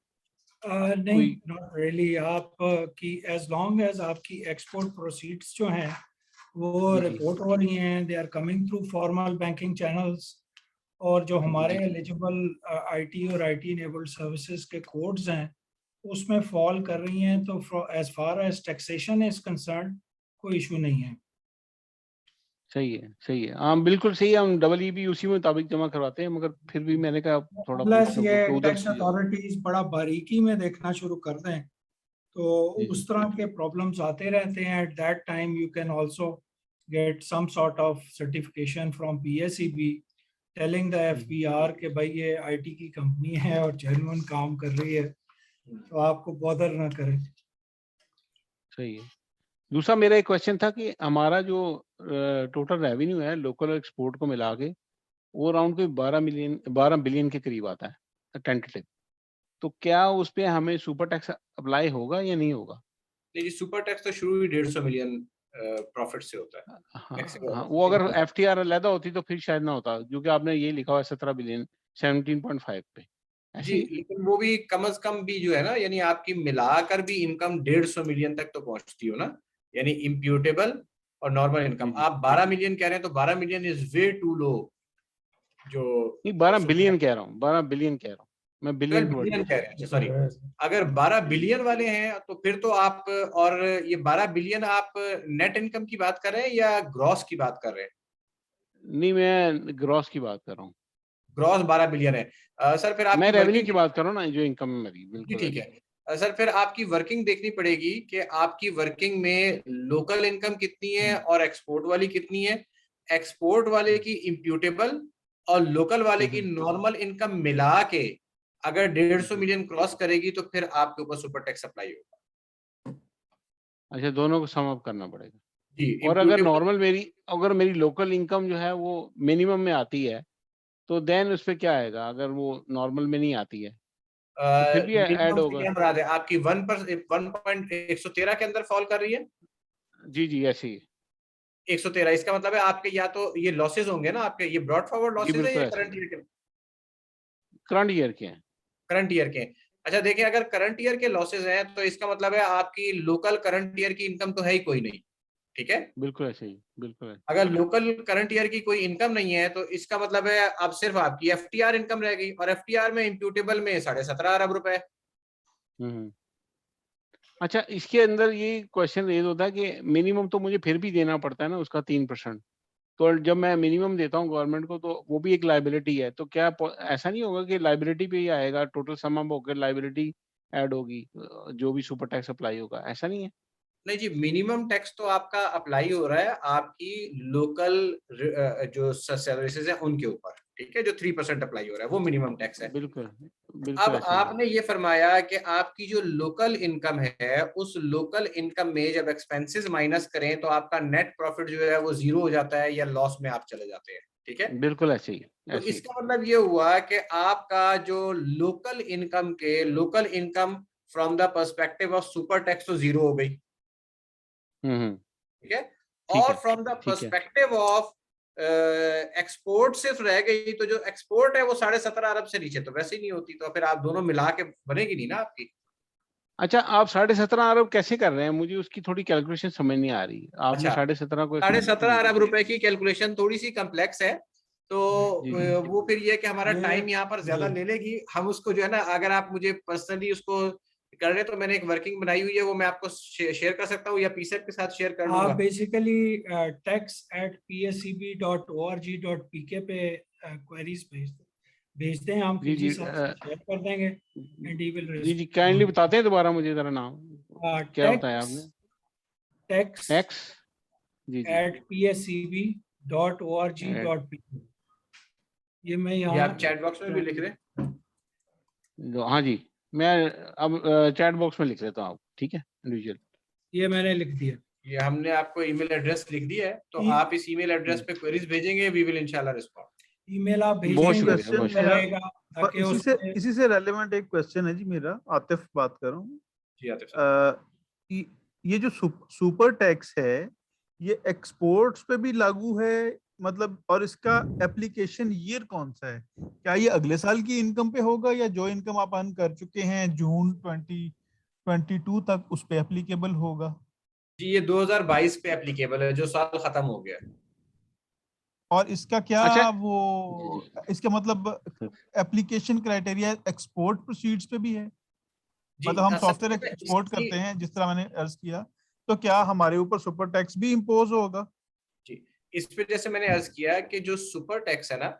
नहीं, नॉट रियली। आप की एज लॉन्ग एज आपकी एक्सपोर्ट प्रोसीड्स जो हैं वो रिपोर्ट हो रही हैं, they are coming through formal banking channels, और जो हमारे एलिजिबल IT और IT इनेबल्ड सर्विसेज के कोड्स हैं उसमें फॉल कर रही हैं, तो as far as taxation is concern कोई इशू नहीं है। सही है, हाँ बिल्कुल सही है। हम EEB उसी मुताबिक जमा करवाते हैं, मगर फिर भी मैंने कहा थोड़ा प्लस ये टैक्स अथॉरिटीज बड़ा बारीकी में देखना शुरू कर दें तो उस तरह के प्रॉब्लम्स आते रहते हैं। At that time you can also get some sort of certification from PSEB telling the FBR कि भाई ये IT की कंपनी है और जेन्युइन काम कर रही है, तो आपको बॉदर ना करें। सही है। दूसरा मेरा एक क्वेश्चन था कि हमारा जो टोटल रेवेन्यू है लोकल और एक्सपोर्ट को मिला के वो अराउंड कोई 12 बिलियन के करीब आता है टेंटेटिव, तो क्या उस पे हमें सुपर टैक्स अप्लाई होगा या नहीं होगा? नहीं, सुपर टैक्स तो शुरू ही 150 मिलियन प्रॉफिट से होता है। हाँ, वो अगर FTR अलग होती तो फिर शायद ना होता, क्योंकि आपने ये लिखा हुआ है 17 बिलियन 17.5 पे जी, लेकिन वो भी कम से कम भी जो है ना, यानी आपकी मिलाकर भी इनकम 150 मिलियन तक तो पहुंचती हो ना, यानी इम्प्यूटेबल और नॉर्मल इनकम। आप 12 मिलियन कह रहे हैं तो 12 million is way to low. जो नहीं 12 बिलियन कह रहा हूँ, 12 बिलियन कह रहा हूँ मैं, बिलियन बिलियन कह रहे हैं, सॉरी। अगर 12 बिलियन वाले हैं तो फिर तो आप, और ये 12 बिलियन आप नेट इनकम की बात कर रहे हैं या ग्रॉस की बात कर रहे हैं? नहीं मैं ग्रॉस की बात कर रहा हूँ। ग्रॉस 12 बिलियन है सर। फिर मैं आपकी रेवेन्यू की बात कर रहा हूँ ना, जो इनकम है मेरी। जी बिल्कुल ठीक है सर। फिर आपकी वर्किंग देखनी पड़ेगी कि आपकी वर्किंग में लोकल इनकम कितनी है और एक्सपोर्ट वाली कितनी है। एक्सपोर्ट वाले की इम्प्यूटेबल और लोकल वाले की नॉर्मल इनकम मिला के अगर 150 मिलियन क्रॉस करेगी तो फिर आपके ऊपर सुपर टैक्स अप्लाई होगा। अच्छा, दोनों को सम अप करना पड़ेगा जी। और अगर नॉर्मल अगर मेरी लोकल इनकम जो है वो मिनिमम में आती है तो देन उस पे क्या आएगा? अगर वो नॉर्मल में नहीं आती है तो फिर भी ऐड होगा? क्या मुराद है आपकी? 1.113 के अंदर फॉल कर रही है? जी ऐसे ही 113। इसका मतलब है आपके या तो ये लॉसेस होंगे ना आपके, ये ब्रॉड फॉरवर्ड लॉसेस है या करंट ईयर के? करंट ईयर के हैं। करंट ईयर के। अच्छा देखिए, अगर करंट ईयर के लॉसेस हैं तो इसका मतलब है आपकी लोकल करंट ईयर की इनकम तो है ही कोई नहीं। ठीक है, बिल्कुल ऐसे ही, बिल्कुल ऐसे। अगर लोकल करंट ईयर की कोई इनकम नहीं है तो इसका मतलब है अब सिर्फ आपकी एफटीआर इनकम रह गई, और एफटीआर में इम्प्यूटेबल में 17.5 अरब रुपए। अच्छा, इसके अंदर ये क्वेश्चन रेज होता है कि मिनिमम तो मुझे फिर भी देना पड़ता है ना उसका 3%। तो जब मैं मिनिमम देता हूँ गवर्नमेंट को तो वो भी एक लाइबिलिटी है, तो क्या ऐसा नहीं होगा कि लाइबिलिटी पे ही आएगा, टोटल सम अप होकर लाइबिलिटी ऐड होगी जो भी सुपर टैक्स अप्लाई होगा? ऐसा नहीं है? नहीं जी, मिनिमम टैक्स तो आपका अप्लाई हो रहा है आपकी लोकल जो सर्विसेज है उनके ऊपर। ठीक है, जो 3% अप्लाई हो रहा है वो मिनिमम टैक्स है। बिल्कुल अब आपने ये फरमाया कि आपकी जो लोकल इनकम है उस लोकल इनकम में जब एक्सपेंसेस माइनस करें तो आपका नेट प्रॉफिट जो है वो 0 हो जाता है या लॉस में आप चले जाते हैं। ठीक है, बिल्कुल ऐसे ही। तो इसका मतलब ये हुआ कि आपका जो local income from the perspective of super tax तो 0 हो गई। ठीक है, और from the perspective of export सिर्फ रह गई, तो जो एक्सपोर्ट है वो 17.5 अरब से नीचे तो वैसे ही नहीं होती, तो फिर आप दोनों मिला के बनेगी नहीं ना आपकी। अच्छा, आप 17.5 अरब कैसे कर रहे हैं? मुझे उसकी थोड़ी कैलकुलेशन समझ नहीं आ रही। आपने 17.5 को 17.5 अरब रुपए की कैलकुलेशन थोड़ी सी कम्प्लेक्स है, तो वो फिर ये कि हमारा टाइम यहाँ पर ज्यादा ले लेगी। हम उसको जो है ना, अगर आप मुझे पर्सनली उसको कर रहे तो मैंने एक वर्किंग बनाई हुई है, वो मैं आपको शेयर कर सकता हूँ या पीसेप के साथ शेयर कर लूंगा। आप बेसिकली tax@pscb.org.pk पे क्वेरीज भेज दें, हम पीजी साहब शेयर कर देंगे एंड ही विल जी काइंडली बताते हैं दोबारा मुझे जरा नाम क्या बताया आपने? tax जी @pscb.org.pk। ये मैं यहाँ आप चैट बॉक्स में भी लिख रहे हैं? हाँ जी, मैं अब चैट बॉक्स में लिख लेता हूँ। ठीक है, इंडिविजुअल ये मैंने लिख दिया। ये हमने आपको ईमेल एड्रेस लिख दिया है, तो आप इस ईमेल एड्रेस पे क्वेरीज भेजेंगे, वी विल इंशाल्लाह रिस्पॉन्ड। ईमेल आप भेजेंगे। इसी से रेलेवेंट एक क्वेश्चन है जी मेरा, आतिफ बात कर रहा हूँ जी। आतिफ, ये जो सुपर टैक्स है ये एक्सपोर्ट्स पे भी लागू है मतलब, और इसका एप्लीकेशन ईयर कौन सा है? क्या ये अगले साल की इनकम पे होगा या जो इनकम आप अर्न कर चुके हैं जून 2022 तक उस पे एप्लीकेबल होगा? जी ये 2022 पे एप्लीकेबल है, जो साल खत्म हो गया। और इसका क्या वो इसका मतलब एप्लीकेशन क्राइटेरिया एक्सपोर्ट प्रोसीड्स पे भी है? मतलब हम सॉफ्टवेयर एक्सपोर्ट करते हैं जिस तरह मैंने अर्ज किया, तो क्या हमारे ऊपर सुपर टैक्स भी इम्पोज होगा? जी, इस पे जैसे मैंने अर्ज किया कि जो सुपर टैक्स है ना,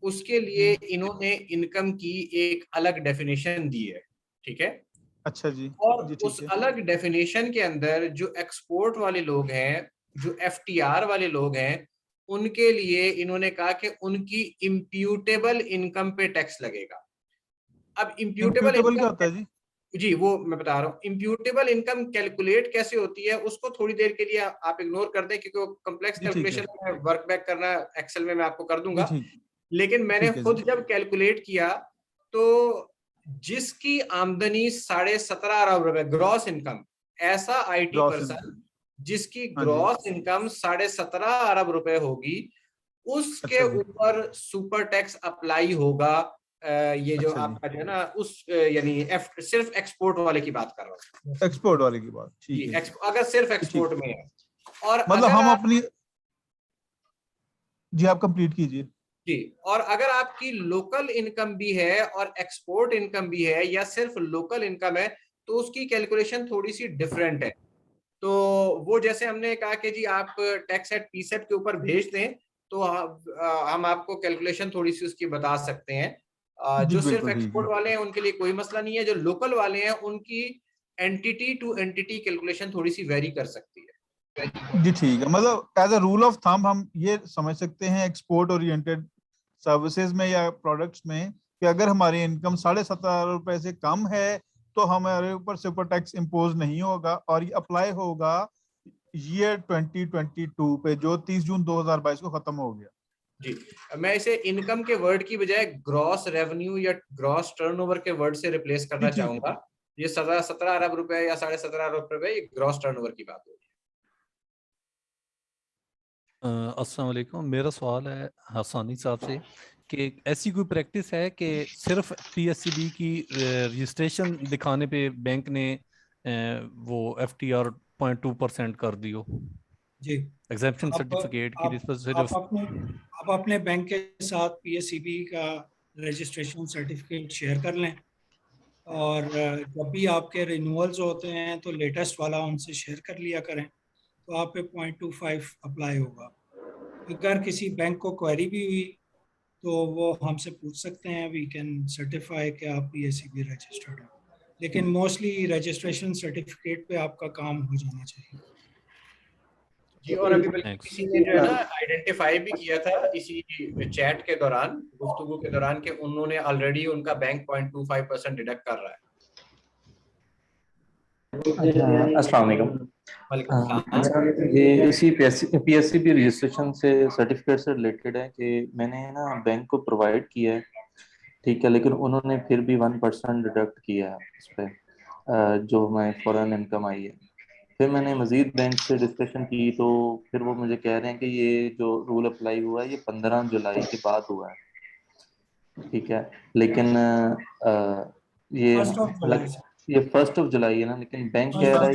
उसके लिए इन्होंने इनकम की एक अलग डेफिनेशन दी है। ठीक है, अच्छा जी। और जी, उस अलग डेफिनेशन के अंदर जो एक्सपोर्ट वाले लोग हैं, जो एफटीआर वाले लोग हैं, उनके लिए इन्होंने कहा कि उनकी इम्प्यूटेबल इनकम पे टैक्स लगेगा। अब इम्प्यूटेबल क्या होता है जी? जी वो मैं बता रहा हूँ। इम्प्यूटेबल इनकम कैलकुलेट कैसे होती है उसको थोड़ी देर के लिए आप इग्नोर कर दें, क्योंकि वो कम्प्लेक्स कैलकुलेशन में वर्क बैक करना एक्सेल में मैं आपको कर दूंगा। लेकिन मैंने खुद जब कैलकुलेट किया तो जिसकी आमदनी 17.5 अरब रुपए ग्रॉस इनकम, ऐसा आईटी पर्सन जिसकी ग्रॉस इनकम 17.5 अरब रुपए होगी, उसके ऊपर सुपर टैक्स अप्लाई होगा। ये जो आपका जो है ना उस यानी सिर्फ एक्सपोर्ट वाले की बात कर रहा हूँ। एक्सपोर्ट वाले की बात, ठीक है। अगर सिर्फ एक्सपोर्ट में है, और मतलब अगर हम आप अपनी, जी आप कंप्लीट कीजिए। जी, और अगर आपकी लोकल इनकम भी है और एक्सपोर्ट इनकम भी है या सिर्फ लोकल इनकम है तो उसकी कैलकुलेशन थोड़ी सी डिफरेंट है। तो वो जैसे हमने कहा कि जी आप टैक्स एट पीसेट के ऊपर भेज दें तो हम आपको कैलकुलेशन थोड़ी सी उसकी बता सकते हैं। जी जो सिर्फ बिल्कुल ठीक एक्सपोर्ट है। वाले हैं उनके लिए कोई मसला नहीं है, जो लोकल वाले हैं उनकी एंटिटी टू एंटिटी कैलकुलेशन थोड़ी सी वेरी कर सकती है। जी ठीक है, मतलब as a rule of thumb हम ये समझ सकते हैं एक्सपोर्ट ओरिएंटेड सर्विसेज में या प्रोडक्ट्स में कि अगर हमारी इनकम 17.5 रुपए से कम है तो हमारे ऊपर सुपर टैक्स इम्पोज नहीं होगा और ये अप्लाई होगा ईयर 2022 पे जो 30 जून 2022 को खत्म हो गया। जी, मैं इसे इनकम के वर्ड की बजाय ग्रॉस रेवेन्यू या ग्रॉस टर्नओवर के वर्ड से रिप्लेस करना ठीक है। चाहूंगा। ये 17 अरब रुपए या 17.5 अरब रुपए, ये ग्रॉस टर्नओवर की बात होगी। अस्सलाम वालेकुम, मेरा सवाल है हसानी साहब से कि ऐसी कोई प्रैक्टिस है कि सिर्फ पीएससीबी की रजिस्ट्रेशन दिखाने पे बैंक ने वो FTR 0.2% कर दी हो? जी, एग्जेम्पशन सर्टिफिकेट की आप अपने बैंक के साथ पीएससीबी का रजिस्ट्रेशन सर्टिफिकेट शेयर कर लें और जब भी आपके रिन्यूअल्स होते हैं तो लेटेस्ट वाला उनसे शेयर कर लिया करें तो आप पे 0.25 अप्लाई होगा। अगर किसी बैंक को क्वेरी भी हुई तो वो हमसे पूछ सकते हैं, वी कैन सर्टिफाई कि आप पीएससीबी रजिस्टर्ड हो, लेकिन मोस्टली रजिस्ट्रेशन सर्टिफिकेट पे आपका काम हो जाना चाहिए। जी, और अभी बल्कि किसी ने जो है ना आइडेंटिफाई भी किया था इसी चैट के दौरान, गुफ्तगू के दौरान, कि उन्होंने ऑलरेडी उनका बैंक 0.25% डिडक्ट कर रहा है। अस्सलाम वालेकुम। ये इसी पीएससीबी रजिस्ट्रेशन से सर्टिफिकेट से रिलेटेड है कि मैंने ना बैंक को प्रोवाइड किया है, ठीक है, लेकिन उन्होंने फिर भी 1% डिडक्ट किया है इस पर जो हमारी फॉरेन इनकम आई है। फिर मैंने मजीद बैंक से डिस्कशन की तो फिर वो मुझे कह रहे हैं कि ये जो रूल अप्लाई हुआ है ये 15 जुलाई के बाद हुआ है, ठीक है, लेकिन ये 1 जुलाई है ना, लेकिन बैंक कह रहा है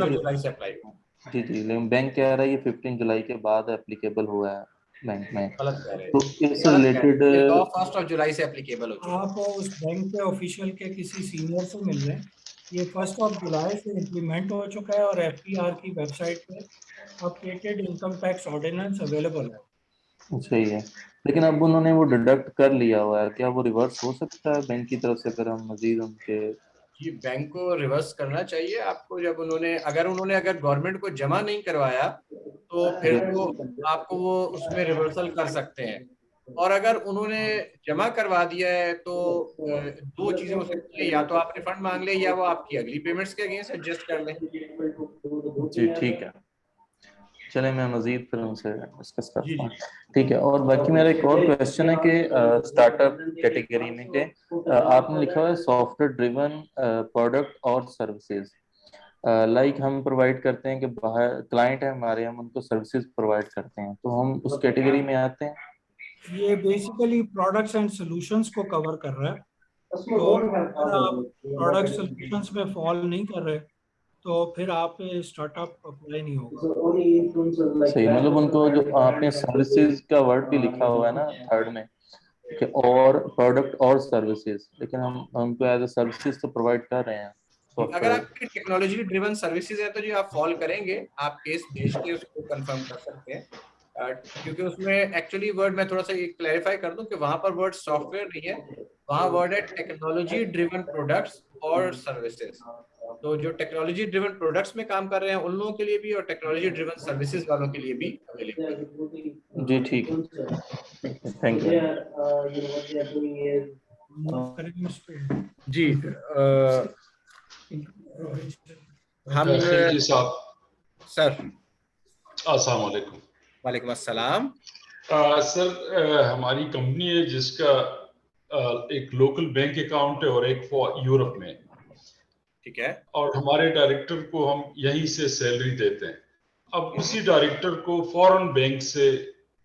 जी जी, लेकिन बैंक कह रहा है ये 15 जुलाई के बाद एप्लीकेबल हुआ है बैंक में। तो इससे रिलेटेड लॉ 1 जुलाई से एप्लीकेबल हो। आप उस बैंक के ऑफिशियल के किसी सीनियर से मिल रहे हैं, ये 1 जुलाई से इम्प्लीमेंट हो चुका है और FTR की वेबसाइट पे updated income tax ordinance available है। सही है, लेकिन अब उन्होंने वो डिडक्ट कर लिया हुआ है, क्या वो रिवर्स हो सकता है बैंक की तरफ से अगर हम मजीद उनके? जी, बैंक को रिवर्स करना चाहिए आपको। जब अगर गवर्नमेंट को जमा नहीं करवाया तो फिर तो आपको वो उसमें रिवर्सल कर सकते हैं, और अगर उन्होंने जमा करवा दिया है तो 2 चीजें हो सकती है, या तो आप रिफंड मांग ले या वो आपकी अगली पेमेंट्स के अगेंस्ट एडजस्ट कर लें। जी ठीक है, चले मैं मजीद फिर उनसे डिस्कस करता हूँ, ठीक है। और बाकी मेरा एक और क्वेश्चन है कि स्टार्टअप कैटेगरी में के आपने लिखा हुआ है सॉफ्टवेयर ड्रिवन प्रोडक्ट और सर्विसेज, लाइक हम प्रोवाइड करते हैं कि बाहर क्लाइंट है हमारे, हम उनको सर्विसेज प्रोवाइड करते हैं, तो हम उस कैटेगरी में आते हैं? ये बेसिकली प्रोडक्ट्स एंड सॉल्यूशंस को कवर कर रहा है। तो अगर आप प्रोडक्ट सॉल्यूशंस में फॉल नहीं कर रहे तो फिर आप स्टार्टअप अप्लाई नहीं होगा। सही, मतलब उनको जो आपने सर्विसेज का वर्ड भी लिखा हुआ है ना थर्ड में कि और प्रोडक्ट और सर्विसेज, लेकिन हम उनको एज अ सर्विसेज तो प्रोवाइड कर रहे हैं। अगर आपकी टेक्नोलॉजी ड्रिवन सर्विसेज है तो जी आप फॉल करेंगे, आप केस भेज के उसको कंफर्म कर सकते हैं, क्योंकि उसमें एक्चुअली वर्ड मैं थोड़ा सा क्लैरिफाई कर दूं कि वहां पर वर्ड सॉफ्टवेयर नहीं है, वहां वर्ड है टेक्नोलॉजी ड्रिवन प्रोडक्ट्स और सर्विसेज। तो जो टेक्नोलॉजी ड्रिवन प्रोडक्ट्स में काम कर रहे हैं उन लोगों के लिए भी और टेक्नोलॉजी ड्रिवन सर्विसेज वालों के लिए भी अवेलेबल है। जी ठीक है, थैंक यू। जी हम साहब सर। अस्सलाम वालेकुम। वालेकुम अस्सलाम। सर हमारी कंपनी है जिसका एक लोकल बैंक अकाउंट है और एक यूरोप में, ठीक है, और हमारे डायरेक्टर को हम यहीं से सैलरी देते हैं। अब उसी डायरेक्टर को फॉरेन बैंक से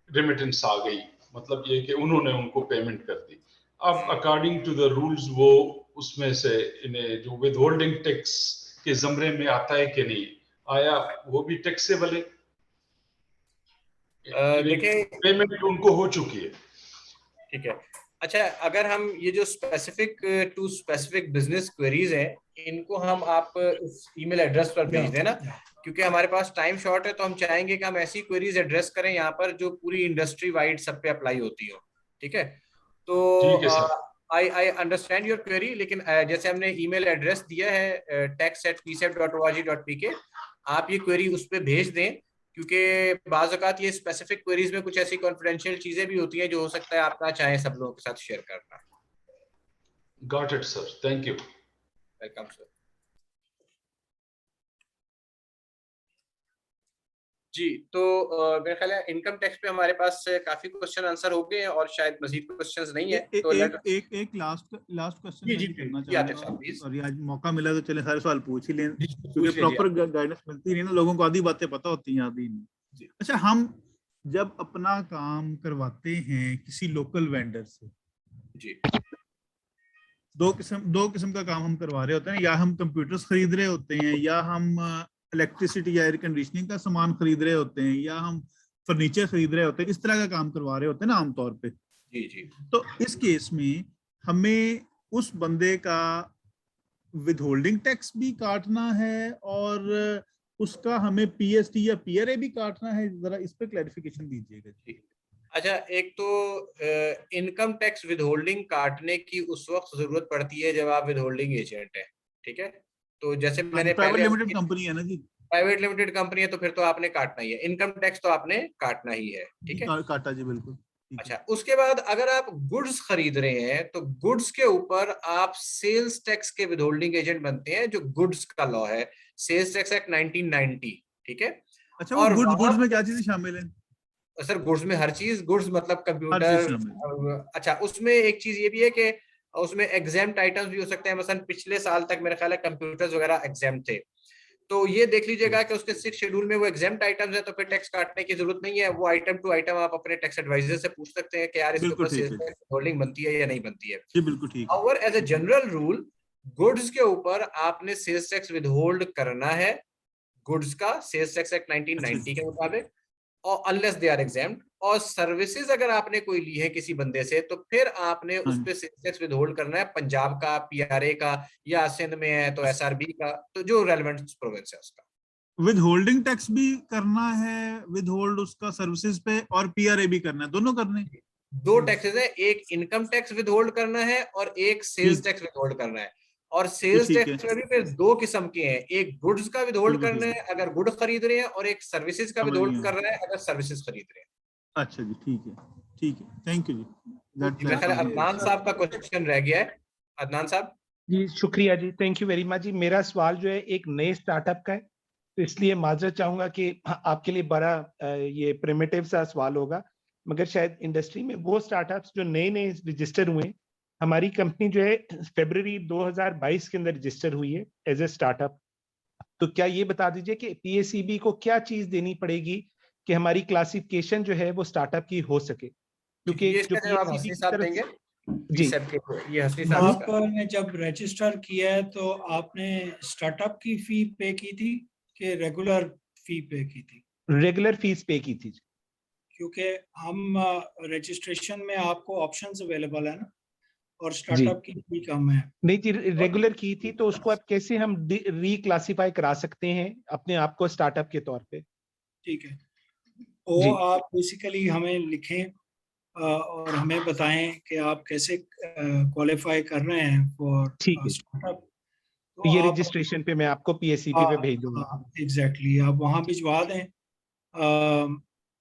रेमिटेंस आ गई, मतलब ये कि उन्होंने उनको पेमेंट कर दी। अब अकॉर्डिंग टू द रूल्स वो उसमें से इन्हें जो विदहोल्डिंग टैक्स के ज़मरे में आता है कि नहीं आया, वो भी टैक्सेबल है? देखिए पेमेंट उनको हो चुकी है। ठीक है। अच्छा, अगर हम ये जो specific to specific business queries हैं, इनको हम आप इस ईमेल एड्रेस पर भेज देना, क्योंकि हमारे पास टाइम शॉर्ट है, तो हम चाहेंगे कि हम ऐसी क्वेरीज एड्रेस करें यहाँ पर जो पूरी इंडस्ट्री वाइड सब पे अप्लाई होती हो। ठीक है, तो आई अंडरस्टैंड योर क्वेरी, लेकिन जैसे हमने ईमेल एड्रेस दिया है tax@psep.org.pk, आप ये क्वेरी उस पर भेज दें, क्योंकि बाज़ औक़ात ये स्पेसिफिक क्वेरीज में कुछ ऐसी कॉन्फिडेंशियल चीजें भी होती हैं जो हो सकता है आप ना चाहें सब लोगों के साथ शेयर करना। Got it sir, thank you. Welcome sir. जी, तो मेरे ख्याल है इनकम टैक्स पे हमारे पास काफी क्वेश्चन आंसर हो गए हैं और शायद मजीद क्वेश्चंस नहीं है। तो एक लास्ट क्वेश्चन मैं करना चाहूंगा। सॉरी, आज मौका मिला तो चले सारे सवाल पूछ ही लें, क्योंकि प्रॉपर गाइडेंस मिलती नहीं ना, लोगों को आधी बातें पता होती हैं, आधी नहीं। अच्छा, हम जब अपना काम करवाते हैं किसी लोकल वेंडर से, जी, दो किस्म का काम हम करवा रहे होते हैं, या हम कंप्यूटर्स खरीद रहे होते हैं, या हम इलेक्ट्रिसिटी या एयर कंडीशनिंग का सामान खरीद रहे होते हैं, या हम फर्नीचर खरीद रहे होते हैं, इस तरह का काम करवा रहे होते हैं ना आमतौर पे। जी जी। तो इस केस में हमें उस बंदे का विदहोल्डिंग टैक्स भी काटना है और उसका हमें पीएसटी या पीआरए भी काटना है, जरा इस पे क्लैरिफिकेशन दीजिएगा जी। अच्छा, एक तो इनकम टैक्स विदहोल्डिंग काटने की उस वक्त जरूरत पड़ती है जब आप विदहोल्डिंग एजेंट है। ठीक है, तो जैसे मैंने प्राइवेट लिमिटेड कंपनी है ना जी, प्राइवेट लिमिटेड कंपनी है, तो फिर तो आपने काटना ही है, इनकम टैक्स तो आपने काटना ही है। ठीक है, काटा जी, बिल्कुल। अच्छा, उसके बाद अगर आप गुड्स खरीद रहे हैं तो गुड्स के ऊपर आप सेल्स टैक्स के विदहोल्डिंग एजेंट बनते हैं, जो गुड्स का लॉ है, सेल्स टैक्स एक्ट 1990। ठीक है, अच्छा, वो गुड्स में क्या चीजें शामिल है सर? गुड्स में हर चीज, गुड्स मतलब कंप्यूटर। अच्छा, उसमें एक चीज ये भी है कि उसमें एग्जाम्प्ट आइटम्स भी हो सकते हैं, मसलन पिछले साल तक मेरे ख्याल है कंप्यूटर्स वगैरह एग्जाम्प्ट थे, तो ये देख लीजिएगा कि उसके 6 शेड्यूल में वो एग्जाम्प्ट आइटम्स है, तो फिर टैक्स काटने की जरूरत नहीं है। वो आइटम टू आइटम आप अपने टैक्स एडवाइजर से पूछ सकते हैं कि यार इसके ऊपर सेल्स टैक्स विदहोल्डिंग बनती है या नहीं बनती है। जी बिल्कुल ठीक है। और as a general rule goods के ऊपर आपने सेल्स टैक्स विदहोल्ड करना है, गुड्स का सेल्स टैक्स एक्ट 1990 के मुताबिक, और अनलेस दे आर एग्जाम्प्ट। और सर्विसेज अगर आपने कोई ली है किसी बंदे से, तो फिर आपने उस पे सेल्स टैक्स विदहोल्ड करना है, पंजाब का, पीआरए का, या सिंध में है तो एसआरबी का, तो जो रेलेवेंट प्रोविंस है उसका विदहोल्डिंग टैक्स भी करना है, विदहोल्ड उसका सर्विसेज पे, और पीआरए भी करना है, दोनों करने। 2 टैक्सेस है, एक इनकम टैक्स विदहोल्ड करना है और एक सेल्स टैक्स विदहोल्ड करना है। और सेल्स टैक्स में भी फिर 2 किस्म के हैं, एक गुड्स का विदहोल्ड करना है अगर गुड खरीद रहे हैं, और एक सर्विसेज का विदहोल्ड कर रहा है अगर सर्विसेज खरीद रहे हैं। अच्छा जी, ठीक है, ठीक है, थैंक यू जी। मेरे ख्याल अदनान साहब का क्वेश्चन रह गया है। अदनान साहब जी, शुक्रिया जी, थैंक यू वेरी मच जी। मेरा सवाल जो है एक नए स्टार्टअप का है, तो इसलिए माजरत चाहूंगा कि आपके लिए बड़ा ये प्रिमिटिव सा सवाल होगा, मगर शायद इंडस्ट्री में वो स्टार्टअप्स जो नए नए रजिस्टर हुए, हमारी कंपनी जो है फरवरी 2022 के अंदर रजिस्टर हुई है एज ए स्टार्टअप, तो क्या ये बता दीजिए कि पीएसीबी को क्या चीज देनी पड़ेगी कि हमारी क्लासिफिकेशन जो है वो स्टार्टअप की हो सके? क्योंकि जो हसनी साहब देंगे जी, ये हसनी साहब आपने जब रजिस्टर किया है तो आपने स्टार्टअप की फी पे की थी कि रेगुलर फी पे की थी? रेगुलर फीस पे की थी, क्योंकि हम रजिस्ट्रेशन में आपको ऑप्शंस अवेलेबल है ना, और स्टार्टअप की फी कम है। नहीं जी, रेगुलर की थी, तो उसको अब कैसे हम रिक्लासिफाई करा सकते हैं अपने आप को स्टार्टअप के तौर पे? ठीक है, वो आप बेसिकली हमें लिखें और हमें बताएं कि आप कैसे क्वालिफाई कर रहे हैं फॉर स्टार्टअप। तो ये रजिस्ट्रेशन पे मैं आपको पीएसीबी पे भेज दूंगा। एग्जैक्टली, आप वहाँ भिजवा दें,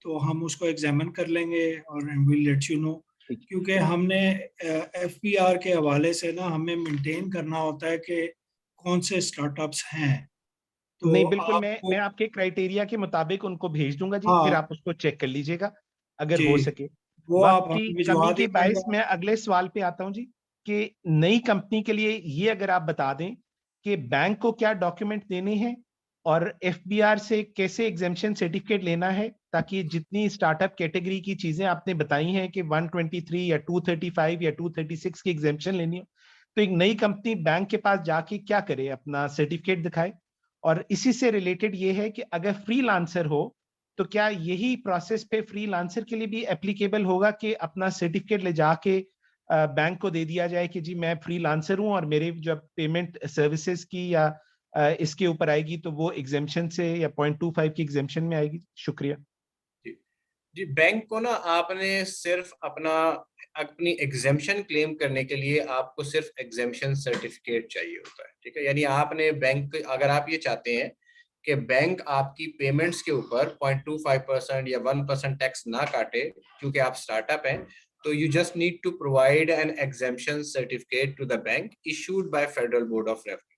तो हम उसको एग्जामिन कर लेंगे और विल लेट यू नो। क्योंकि हमने एफपीआर के हवाले से ना हमें मेंटेन करना होता है कि कौन से स्टार्टअप्स हैं। तो नहीं, बिल्कुल मैं आपके क्राइटेरिया के मुताबिक उनको भेज दूंगा जी, फिर आप उसको चेक कर लीजिएगा अगर हो सके। वो आप की कमी के बायस मैं अगले सवाल पे आता हूं जी, कि नई कंपनी के लिए ये अगर आप बता दें कि बैंक को क्या डॉक्यूमेंट देने हैं और एफबीआर से कैसे एग्जेम्पशन सर्टिफिकेट लेना है, ताकि जितनी स्टार्टअप कैटेगरी की चीजें आपने बताई हैं कि 123 या 235 या 236 की एग्जेम्पशन लेनी हो, तो एक नई कंपनी बैंक के पास जाके क्या करे, अपना सर्टिफिकेट दिखाए। और इसी से रिलेटेड ये है कि अगर फ्रीलांसर हो तो क्या यही प्रोसेस पे फ्रीलांसर के लिए भी एप्लीकेबल होगा कि अपना सर्टिफिकेट ले जाके बैंक को दे दिया जाए कि जी मैं फ्रीलांसर हूं और मेरे जब पेमेंट सर्विसेज की या इसके ऊपर आएगी तो वो एग्जेम्पशन से या 0.25 की एग्जेम्पशन में आएगी? शुक्रिया जी। बैंक को ना आपने सिर्फ अपनी एग्जेम्पशन क्लेम करने के लिए आपको सिर्फ एग्जेम्पशन सर्टिफिकेट चाहिए होता है, ठीक है। यानी आपने बैंक, अगर आप ये चाहते हैं कि बैंक आपकी पेमेंट्स के ऊपर 0.25% या 1% टैक्स ना काटे क्योंकि आप स्टार्टअप हैं, तो you just need to provide an exemption certificate to the bank issued by Federal Board of Revenue.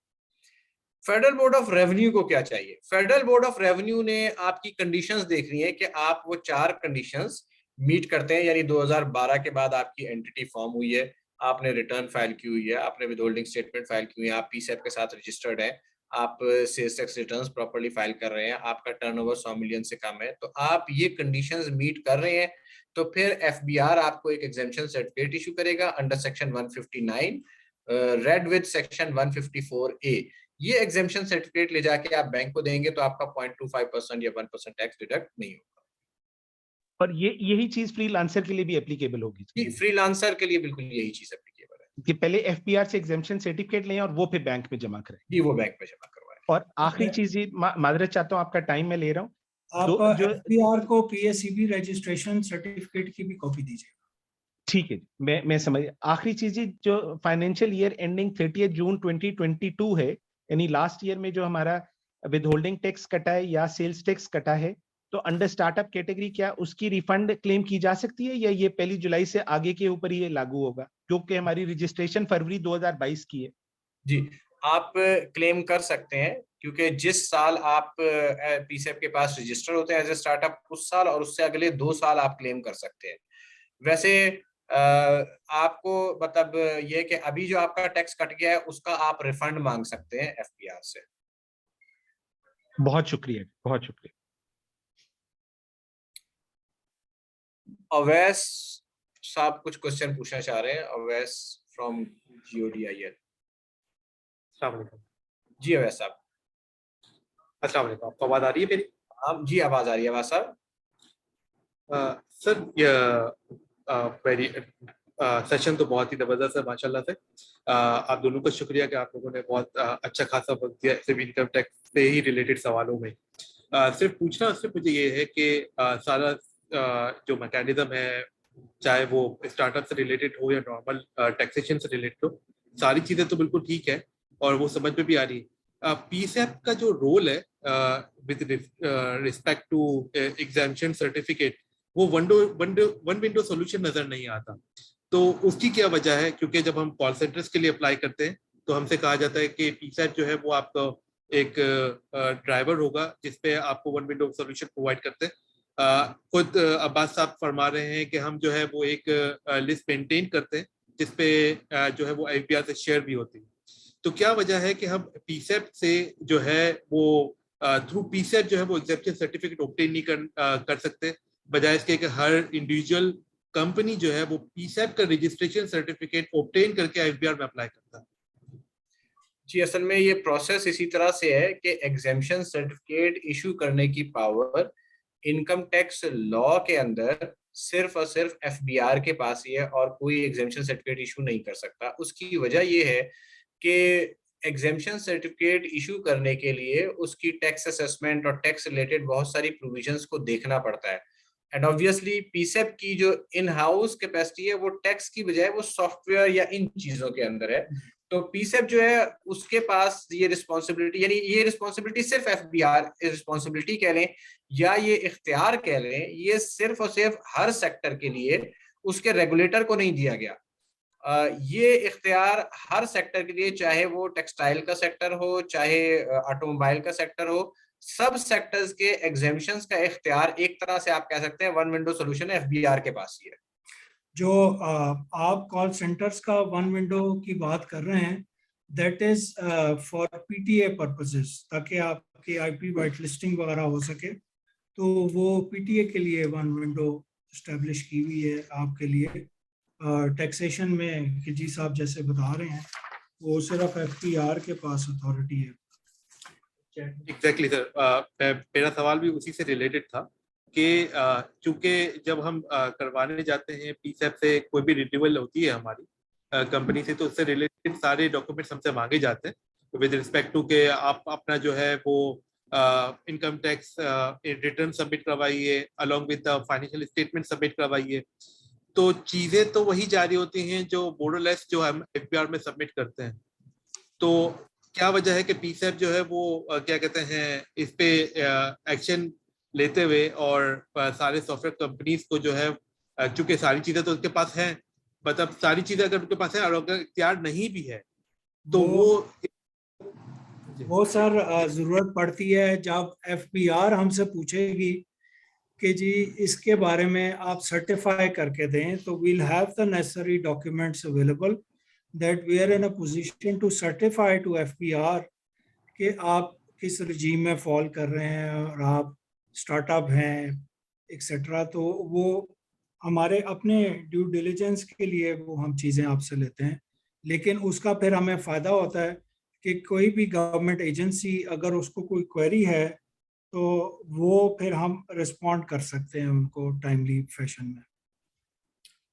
Federal Board of Revenue को क्या चाहिए? फेडरल बोर्ड ऑफ रेवेन्यू ने आपकी कंडीशंस देख रही है कि आप वो 4 कंडीशंस मीट करते हैं, यानी 2012 के बाद आपकी एंटिटी फॉर्म हुई है, आपने रिटर्न फाइल की हुई है, आपने विदहोल्डिंग स्टेटमेंट फाइल की हुई है, आप पीसेप के साथ रजिस्टर्ड है, आप sales tax returns properly file कर रहे हैं, आपका टर्नओवर 100 मिलियन से कम है, तो आप ये कंडीशंस मीट कर रहे हैं, तो फिर एफबीआर आपको एक एग्जेम्पशन सर्टिफिकेट इशू करेगा under section 159 read with section 154A। ये एग्जेम्पशन सर्टिफिकेट ले जाके आप बैंक को देंगे तो आपका 0.25% या 1% टैक्स डिडक्ट नहीं होगा। और यही चीज फ्रीलांसर के लिए भी एप्लीकेबल होगी? फ्रीलांसर के लिए बिल्कुल यही चीज एप्लीकेबल है कि पहले एफबीआर से एग्जेम्पशन सर्टिफिकेट लें और वो फिर बैंक में जमा करें। जी, वो बैंक में जमा करवाएं। और आखिरी चीज ये माजरत चाहता हूँ, आपका टाइम मैं ले रहा हूँ, आप एफबीआर को पीएसईबी रजिस्ट्रेशन सर्टिफिकेट की भी कॉपी दीजिए। ठीक है, मैं समझ। आखिरी चीज जो फाइनेंशियल ईयर एंडिंग 30 जून 2022 है, यानी लास्ट ईयर में जो हमारा विदहोल्डिंग टैक्स कटा है या सेल्स टैक्स कटा है, तो अंडर स्टार्टअप कैटेगरी क्या उसकी रिफंड क्लेम की जा सकती है या ये 1 जुलाई से आगे के ऊपर ये लागू होगा, क्योंकि हमारी रजिस्ट्रेशन फरवरी 2022 की है? जी, आप क्लेम कर सकते हैं क्योंकि जिस साल आप पीसेप के पास रजिस्टर होते हैं एज ए स्टार्टअप, उस साल और उससे अगले 2 साल आप क्लेम कर सकते हैं। वैसे आपको मतलब ये कि अभी जो आपका टैक्स कट गया है उसका आप रिफंड मांग सकते हैं एफबीआर से। बहुत शुक्रिया, बहुत शुक्रिया। अवैस साहब कुछ क्वेश्चन पूछना चाह रहे हैं। Awais from GODIL। जी अवैस साहब। अस्सलाम वालेकुम, आपको आवाज आ रही है मेरी? हाँ जी, आवाज आ रही है अवैस साहब। सर मेरी सेशन तो बहुत ही जबरदस्त है माशाल्लाह से। आप दोनों का शुक्रिया कि आप लोगों ने बहुत अच्छा खासा वक्त दिया सिर्फ इनकम टैक्स से ही रिलेटेड सवालों में। सिर्फ पूछना सिर्फ मुझे ये है कि सारा जो मैकेनिज्म है, चाहे वो स्टार्टअप से रिलेटेड हो या नॉर्मल टैक्सेशन से रिलेटेड हो, सारी चीज़ें तो बिल्कुल ठीक है और वो समझ में भी आ रही है। पीसेप का जो रोल है with respect to exemption certificate, वो वन विंडो सोल्यूशन नजर नहीं आता। तो उसकी क्या वजह है? क्योंकि जब हम कॉल सेंटर्स के लिए अप्लाई करते हैं तो हमसे कहा जाता है कि पीसेप जो है वो आपका एक ड्राइवर होगा जिसपे आपको वन विंडो सोल्यूशन प्रोवाइड करते हैं। खुद अब्बास साहब फरमा रहे हैं कि हम जो है वो एक लिस्ट मेंटेन करते हैं जिसपे जो है वो एफबीआर से शेयर भी होती है। तो क्या वजह है कि हम पीसेप से जो है वो थ्रू पीसेप जो है वो एग्जेम्पशन सर्टिफिकेट ऑब्टेन नहीं कर सकते, बजाय इसके कि हर इंडिविजुअल कंपनी जो है वो पीसेप का रजिस्ट्रेशन सर्टिफिकेट ऑब्टेन करके एफबीआर में अप्लाई करता है? जी, असल में ये प्रोसेस इसी तरह से है कि एग्जेम्पशन सर्टिफिकेट इशू करने की पावर इनकम टैक्स लॉ के अंदर सिर्फ और सिर्फ एफबीआर के पास ही है और कोई एग्जेम्पशन सर्टिफिकेट इशू नहीं कर सकता। उसकी वजह ये है कि एग्जेम्पशन सर्टिफिकेट इशू करने के लिए उसकी टैक्स असेसमेंट और टैक्स रिलेटेड बहुत सारी प्रोविजंस को देखना पड़ता है। एंड ऑब्वियसली पीसेप की जो इन हाउस कैपेसिटी है वो टैक्स की बजाय वो सॉफ्टवेयर या इन चीजों के अंदर है। तो पीसेप जो है उसके पास ये रिस्पॉन्सिबिलिटी, यानी ये रिस्पॉन्सिबिलिटी सिर्फ एफबीआर रिस्पॉन्सिबिलिटी कह लें या ये इख्तियार कह लें, ये सिर्फ और सिर्फ हर सेक्टर के लिए उसके रेगुलेटर को नहीं दिया गया। ये इख्तियार हर सेक्टर के लिए, चाहे वो टेक्सटाइल का सेक्टर हो, चाहे ऑटोमोबाइल का सेक्टर हो, सब सेक्टर्स के एग्जेम्पशंस का इख्तियार एक तरह से आप कह सकते हैं वन विंडो सोल्यूशन एफबीआर के पास ही है। जो आप कॉल सेंटर्स का वन विंडो की बात कर रहे हैं, that is for PTA purposes, ताकि आपकी आईपी वाइट लिस्टिंग वगैरह हो सके, तो वो पीटीए के लिए वन विंडो एस्टेब्लिश की हुई है आपके लिए। टैक्सेशन में खिजी साहब जैसे बता रहे हैं वो सिर्फ एफबीआर के पास अथॉरिटी है। एग्जैक्टली सर, मेरा सवाल भी उसी से रिलेटेड था कि चूंकि जब हम करवाने जाते हैं पीसेप से कोई भी रिन्यूअल होती है हमारी कंपनी से, तो उससे रिलेटेड सारे डॉक्यूमेंट्स हमसे मांगे जाते हैं विद रिस्पेक्ट टू के आप अपना जो है वो इनकम टैक्स रिटर्न सबमिट करवाइए, along with the financial statement submit करवाइए। तो चीजें तो वही जारी होती हैं जो मोरलेस जो हम एफपीआर में सबमिट करते हैं। तो क्या वजह है कि पीसेप जो है वो क्या कहते हैं इस पे एक्शन लेते हुए और सारे सॉफ्टवेयर कंपनीज को जो है, चूंकि सारी चीजें तो उनके पास हैं, मतलब सारी चीजें अगर उनके पास है और अगर इख्तियार नहीं भी है तो वो सर जरूरत पड़ती है जब एफपीआर हमसे पूछेगी कि जी इसके बारे में आप सर्टिफाई करके दें, तो we'll have the necessary documents available that we are in a position to certify to FBR कि आप किस रजीम में फॉल कर रहे हैं और आप स्टार्टअप हैं एक्सेट्रा। तो वो हमारे अपने ड्यू डिलिजेंस के लिए वो हम चीज़ें आपसे लेते हैं, लेकिन उसका फिर हमें फ़ायदा होता है कि कोई भी गवर्नमेंट एजेंसी अगर उसको कोई क्वेरी है तो वो फिर हम रिस्पॉन्ड कर सकते हैं उनको टाइमली फैशन में।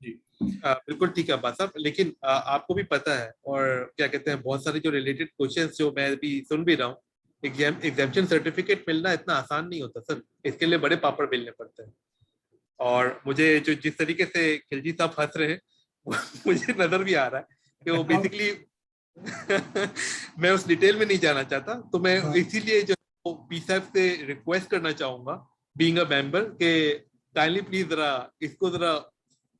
जी बिल्कुल ठीक है अब्बास साहब, लेकिन आपको भी पता है और क्या कहते हैं बहुत सारे जो रिलेटेड क्वेश्चंस जो मैं भी सुन भी रहा हूँ, एग्जामिनेशन सर्टिफिकेट मिलना इतना आसान नहीं होता सर, इसके लिए बड़े पापड़ बेलने पड़ते हैं। और मुझे जो जिस तरीके से खिलजी साहब हंस रहे हैं मुझे नजर भी आ रहा है कि वो बेसिकली मैं उस डिटेल में नहीं जाना चाहता, तो मैं इसीलिए जो पीसेप से रिक्वेस्ट करना चाहूंगा बीइंग अ मेंबर के काइंडली प्लीज जरा इसको जरा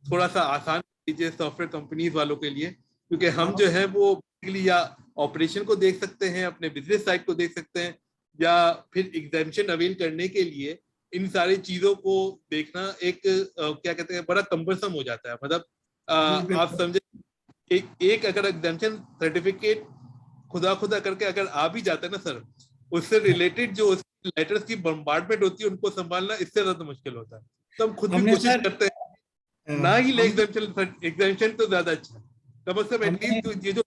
थोड़ा सा आसान कीजिए सॉफ्टवेयर कंपनीज वालों के लिए, क्योंकि हम जो है वो या ऑपरेशन को देख सकते हैं, अपने बिजनेस साइड को देख सकते हैं, या फिर एग्जामिनेशन अवेल करने के लिए इन सारी चीजों को देखना एक क्या कहते हैं बड़ा कम्बरसम हो जाता है। मतलब आप समझे एक अगर एग्जामिनेशन सर्टिफिकेट खुदा करके अगर आ भी जाता है ना सर, उससे रिलेटेड जो लेटर्स की बम्बार्डमेंट होती है उनको संभालना इससे ज्यादा मुश्किल होता है। तो हम खुद भी कोशिश करते हैं ना ही ले एग्जामिनेशन तो ज्यादा अच्छा है, कम से कम एटलीस्ट ये जो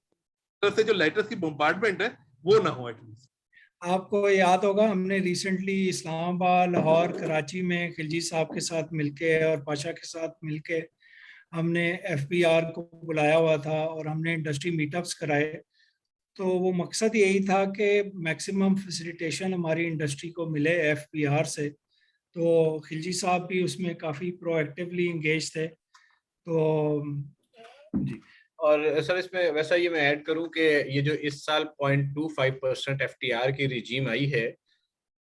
लेटर्स की बम्बार्डमेंट है वो ना हो एटलीस्ट। आपको याद होगा हमने रिसेंटली इस्लामाबाद, लाहौर, कराची में खिलजी साहब के साथ मिलके और पाशा के साथ मिलके हमने एफपीआर को बुलाया हुआ था और हमने इंडस्ट्री मीटअप्स कराए। तो वो मकसद यही था कि मैक्सिमम फैसिलिटेशन हमारी इंडस्ट्री को मिले एफपीआर से। तो खिलजी साहब भी उसमें काफ़ी प्रोएक्टिवली इंगेज थे। तो जी, और सर इसमें वैसा ये मैं ऐड करूं कि ये जो इस साल 0.25% एफटीआर की रिजीम आई है,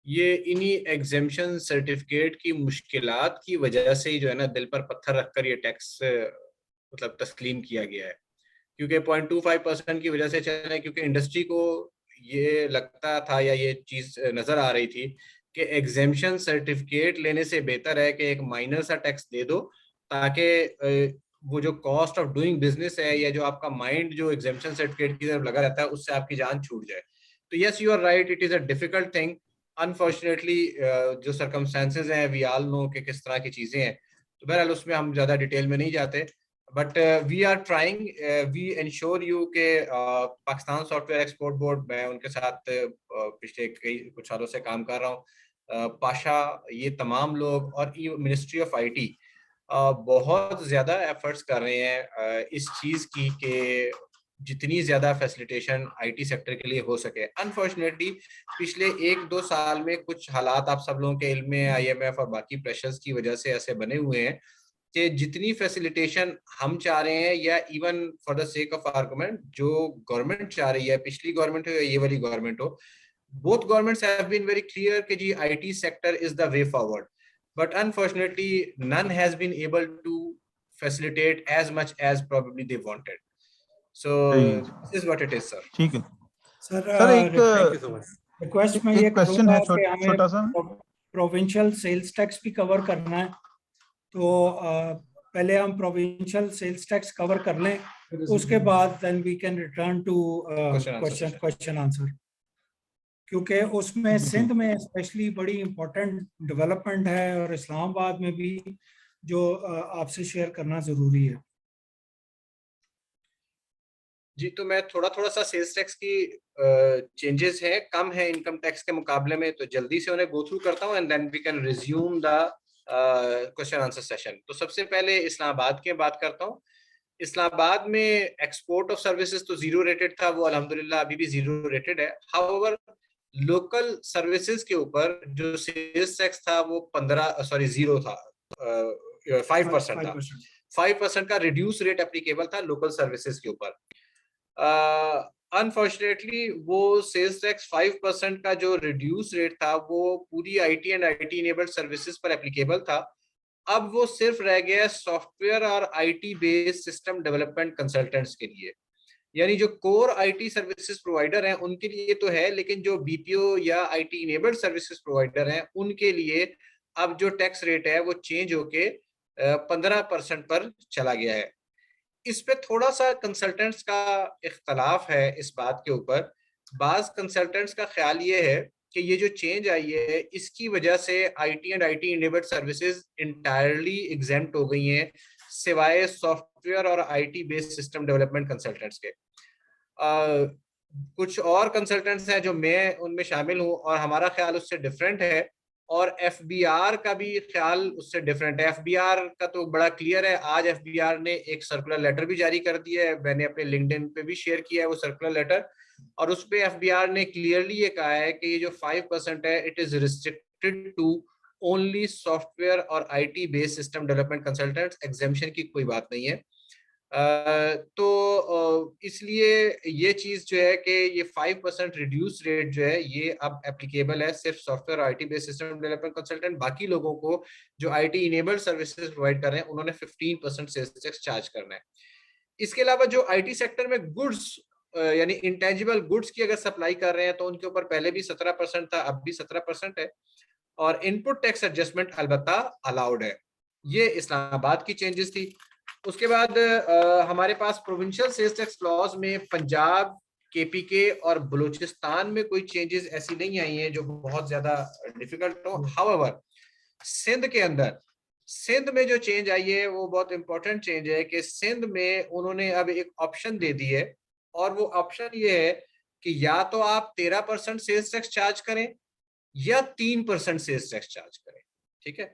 ये इन्हीं एग्जेम्पशन सर्टिफिकेट की मुश्किलात की वजह से ही जो है ना दिल पर पत्थर रखकर ये टैक्स मतलब तस्लीम किया गया है। क्योंकि 0.25% की वजह से चले, क्योंकि इंडस्ट्री को ये लगता था या ये चीज नजर आ रही थी कि एग्जेम्पशन सर्टिफिकेट लेने से बेहतर है कि एक माइनर सा टैक्स दे दो, ताकि वो जो कॉस्ट ऑफ डूइंग बिजनेस है या जो आपका माइंड जो एग्जेम्पशन सर्टिफिकेट की तरफ लगा रहता है उससे आपकी जान छूट जाए। तो yes you are right, it is a difficult thing unfortunately. जो सर्कमस्टेंसेज हैं वी ऑल नो कि किस तरह की चीजें हैं, तो बहरहाल उसमें हम ज्यादा डिटेल में नहीं जाते। But we are trying, we ensure you के पाकिस्तान सॉफ्टवेयर एक्सपोर्ट बोर्ड, मैं उनके साथ पिछले कुछ सालों से काम कर रहा हूँ, पाशा, ये तमाम लोग और मिनिस्ट्री ऑफ आईटी बहुत ज्यादा एफर्ट्स कर रहे हैं इस चीज की कि जितनी ज्यादा फैसिलिटेशन आईटी सेक्टर के लिए हो सके। अनफॉर्चुनेटली पिछले 1-2 साल में कुछ हालात आप सब लोगों के इल्म में, आईएमएफ और बाकी प्रेशर्स की वजह से ऐसे बने हुए हैं कि जितनी फैसिलिटेशन हम चाह रहे हैं या even for the sake of argument जो गवर्नमेंट चाह रही है, पिछली गवर्नमेंट हो या ये वाली गवर्नमेंट हो, both governments have been very clear कि जी IT sector is the way forward, but unfortunately none has been able to facilitate as much as probably they wanted. So this is what it is, sir. ठीक है sir, एक thank you so much. Request मैं ये question है करूंगा कि छोटा सा। हमें प्रोविंशियल सेल्स टैक्स भी कवर करना है, तो पहले हम प्रोविंशियल सेल्स टैक्स कवर कर लें, उसके बाद then we can return to question answer, क्योंकि उसमें सिंध में स्पेशली बड़ी इम्पोर्टेंट डेवलपमेंट है और इस्लामाबाद में भी जो आपसे शेयर करना जरूरी है। जी, तो मैं थोड़ा सा सेल्स टैक्स की चेंजेस है, कम है इनकम टैक्स के मुकाबले में, तो जल्दी से उन्हें गो थ्रू करता हूँ and then we can resume the question answer session. तो सबसे पहले इस्लामाबाद की बात करता हूँ। इस्लामाबाद में एक्सपोर्ट ऑफ सर्विसेज तो 0 रेटेड था, वो अल्हम्दुलिल्लाह अभी भी 0 रेटेड है। हाउएवर लोकल सर्विसेज के ऊपर जो सेल्स टैक्स था वो 0 था, 5% था। 5% का रिड्यूस रेट एप्लीकेबल था लोकल सर्विसेज के ऊपर। अनफॉर्चुनेटली वो सेल्स टैक्स 5% का जो रिड्यूस रेट था वो पूरी IT and IT enabled services पर एप्लीकेबल था। अब वो सिर्फ रह गया सॉफ्टवेयर और IT based system development consultants के लिए, यानी जो कोर आईटी सर्विसेज प्रोवाइडर हैं उनके लिए तो है, लेकिन जो बीपीओ या आईटी इनेबल्ड सर्विसेज प्रोवाइडर हैं उनके लिए अब जो टैक्स रेट है वो चेंज होके 15% पर चला गया है। इस पे थोड़ा सा कंसल्टेंट्स का इख्तलाफ है इस बात के ऊपर। बाज कंसल्टेंट्स का ख्याल ये है कि ये जो चेंज आई है इसकी वजह से IT and IT enabled services entirely exempt हो गई हैं, सिवाय सॉफ्टवेयर और IT based system development consultants के। कुछ और कंसल्टेंट्स हैं जो मैं उनमें शामिल हूँ और हमारा ख्याल उससे डिफरेंट है, और एफबीआर का भी ख्याल उससे डिफरेंट है। एफबीआर का तो बड़ा क्लियर है, आज एफबीआर ने एक सर्कुलर लेटर भी जारी कर दिया है, मैंने अपने लिंक्डइन पे भी शेयर किया है वो सर्कुलर लेटर, और उस पे एफबीआर ने क्लियरली ये कहा है कि ये जो 5% है it is restricted to only software और IT based system development consultants, exemption की कोई बात नहीं है। तो इसलिए ये चीज जो है कि ये 5% रिड्यूस रेट जो है ये अब एप्लीकेबल है सिर्फ software IT based system development consultant. बाकी लोगों को जो आईटी इनेबल्ड सर्विसेज प्रोवाइड कर रहे हैं उन्होंने 15% सेल्स टैक्स चार्ज करना है। इसके अलावा जो आईटी सेक्टर में गुड्स यानी इंटेंजिबल गुड्स की अगर सप्लाई कर रहे हैं तो उनके ऊपर पहले भी 17% था, अब भी 17% है, और इनपुट टैक्स एडजस्टमेंट अलबत्ता अलाउड है। ये इस्लामाबाद की चेंजेस थी। उसके बाद हमारे पास प्रोविंशियल सेल्स टैक्स क्लॉज में पंजाब, केपीके और बलूचिस्तान में कोई चेंजेस ऐसी नहीं आई हैं जो बहुत ज्यादा डिफिकल्ट हो। हाउएवर सिंध के अंदर, सिंध में जो चेंज आई है वो बहुत इंपॉर्टेंट चेंज है कि सिंध में उन्होंने अब एक ऑप्शन दे दी है, और वो ऑप्शन ये है कि या तो आप 13% सेल्स टैक्स चार्ज करें या 3% सेल्स टैक्स चार्ज करें। ठीक है,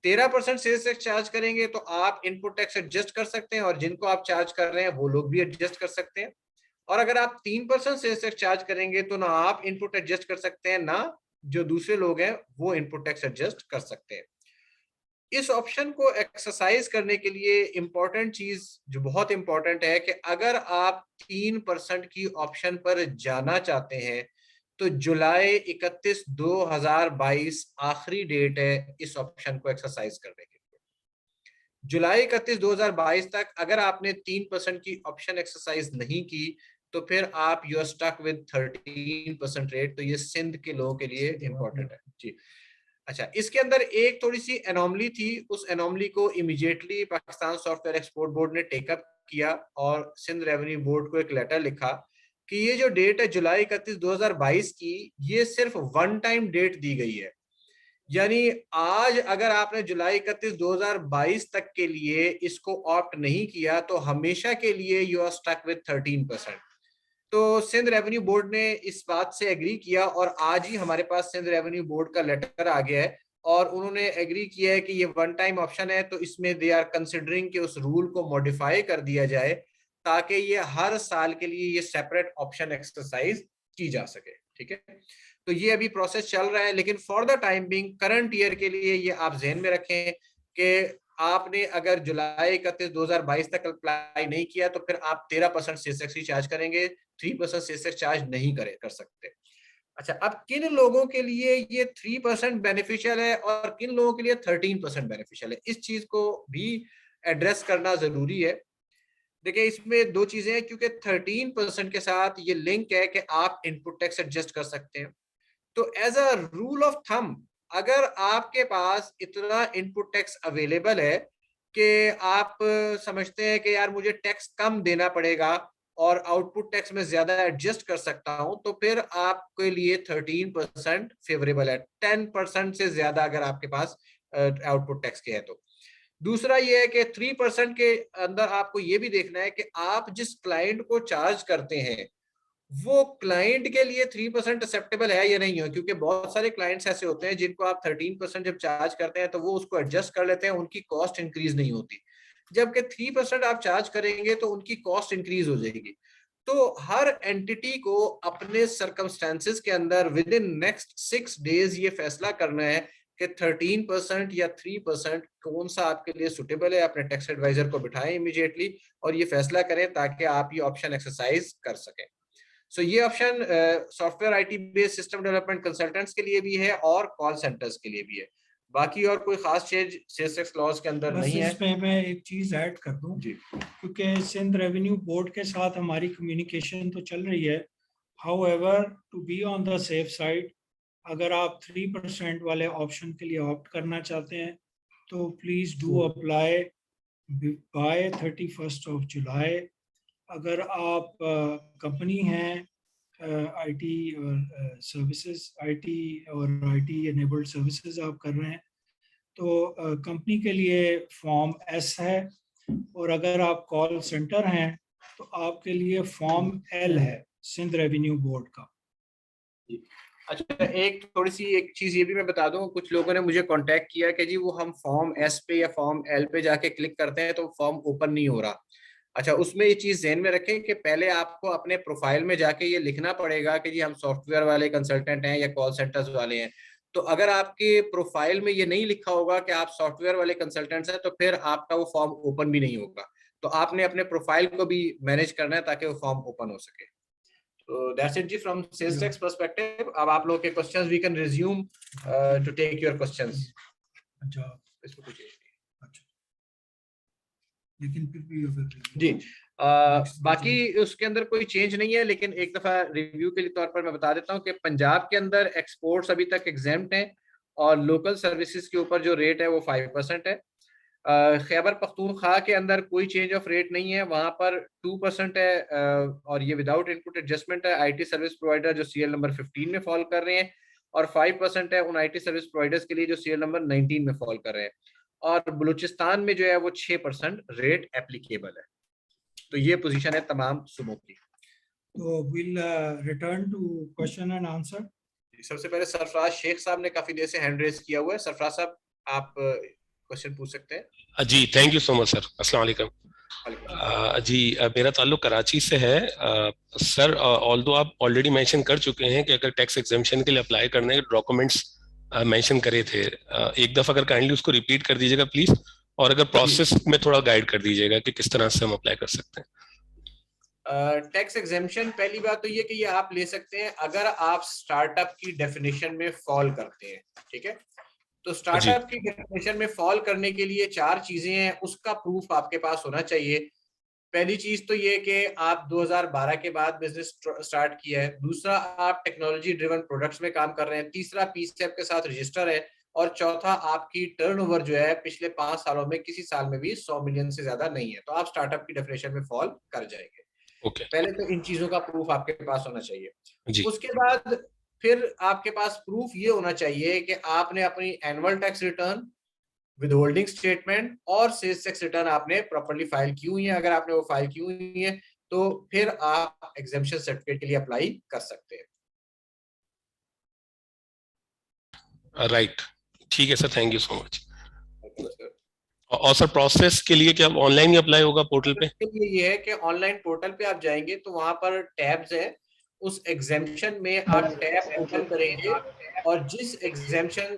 13% सेल्स टैक्स चार्ज करेंगे तो आप इनपुट टैक्स एडजस्ट कर सकते हैं और जिनको आप चार्ज कर रहे हैं वो लोग भी एडजस्ट कर सकते हैं, और अगर आप 3% सेल्स टैक्स चार्ज करेंगे तो ना आप इनपुट एडजस्ट कर सकते हैं ना जो दूसरे लोग हैं वो इनपुट टैक्स एडजस्ट कर सकते हैं। इस ऑप्शन को एक्सरसाइज करने के लिए इंपॉर्टेंट चीज जो बहुत इंपॉर्टेंट है कि अगर आप 3% की ऑप्शन पर जाना चाहते हैं तो जुलाई 31, 2022 आखिरी डेट है इस ऑप्शन को एक्सरसाइज करने के लिए। जुलाई 31, 2022 तक अगर आपने 3% की ऑप्शन एक्सरसाइज नहीं की तो फिर आप you are stuck with 13% rate. तो ये सिंध के लोगों के लिए इंपॉर्टेंट है जी। अच्छा, इसके अंदर एक थोड़ी सी एनॉमली थी, उस एनॉमली को immediately Pakistan software export board ने टेकअप किया और सिंध रेवेन्यू बोर्ड को एक लेटर लिखा कि ये जो डेट है जुलाई 31, 2022 की, ये सिर्फ वन टाइम डेट दी गई है, यानी आज अगर आपने जुलाई 31, 2022 तक के लिए इसको ऑप्ट नहीं किया तो हमेशा के लिए यू आर स्टक विद 13%। तो सिंध रेवेन्यू बोर्ड ने इस बात से एग्री किया और आज ही हमारे पास सिंध रेवेन्यू बोर्ड का लेटर आ गया है और उन्होंने एग्री किया है कि ये वन टाइम ऑप्शन है, तो इसमें दे आर कंसिडरिंग कि उस रूल को मॉडिफाई कर दिया जाए ताकि ये हर साल के लिए ये सेपरेट ऑप्शन एक्सरसाइज की जा सके। ठीक है, तो ये अभी प्रोसेस चल रहा है, लेकिन for the time being current year के लिए ये आप ज़हन में रखें कि आपने अगर जुलाई 31, 2022 तक अप्लाई नहीं किया तो फिर आप 13% सेल्स टैक्स ही चार्ज करेंगे, 3% सेल्स टैक्स चार्ज नहीं कर सकते। अच्छा, अब किन लोगों के लिए ये 3% बेनिफिशियल है और किन लोगों के लिए 13% बेनिफिशियल है, इस चीज को भी एड्रेस करना जरूरी है। देखिए, इसमें दो चीजें हैं, क्योंकि 13% के साथ ये लिंक है कि आप इनपुट टैक्स एडजस्ट कर सकते हैं। तो as a rule of thumb, अगर आपके पास इतना इनपुट टैक्स अवेलेबल है कि आप समझते हैं कि यार मुझे टैक्स कम देना पड़ेगा और आउटपुट टैक्स में ज्यादा एडजस्ट कर सकता हूं, तो फिर आपके लिए 13% फेवरेबल है, 10% से ज्यादा अगर आपके पास आउटपुट टैक्स के है तो। दूसरा ये है कि 3% के अंदर आपको ये भी देखना है कि आप जिस क्लाइंट को चार्ज करते हैं वो क्लाइंट के लिए 3% एक्सेप्टेबल है या नहीं है, क्योंकि बहुत सारे क्लाइंट्स ऐसे होते हैं जिनको आप 13% जब चार्ज करते हैं तो वो उसको एडजस्ट कर लेते हैं, उनकी कॉस्ट इंक्रीज नहीं होती, जबकि 3% आप चार्ज करेंगे तो उनकी कॉस्ट इंक्रीज हो जाएगी। तो हर एंटिटी को अपने सर्कमस्टेंसेस के अंदर विद इन नेक्स्ट 6 डेज ये फैसला करना है कि 13% या 3% कौन सा आपके लिए सुटेबल है। अपने टैक्स एडवाइजर को बिठाएं इमीडिएटली और ये फैसला करें ताकि आप ये ऑप्शन एक्सरसाइज कर सकें। सो ये option software IT based system development consultants के लिए भी है और कॉल सेंटर्स के लिए भी है। बाकी और कोई खास चेंज सेल्स टैक्स लॉज के अंदर बस नहीं है। इसमें मैं एक चीज ऐड कर दूं जी, क्योंकि सिंध रेवेन्यू बोर्ड के साथ हमारी कम्युनिकेशन तो चल रही है। However, to be on the safe side, अगर आप 3% वाले ऑप्शन के लिए ऑप्ट करना चाहते हैं तो please do apply bye 31st of July। अगर आप कंपनी हैं आईटी और सर्विसेज, आईटी और आईटी एनेबल्ड सर्विसेज आप कर रहे हैं तो कंपनी के लिए फॉर्म एस है, और अगर आप कॉल सेंटर हैं तो आपके लिए फॉर्म एल है सिंध रेवेन्यू बोर्ड का। अच्छा, एक थोड़ी सी एक चीज ये भी मैं बता दूं, कुछ लोगों ने मुझे कांटेक्ट किया कि जी वो हम फॉर्म एस पे या फॉर्म एल पे जाके क्लिक करते हैं तो फॉर्म ओपन नहीं हो रहा। अच्छा, उसमें ये चीज ध्यान में रखें कि पहले आपको अपने प्रोफाइल में जाके ये लिखना पड़ेगा कि जी हम सॉफ्टवेयर वाले कंसल्टेंट हैं या कॉल सेंटर्स वाले हैं। तो अगर आपके प्रोफाइल में ये नहीं लिखा होगा कि आप सॉफ्टवेयर वाले कंसल्टेंट्स हैं तो फिर आपका वो फॉर्म ओपन भी नहीं होगा। तो आपने अपने प्रोफाइल को भी मैनेज करना है ताकि वो फॉर्म ओपन हो सके। तो दैट्स इट जी फ्रॉम सेल्स टैक्स पर्सपेक्टिव। अब आप लोगों के questions we can resume to take your questions. अच्छा, इसमें कुछ लेकिन फिर भी अगर जी बाकी उसके अंदर कोई चेंज नहीं है, लेकिन एक दफा रिव्यू के तौर पर मैं बता देता हूं कि पंजाब के अंदर एक्सपोर्ट्स अभी तक एग्जेम्प्ट हैं और लोकल सर्विसेज के ऊपर जो रेट है वो 5% है। खैबर पख्तूनख्वा के अंदर कोई चेंज ऑफ रेट नहीं है, वहां पर 2% है और ये विदाउट इनपुट एडजस्टमेंट है। आईटी सर्विस प्रोवाइडर जो सीएल नंबर 15 में फॉल कर रहे हैं और 5% है उन आईटी सर्विस प्रोवाइडर्स के लिए जो सीएल नंबर 19 में फॉल कर रहे हैं। और बलूचिस्तान में जो है वो 6% रेट एप्लीकेबल है। तो ये पोजीशन है तमाम सूबों की। तो will return to question and answer. सबसे पहले सरफराज शेख साहब ने काफी देर से हैंड रेज किया हुआ है। सरफराज साहब आप क्वेश्चन पूछ सकते हैं। जी thank you so much sir. अस्सलाम वालेकुम। जी मेरा ताल्लुक कराची से है। सर ऑल्दो आप ऑलरेडी मेंशन कर चुके हैं कि अगर टैक्स एग्जेम्पशन के लिए अप्लाई करने के डॉक्यूमेंट्स मेंशन करे थे, एक दफा अगर काइंडली उसको रिपीट कर दीजिएगा प्लीज, और अगर प्रोसेस में थोड़ा गाइड कर दीजिएगा कि किस तरह से हम अप्लाई कर सकते हैं। टैक्स एग्जेम्पशन, पहली बात तो ये कि ये आप ले सकते हैं अगर आप स्टार्टअप की डेफिनेशन में फॉल करते हैं। ठीक है, तो स्टार्टअप की डेफिनेशन में फॉल करने के लिए 4 चीजें हैं, उसका प्रूफ आपके पास होना चाहिए। पहली चीज तो ये कि आप 2012 के बाद बिजनेस स्टार्ट किया है। दूसरा, आप टेक्नोलॉजी ड्रिवन प्रोडक्ट्स में काम कर रहे हैं। तीसरा, पीसीएफ के साथ रजिस्टर है। और चौथा, आपकी टर्नओवर जो है पिछले 5 सालों में किसी साल में भी 100 मिलियन से ज्यादा नहीं है। तो आप स्टार्टअप की डेफिनेशन में फॉल कर जाएंगे। पहले तो इन चीजों का प्रूफ आपके पास होना चाहिए। उसके बाद फिर आपके पास प्रूफ ये होना चाहिए कि आपने अपनी annual tax return, withholding statement और सेल्स टैक्स रिटर्न आपने प्रॉपर्ली फाइल की हुई है। अगर आपने वो फाइल की हुई है तो फिर आप एग्जेम्पशन सर्टिफिकेट के लिए अप्लाई कर सकते हैं। राइट, ठीक है sir, thank you so much. और सर प्रोसेस के लिए क्या ऑनलाइन ही अप्लाई होगा पोर्टल पे? ये है कि ऑनलाइन पोर्टल पे आप जाएंगे तो वहां पर टैब्स है, उस एग्जेम्पशन में आप टैब ओपन करेंगे और जिस एग्जेम्पशन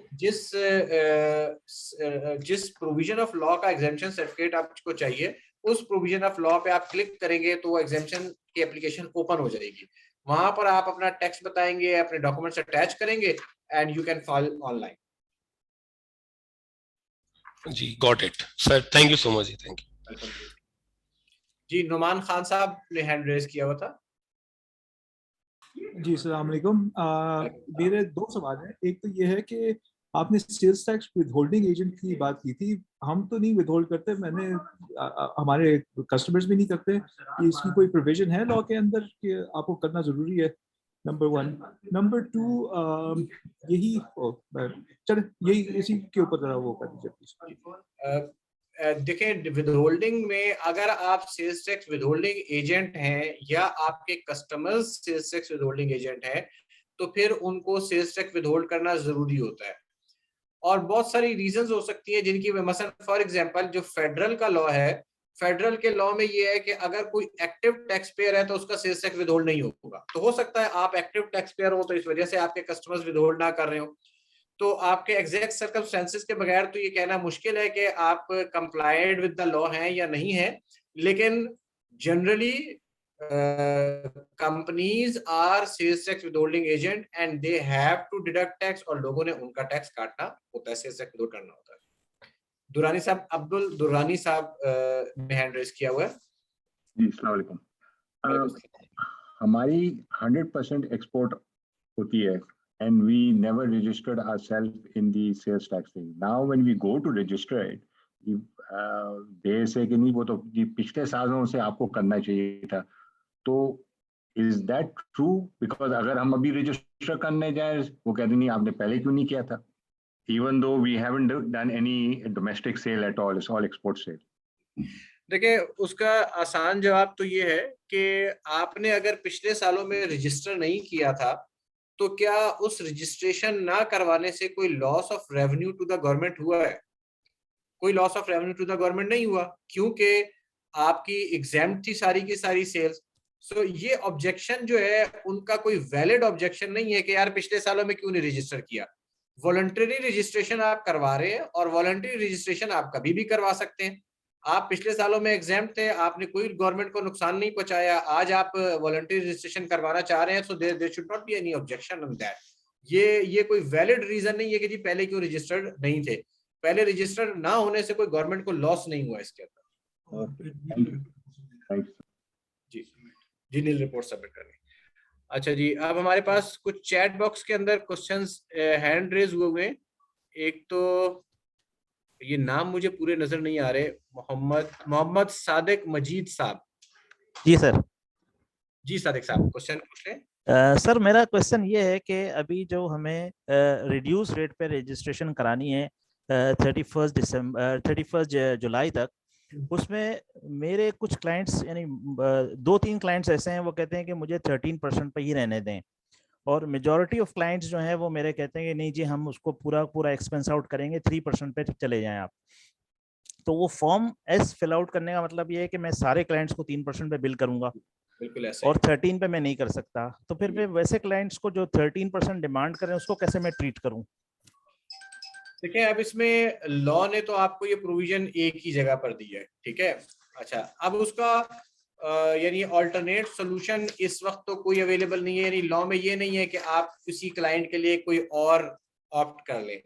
जिस प्रोविजन ऑफ लॉ का एग्जेम्पशन सर्टिफिकेट आपको चाहिए उस प्रोविजन ऑफ लॉ पे आप क्लिक करेंगे तो वो एग्जेम्पशन की एप्लीकेशन ओपन हो जाएगी। वहां पर आप अपना टैक्स बताएंगे, अपने डॉक्यूमेंट्स अटैच करेंगे and you can file online. जी got it sir, thank you so much जी, थैंक यू। जी नुमान खान साहब ने हैंड रेज किया हुआ था। जी अस्सलाम वालेकुम। मेरे 2 सवाल हैं। एक तो ये है कि आपने सेल्स टैक्स विदहोल्डिंग एजेंट की बात की थी, हम तो नहीं विदहोल्ड करते, हमारे कस्टमर्स भी नहीं करते। इसकी कोई प्रोविजन है लॉ के अंदर कि आपको करना जरूरी है? नंबर 1। नंबर 2, यही चले यही इसी के ऊपर जरा वो कर दीजिए। देखें, विदहोल्डिंग में अगर आप सेल्स टैक्स विदहोल्डिंग एजेंट हैं या आपके customers sales tax withholding agent हैं, तो फिर उनको सेल्स टैक्स विदहोल्ड करना जरूरी होता है। और बहुत सारी रीजंस हो सकती है जिनकी, मसलन फॉर एग्जांपल जो फेडरल का लॉ है, फेडरल के लॉ में ये है कि अगर कोई एक्टिव टैक्स पेयर है तो उसका सेल्स टैक्स विदहोल्ड नहीं होगा। तो हो सकता है आप एक्टिव टैक्स पेयर हो तो इस वजह से आपके कस्टमर्स विदहोल्ड ना कर रहे हो, तो आपके एग्जैक्ट सर्कमस्टेंसेस के बगैर तो ये कहना मुश्किल है कि आप कंप्लाइड विद द लॉ हैं या नहीं है। लेकिन generally companies are sales tax withholding agent and they have to deduct tax, और लोगों ने उनका टैक्स काटना होता है, सेल्स टैक्स विदहोल्ड करना होता है। दुरानी साहब, अब्दुल दुरानी साहब ने हैंड रेज किया हुआ है। जी, अस्सलाम वालेकुम। हमारी 100% एक्सपोर्ट होती है and we never registered ourselves in the sales tax thing. Now when we go to register it, they say कि नहीं वो तो पिछले सालों से आपको करना चाहिए था। तो is that true? Because अगर हम अभी रजिस्टर करने जाए वो कहते नहीं आपने पहले क्यों नहीं किया था, even though we haven't done any domestic sale at all, it's all export sale. देखिए, उसका आसान जवाब तो ये है कि आपने अगर पिछले सालों में रजिस्टर नहीं किया था तो क्या उस रजिस्ट्रेशन ना करवाने से कोई loss of revenue to the government हुआ है? कोई loss of revenue to the government नहीं हुआ, क्योंकि आपकी एग्जेम्प्ट थी सारी की सारी सेल्स। सो ये ऑब्जेक्शन जो है उनका कोई वैलिड ऑब्जेक्शन नहीं है कि यार पिछले सालों में क्यों नहीं रजिस्टर किया। वॉलंटरी रजिस्ट्रेशन आप करवा रहे हैं और वॉलंटरी रजिस्ट्रेशन आप कभी भी करवा सकते हैं। आप पिछले सालों में एग्जाम्प्ट थे, आपने कोई गवर्नमेंट को नुकसान नहीं पहुंचाया, आज आप वॉलंटरी रजिस्ट्रेशन करवाना चाह रहे हैं, so there should not be any objection on that. ये कोई वैलिड रीजन नहीं है कि जी पहले क्यों रजिस्टर्ड नहीं थे। पहले रजिस्टर्ड ना होने से कोई गवर्नमेंट को लॉस नहीं हुआ इसके अंदर। जी नील रिपोर्ट सबमिट करनी। अच्छा जी, अब हमारे पास कुछ चैट बॉक्स के अंदर क्वेश्चंस हैंड रेज हुए हैं। एक तो ये नाम मुझे पूरे नजर नहीं आ रहे, मोहम्मद सादिक मजीद साहब। जी सर। जी सादिक साहब, क्वेश्चन पूछें। सर मेरा क्वेश्चन ये है कि अभी जो हमें रिड्यूस रेट पे रजिस्ट्रेशन करानी है 31 जुलाई तक, उसमें मेरे कुछ क्लाइंट्स यानी 2-3 क्लाइंट्स ऐसे हैं वो कहते हैं कि मुझे 13% पे ही रहने दें, और मेजॉरिटी ऑफ क्लाइंट्स जो हैं वो मेरे कहते हैं कि नहीं जी हम उसको पूरा एक्सपेंस आउट करेंगे, 3% पे चले जाएं आप। तो वो फॉर्म एस फिल आउट करने का मतलब ये है कि मैं सारे क्लाइंट्स को 3% पे बिल करूंगा, बिल्कुल ऐसे, और 13 पे मैं नहीं कर सकता। तो फिर मैं वैसे क्लाइंट्स को जो 13% डिमांड करें उसको कैसे मैं ट्रीट करूं? देखिए, अब इसमें लॉ ने तो आपको ये प्रोविजन एक ही जगह पर दी है, ठीक है। अच्छा, अब उसका यानी ऑल्टरनेट सोल्यूशन इस वक्त तो कोई अवेलेबल नहीं है, यानी लॉ में ये नहीं है कि आप किसी क्लाइंट के लिए कोई और ऑप्ट कर लें।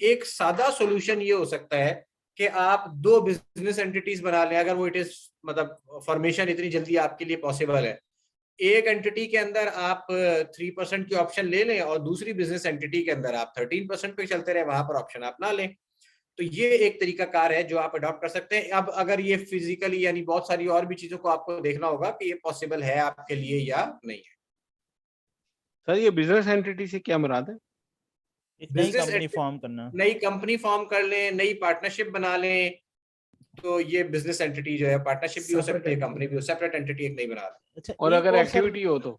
एक सादा सोल्यूशन ये हो सकता है कि आप 2 बिजनेस एंटिटीज बना लें, अगर वो इट इज मतलब फॉर्मेशन इतनी जल्दी आपके लिए पॉसिबल है। एक एंटिटी के अंदर आप 3% की ऑप्शन ले लें और दूसरी बिजनेस एंटिटी के अंदर आप 13% पे चलते रहे, वहां पर ऑप्शन आप ना लें। तो ये एक तरीका कार है जो आप अडॉप्ट कर सकते हैं। अब अगर ये फिजिकली यानी बहुत सारी और भी चीजों को आपको देखना होगा कि ये पॉसिबल है आपके लिए या नहीं है। सर ये बिजनेस एंटिटी से क्या मुराद है? नई कंपनी फॉर्म करना, नई कंपनी फॉर्म कर लें, नई पार्टनरशिप बना लें, तो ये बिजनेस एंटिटी जो है, पार्टनरशिप भी हो सकती है, कंपनी भी हो, सेपरेट एंटिटी एक नहीं बना रहा। अच्छा, और अगर एक्टिविटी हो तो?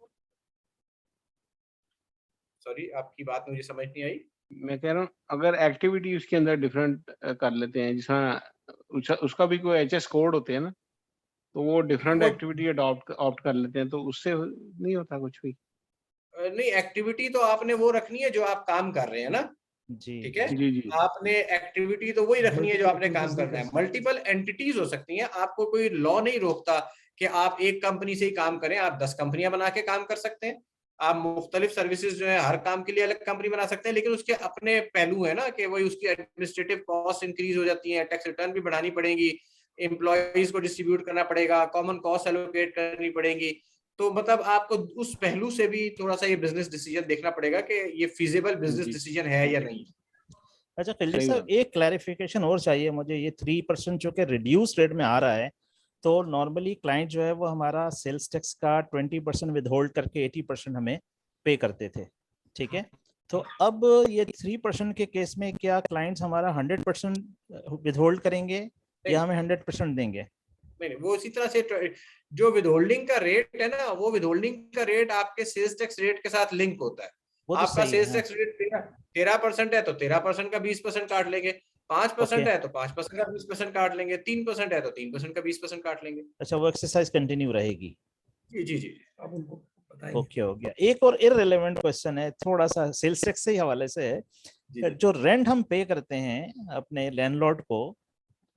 सॉरी, आपकी बात मुझे समझ नहीं आई। मैं कह रहा हूँ अगर एक्टिविटी उसके अंदर डिफरेंट कर लेते हैं, जिसमें उसका भी कोई एचएस कोड होते हैं ना, तो वो डिफरेंट एक्टिविटी ऑप्ट कर लेते हैं, तो उससे नहीं होता कुछ भी? नहीं, एक्टिविटी तो आपने वो रखनी है जो आप काम कर रहे हैं ना, जी, ठीक है। जी जी, आपने एक्टिविटी तो वही रखनी है जो आपने काम करना है। मल्टीपल एंटिटीज हो सकती हैं, आपको कोई लॉ नहीं रोकता कि आप एक कंपनी से ही काम करें, आप 10 कंपनियां बना के काम कर सकते हैं। आप मुख्तलिफ सर्विसेज जो है हर काम के लिए अलग कंपनी बना सकते हैं, लेकिन उसके अपने पहलू है ना कि वही उसकी एडमिनिस्ट्रेटिव कॉस्ट इंक्रीज हो जाती है, टैक्स रिटर्न भी बढ़ानी पड़ेगी, एम्प्लॉइज को डिस्ट्रीब्यूट करना पड़ेगा, कॉमन कॉस्ट एलोकेट करनी पड़ेगी। तो मतलब आपको उस पहलू से भी थोड़ा सा ये बिजनेस डिसीजन देखना पड़ेगा कि ये फिजिबल बिजनेस डिसीजन है या नहीं। अच्छा खिलजी साहब, एक क्लैरिफिकेशन और चाहिए मुझे। ये 3% जो कि रिड्यूस रेट में आ रहा है, तो नॉर्मली क्लाइंट जो है वो हमारा सेल्स टैक्स का 20% विदहोल्ड करके 80% हमें पे करते थे, ठीक है। तो अब ये 3% के केस में क्या क्लाइंट्स हमारा 100% विदहोल्ड करेंगे? या हमें 100% देंगे? नहीं, वो इसी तरह से जो विदहोल्डिंग का रेट है ना, वो विदहोल्डिंग का रेट आपके सेल्स टैक्स रेट के साथ लिंक होता है। वो तो आपका सही है, सेल्स हाँ। टैक्स रेट 13% है तो 13% का 20% काट लेंगे, 5% ओके। है तो 5% का 20% काट लेंगे, 3% है तो 3% का 20% काट लेंगे। अच्छा, वो एक्सरसाइज कंटिन्यू रहेगी? जी जी जी, आप उनको बताएंगे। ओके, हो गया। एक और इररिलेवेंट क्वेश्चन है, थोड़ा सा सेल्स टैक्स से ही हवाले से है। जी। जो रेंट हम पे करते हैं अपने लैंडलॉर्ड को,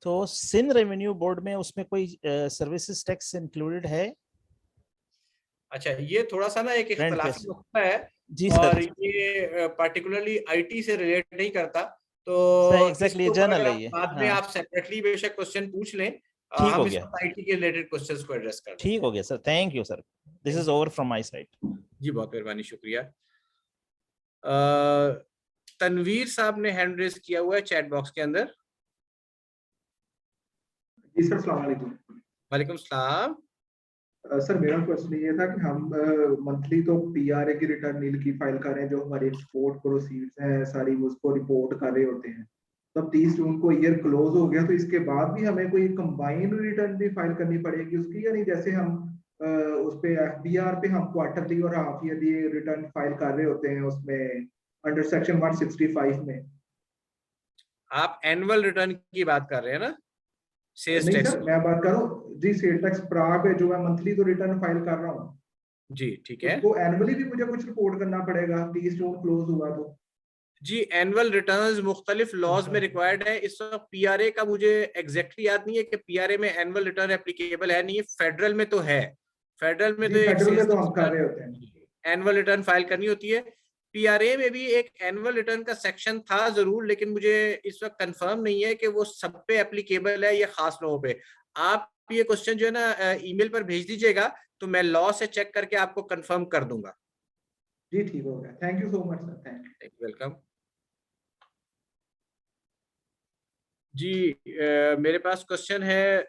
तो सिंध रेवेन्यू बोर्ड में उसमें कोई सर्विसेज टैक्स इंक्लूडेड है? अच्छा, ये थोड़ा सा ना एक रेंट इख्तलाफी पे? नुक्ता है जी और सर। ये पार्टिकुलरली आईटी से रिलेट नहीं करता, तो सही, एग्जैक्टली, इसके ऊपर जनरल अगर है आप ये। बाद में हाँ, आप सेपरेटली बेशक क्वेश्चन पूछ लें, ठीक हो हम इस गया, वक्त आईटी के रिलेटेड क्वेश्चंस को एड्रेस कर लेंगे। ठीक हो गया sir, thank you sir, this is over from my side. जी, बहुत मेहरबानी, शुक्रिया। तनवीर साहब ने हैंड रेज किया हुआ है चैट बॉक्स के अंदर। जी सर, अस्सलाम वालेकुम। वालेकुम सलाम। सर, मेरा क्वेश्चन ये था कि हम मंथली तो पीआरए की रिटर्न नील की फाइल कर रहे हैं, जो हमारी एक्सपोर्ट प्रोसीड्स हैं सारी उसको रिपोर्ट कर रहे होते हैं। तब 30 जून को ईयर क्लोज हो गया, तो इसके बाद भी हमें कोई कंबाइंड रिटर्न भी फाइल करनी पड़ेगी उसकी, या नहीं? जैसे हम उस पे एफबीआर पे हम क्वार्टरली और हाफ ईयरली रिटर्न फाइल कर रहे होते हैं उसमें अंडर सेक्शन 165 में। आप एनुअल रिटर्न की बात कर रहे हैं ना? सेल्स नहीं टैक्स सर, मैं बात कर रहा हूँ जी सेल टैक्स प्रा पे, जो मैं मंथली तो रिटर्न फाइल कर रहा हूँ जी, ठीक है। उसको एनुअली भी मुझे कुछ रिपोर्ट करना पड़ेगा 30 जून क्लोज हुआ तो? जी, एनुअल रिटर्न्स मुख्तलिफ लॉज में रिक्वायर्ड है। इस वक्त पीआरए का मुझे एग्जैक्टली याद नहीं है कि पीआरए में एनुअल रिटर्न एप्लीकेबल है नहीं है। फेडरल में तो है, फेडरल में तो जी, एक फेडरल में तो हम कर रहे होते हैं। एनुअल रिटर्न फाइल करनी होती है। पीआरए में भी एक एनुअल रिटर्न का सेक्शन था जरूर, लेकिन मुझे इस वक्त कंफर्म नहीं है कि वो सब पे एप्लीकेबल है या खास लोगों पे। आप ये क्वेश्चन जो है ना ईमेल पर भेज दीजिएगा, तो मैं लॉ से चेक करके आपको कंफर्म कर दूंगा। जी ठीक हो गया, thank you so much sir, thank you. Welcome जी। मेरे पास क्वेश्चन है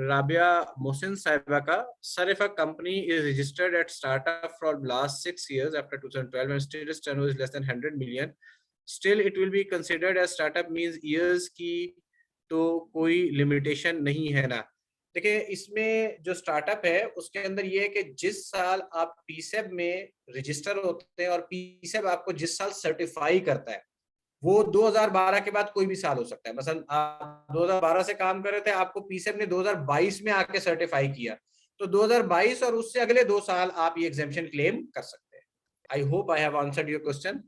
राबिया मोहसिन साहिबा का। Sir, if a company is registered at startup for last 6 years आफ्टर 2012 and still its turnover is less than 100 million, still it will be considered as startup means years की तो कोई लिमिटेशन नहीं है ना? देखिए, इसमें जो स्टार्टअप है उसके अंदर ये है कि जिस साल आप पीसेब में रजिस्टर होते हैं और पीसेब आपको जिस साल सर्टिफाई करता है, वो 2012 के बाद कोई भी साल हो सकता है। मसलन आप 2012 से काम कर रहे थे, आपको पीसेब ने 2022 में आके सर्टिफाई किया, तो 2022 और उससे अगले 2 साल आप ये एग्जेम्पशन क्लेम कर सकते हैं। I hope I have answered your question.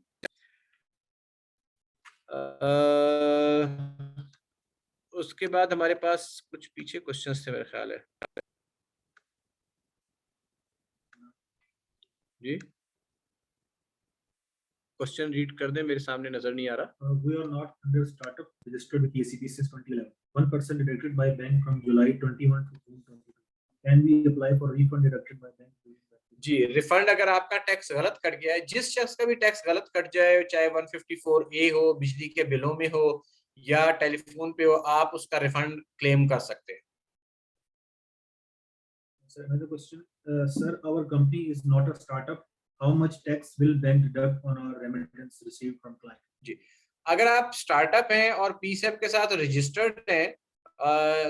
उसके बाद हमारे पास कुछ पीछे क्वेश्चंस थे मेरे ख्याल है। जी, क्वेश्चन रीड कर दें, मेरे सामने नजर नहीं आ रहा। We are not under startup registered with PSEB since 2011. 1% deducted by bank from July 21 to June 22. Can we apply for refund deducted by bank? जी, रिफंड अगर आपका टैक्स गलत कट गया है, जिस शख्स का भी टैक्स गलत कट जाए, चाहे 154A हो, बिजली के बिलों में हो या टेलीफोन पे हो, आप उसका रिफंड क्लेम कर सकते हैं। Sir, another question. Sir, our company is not a startup. How much tax will bank deduct on our remittance received from client? जी, अगर आप स्टार्टअप हैं और पीसेब के साथ रजिस्टर्ड हैं,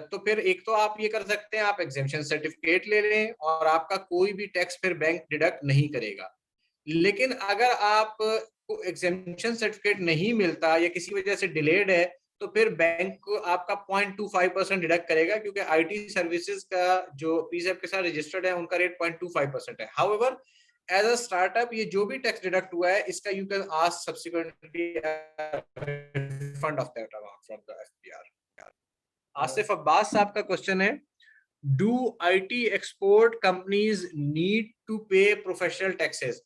तो फिर एक तो आप ये कर सकते हैं, आप एग्जेम्पशन सर्टिफिकेट ले लें और आपका कोई भी टैक्स फिर बैंक डिडक्ट नहीं करेगा। लेकिन अगर आप को एग्जेम्पशन सर्टिफिकेट नहीं मिलता या किसी वजह से डिलेड है, तो फिर बैंक आपका 0.25% डिडक्ट करेगा, क्योंकि आईटी सर्विसेज का जो पीसेब के साथ रजिस्टर्ड है उनका रेट 0.25% है। हाउएवर, एज अ स्टार्टअप ये जो भी टैक्स डिडक्ट हुआ है, इसका you can ask subsequently refund of that amount from the FBR. Asif Abbas साहब का क्वेश्चन है, do IT export companies need to pay professional taxes?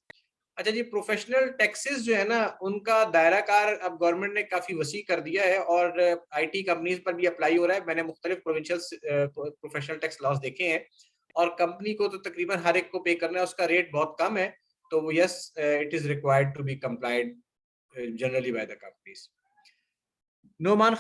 अच्छा जी, प्रोफेशनल टैक्सेस जो है ना, उनका दायरा कार अब गवर्नमेंट ने काफी वसी कर दिया है और आईटी कंपनीज पर भी अप्लाई हो रहा है। मैंने मुख्तलिफ प्रोविंशियल प्रोफेशनल टैक्स लॉज देखे हैं और कंपनी को तो तकरीबन हर एक को पे करना है, उसका रेट बहुत कम है, तो yes, it is required to be complied generally by the companies. Numan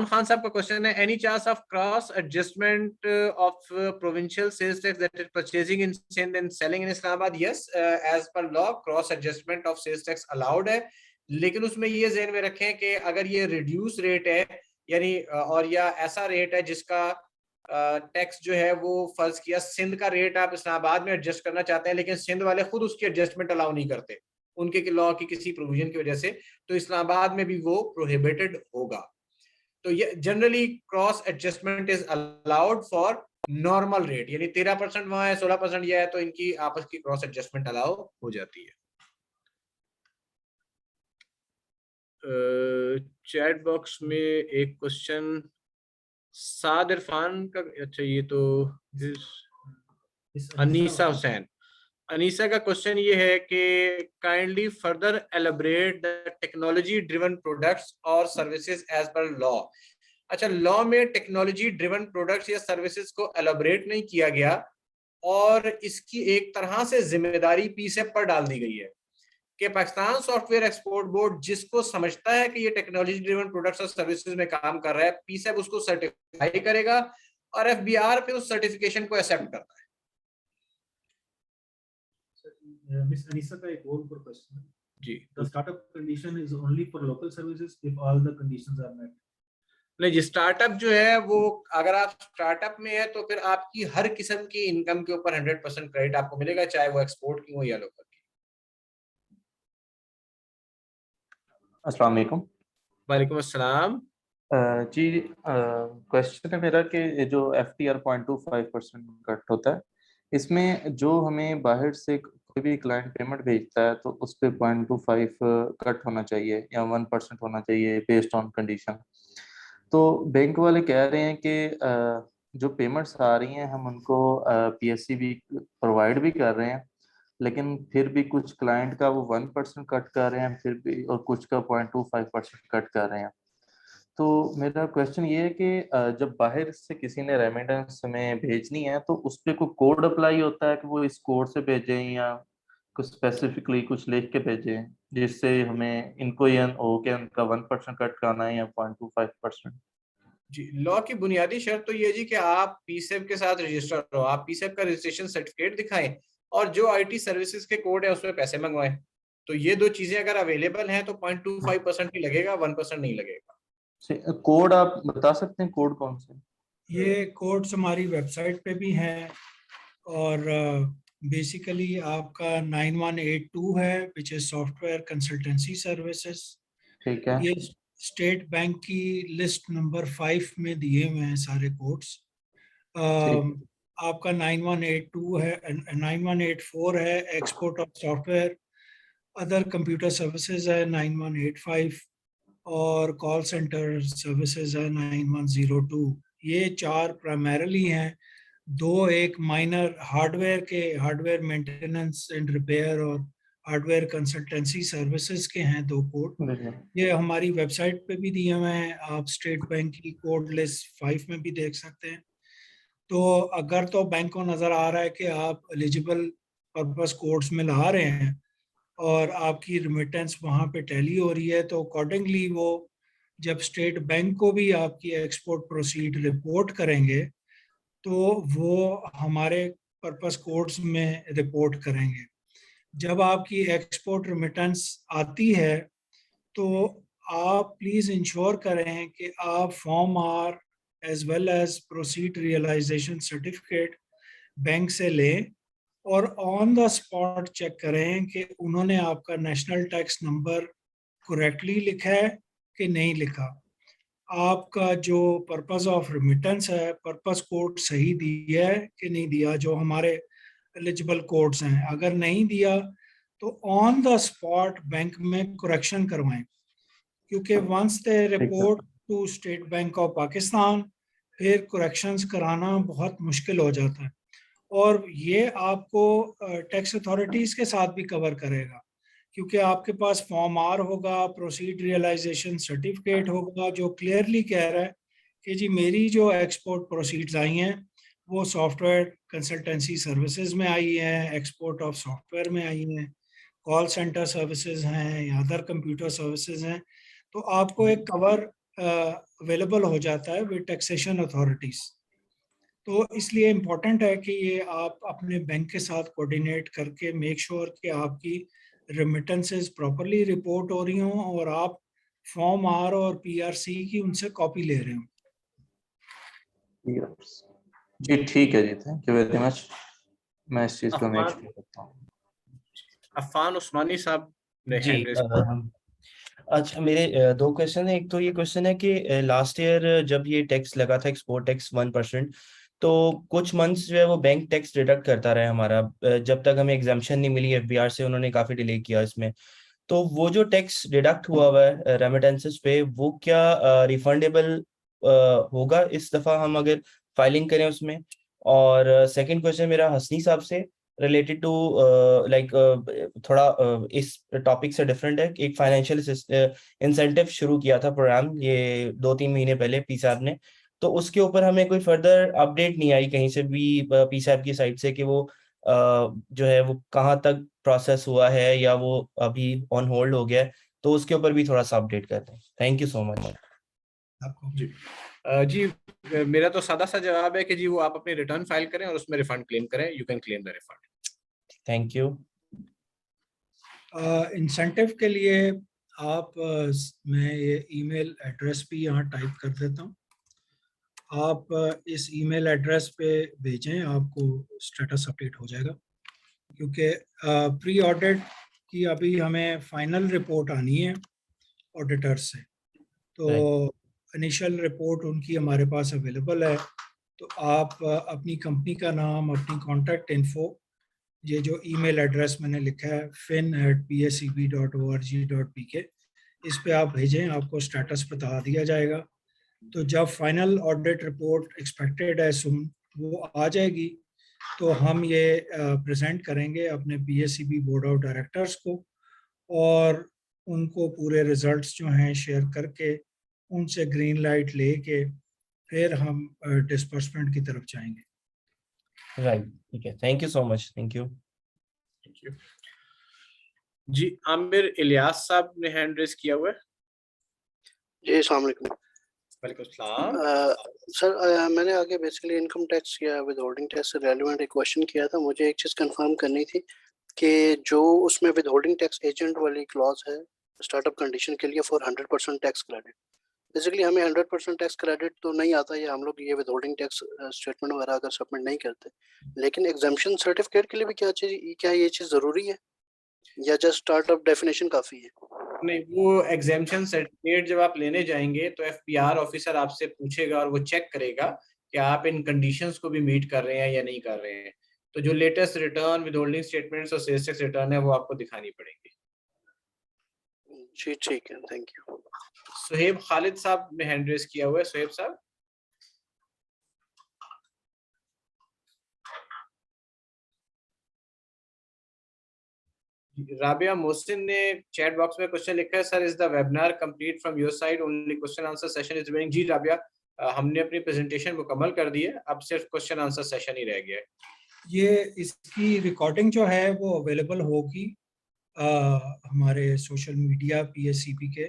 Khan साहब का क्वेश्चन है, any chance of cross adjustment of provincial sales tax that is purchasing in Sindh and selling in Islamabad? Yes, as per law cross adjustment of sales tax allowed है, लेकिन उसमें ये ज़हन में रखें कि अगर ये रिड्यूस रेट है यानी और या ऐसा रेट है जिसका टैक्स जो है वो फर्ज किया सिंध का रेट आप इस्लामाबाद में एडजस्ट करना चाहते हैं, लेकिन सिंध वाले खुद उसकी एडजस्टमेंट अलाउ नहीं करते उनके लॉ की किसी प्रोविजन की वजह से, तो इस्लामाबाद में भी वो प्रोहिबिटेड होगा। तो ये generally cross adjustment is allowed for normal rate, यानी 13% वहां है, 16% यह है, तो इनकी आपस की क्रॉस एडजस्टमेंट अलाउ हो जाती है। चैट बॉक्स में एक क्वेश्चन साद इरफान का, अच्छा ये तो अनीसा हुसैन, अनीसा का क्वेश्चन ये है कि kindly further elaborate the technology driven products और सर्विसेज एज पर लॉ। अच्छा, लॉ में टेक्नोलॉजी ड्रिवन प्रोडक्ट्स या सर्विसेज को एलैबोरेट नहीं किया गया और इसकी एक तरह से जिम्मेदारी पीसेप पर डाल दी गई है कि पाकिस्तान सॉफ्टवेयर एक्सपोर्ट बोर्ड जिसको समझता है कि ये टेक्नोलॉजी ड्रिवन प्रोडक्ट्स और सर्विसेज में काम कर रहा है, पीसेप उसको सर्टिफाई करेगा और एफबीआर पे उस सर्टिफिकेशन को एक्सेप्ट करता है। Miss Anisa का एक और क्वेश्चन है जी, the startup condition is only for local services if all the conditions are met। नहीं, स्टार्टअप जो है वो अगर आप स्टार्टअप में है तो फिर आपकी हर किस्म की इनकम के ऊपर 100% क्रेडिट आपको मिलेगा, चाहे वो एक्सपोर्ट की हो या लोकल की। अस्सलाम वालेकुम। वालेकुम अस्सलाम। जी, क्वेश्चन है मेरा कि जो FTR 0.25% कट होता है, इसमें जो हमें बाहर से कोई भी क्लाइंट पेमेंट भेजता है तो उस पे 0.25 कट होना चाहिए या 1% होना चाहिए बेस्ड ऑन कंडीशन। तो बैंक वाले कह रहे हैं कि जो पेमेंट्स आ रही हैं हम उनको PSE भी प्रोवाइड भी कर रहे हैं, लेकिन फिर भी कुछ क्लाइंट का वो 1% कट कर रहे हैं फिर भी, और कुछ का 0.25% कट कर रहे हैं। तो मेरा क्वेश्चन ये है कि जब बाहर से किसी ने रेमिटेंस में भेजनी है तो उस पर कोई कोड अप्लाई होता है कि वो इस कोड से भेजें या कुछ स्पेसिफिकली कुछ लिख के भेजें जिससे हमें इनको या हो के उनका 1% कट करना है या 0.25%? जी, लॉ की बुनियादी शर्त तो ये जी कि आप पीसेप के साथ रजिस्टर हो, आप पीसेप का रजिस्ट्रेशन सर्टिफिकेट दिखाएं और जो IT सर्विसेज के कोड है उसमें पैसे मंगवाएं। तो ये दो चीजें अगर अवेलेबल हैं तो 0.25% ही लगेगा, 1% नहीं लगेगा। कोड आप बता सकते हैं, कोड कौन से? ये कोड्स हमारी वेबसाइट पे भी हैं और बेसिकली आपका 9182 है which is software consultancy services. ठीक है। ये स्टेट बैंक की लिस्ट नंबर 5 में दिए हुए हैं सारे कोड्स। आपका 9182 है, 9184 है export of software, other computer services है 9185 और कॉल सेंटर सर्विसेज है 9102। ये चार प्राइमरीली हैं, दो एक minor hardware maintenance and repair और हार्डवेयर कंसल्टेंसी सर्विसेज के हैं दो कोड। ये हमारी वेबसाइट पे भी दिए हुए हैं, आप स्टेट बैंक की कोड लिस्ट 5 में भी देख सकते हैं। तो अगर तो बैंक को नज़र आ रहा है कि आप एलिजिबल पर्पस कोड्स में ला रहे हैं और आपकी रिमिटेंस वहाँ पे टैली हो रही है तो अकॉर्डिंगली वो जब स्टेट बैंक को भी आपकी एक्सपोर्ट प्रोसीड रिपोर्ट करेंगे तो वो हमारे पर्पस कोड्स में रिपोर्ट करेंगे। जब आपकी एक्सपोर्ट रिमिटेंस आती है तो आप प्लीज़ इंश्योर करें कि आप form R as well as proceed realization certificate bank से लें और ऑन द स्पॉट चेक करें कि उन्होंने आपका नेशनल टैक्स नंबर करेक्टली लिखा है कि नहीं लिखा, आपका जो पर्पस ऑफ रिमिटेंस है पर्पस कोड सही दिया है कि नहीं दिया, जो हमारे एलिजिबल कोड्स हैं। अगर नहीं दिया तो ऑन द स्पॉट बैंक में करेक्शन करवाएं, क्योंकि once they report to State Bank of Pakistan फिर करेक्शंस कराना बहुत मुश्किल हो जाता है और ये आपको टैक्स अथॉरिटीज़ के साथ भी कवर करेगा, क्योंकि आपके पास फॉर्म आर होगा, प्रोसीड रियलाइजेशन सर्टिफिकेट होगा जो क्लियरली कह रहा है कि जी मेरी जो एक्सपोर्ट प्रोसीड्स आई हैं वो सॉफ्टवेयर कंसल्टेंसी सर्विसेज में आई हैं, एक्सपोर्ट ऑफ सॉफ्टवेयर में आई हैं, कॉल सेंटर सर्विसेज हैं या अदर कंप्यूटर सर्विसेज हैं, तो आपको एक कवर अवेलेबल हो जाता है विद टैक्सेशन अथॉरिटीज़। तो इसलिए इम्पोर्टेंट है कि ये आप अपने बैंक के साथ कोऑर्डिनेट करके मेक श्योर कि आपकी रेमिटेंसेस प्रॉपरली रिपोर्ट हो रही हों और आप फॉर्म आर और पीआरसी की उनसे कॉपी ले रहे हूँ। जी ठीक है जी, थैंक यू वेरी मच। मैं इस चीज को मेक अफान श्योर करता हूँ। अफान उस्मानी साहब ने जी हैंड रेज किया। अच्छा, मेरे दो क्वेश्चन है। एक तो ये क्वेश्चन है कि लास्ट ईयर जब ये टैक्स लगा था एक्सपोर्ट टैक्स 1%, तो कुछ मंथ्स जो है वो बैंक टैक्स डिडक्ट करता रहा हमारा, जब तक हमें एग्जाम्पशन नहीं मिली एफबीआर से। उन्होंने काफी डिले किया इसमें। तो वो जो टैक्स डिडक्ट हुआ हुआ है रेमिटेंसेस पे, वो क्या रिफंडेबल होगा इस दफा हम अगर फाइलिंग करें उसमें? और सेकंड क्वेश्चन मेरा हसनी साहब से रिलेटेड टू लाइक थोड़ा इस टॉपिक से डिफरेंट है। एक फाइनेंशियल इंसेंटिव शुरू किया था प्रोग्राम ये 2-3 महीने पहले पी साहब ने, तो उसके ऊपर हमें कोई फर्दर अपडेट नहीं आई कहीं से भी पी साहब की साइड से कि वो जो है वो कहाँ तक प्रोसेस हुआ है या वो अभी ऑन होल्ड हो गया है। तो उसके ऊपर भी थोड़ा सा अपडेट करते हैं। Thank you so much. जी जी मेरा तो सादा सा जवाब है कि जी वो आप अपनी रिटर्न फाइल करें और उसमें रिफंड क्लेम करें। You can claim the refund. Thank you. Incentive के लिए आप मैं ये ईमेल एड्रेस भी यहाँ टाइप कर देता हूँ। आप इस ईमेल एड्रेस पे भेजें, आपको स्टेटस अपडेट हो जाएगा। क्योंकि प्री ऑडिट की अभी हमें फाइनल रिपोर्ट आनी है ऑडिटर से, तो इनिशियल रिपोर्ट उनकी हमारे पास अवेलेबल है। तो आप अपनी कंपनी का नाम, अपनी कॉन्टैक्ट इन्फो, ये जो ईमेल एड्रेस मैंने लिखा है fin@pseb.org.pk, इस पे आप भेजें, आपको स्टेटस बता दिया जाएगा। तो जब फाइनल ऑडिट रिपोर्ट एक्सपेक्टेड है सुन, वो आ जाएगी, तो हम ये प्रेजेंट करेंगे अपने पीएसईबी बोर्ड ऑफ डायरेक्टर्स को, और उनको पूरे रिजल्ट्स जो हैं शेयर करके उनसे ग्रीन लाइट लेके फिर हम डिस्बर्समेंट की तरफ जाएंगे। राइट, ठीक है। Thank you so much. Thank you. जी आमिर इलियास साहब ने हैंड रेज किया हुआ है। जी अस्सलाम वालेकुम। वालेकुम सलाम। सर मैंने आगे बेसिकली इनकम टैक्स या विद होल्डिंग टैक्स से रेलेवेंट एक क्वेश्चन किया था। मुझे एक चीज़ कंफर्म करनी थी कि जो उसमें विद होल्डिंग टैक्स एजेंट वाली क्लॉज है स्टार्टअप कंडीशन के लिए फॉर 100% टैक्स क्रेडिट, बेसिकली हमें 100% टैक्स क्रेडिट तो नहीं आता, या हम लोग ये विद होल्डिंग टैक्स स्टेटमेंट वगैरह अगर सबमिट नहीं करते, लेकिन एग्जाम्पशन सर्टिफिकेट के लिए भी क्या ये चीज़ ज़रूरी है या जस्ट स्टार्टअप डेफिनेशन काफ़ी है? नहीं, वो एग्जाम्पशन सर्टिफिकेट जब आप लेने जाएंगे तो एफपीआर ऑफिसर आपसे पूछेगा और वो चेक करेगा कि आप इन कंडीशंस को भी मीट कर रहे हैं या नहीं कर रहे हैं। तो जो latest return, with holding statements और सेल्स टैक्स रिटर्न है वो आपको दिखानी पड़ेगी। जी ठीक है, थैंक यू। सुहेब खालिद साहब ने हैंड रेज किया हुआ है। सुहेब साहब। राबिया मोहसिन ने चैट बॉक्स में क्वेश्चन लिखा है, sir is the webinar complete from your side, only question answer session is remaining. जी राबिया, हमने अपनी प्रेजेंटेशन मुकम्मल कर दी है, अब सिर्फ क्वेश्चन आंसर सेशन ही रह गया है। ये इसकी रिकॉर्डिंग जो है वो अवेलेबल होगी हमारे सोशल मीडिया पीएससीबी के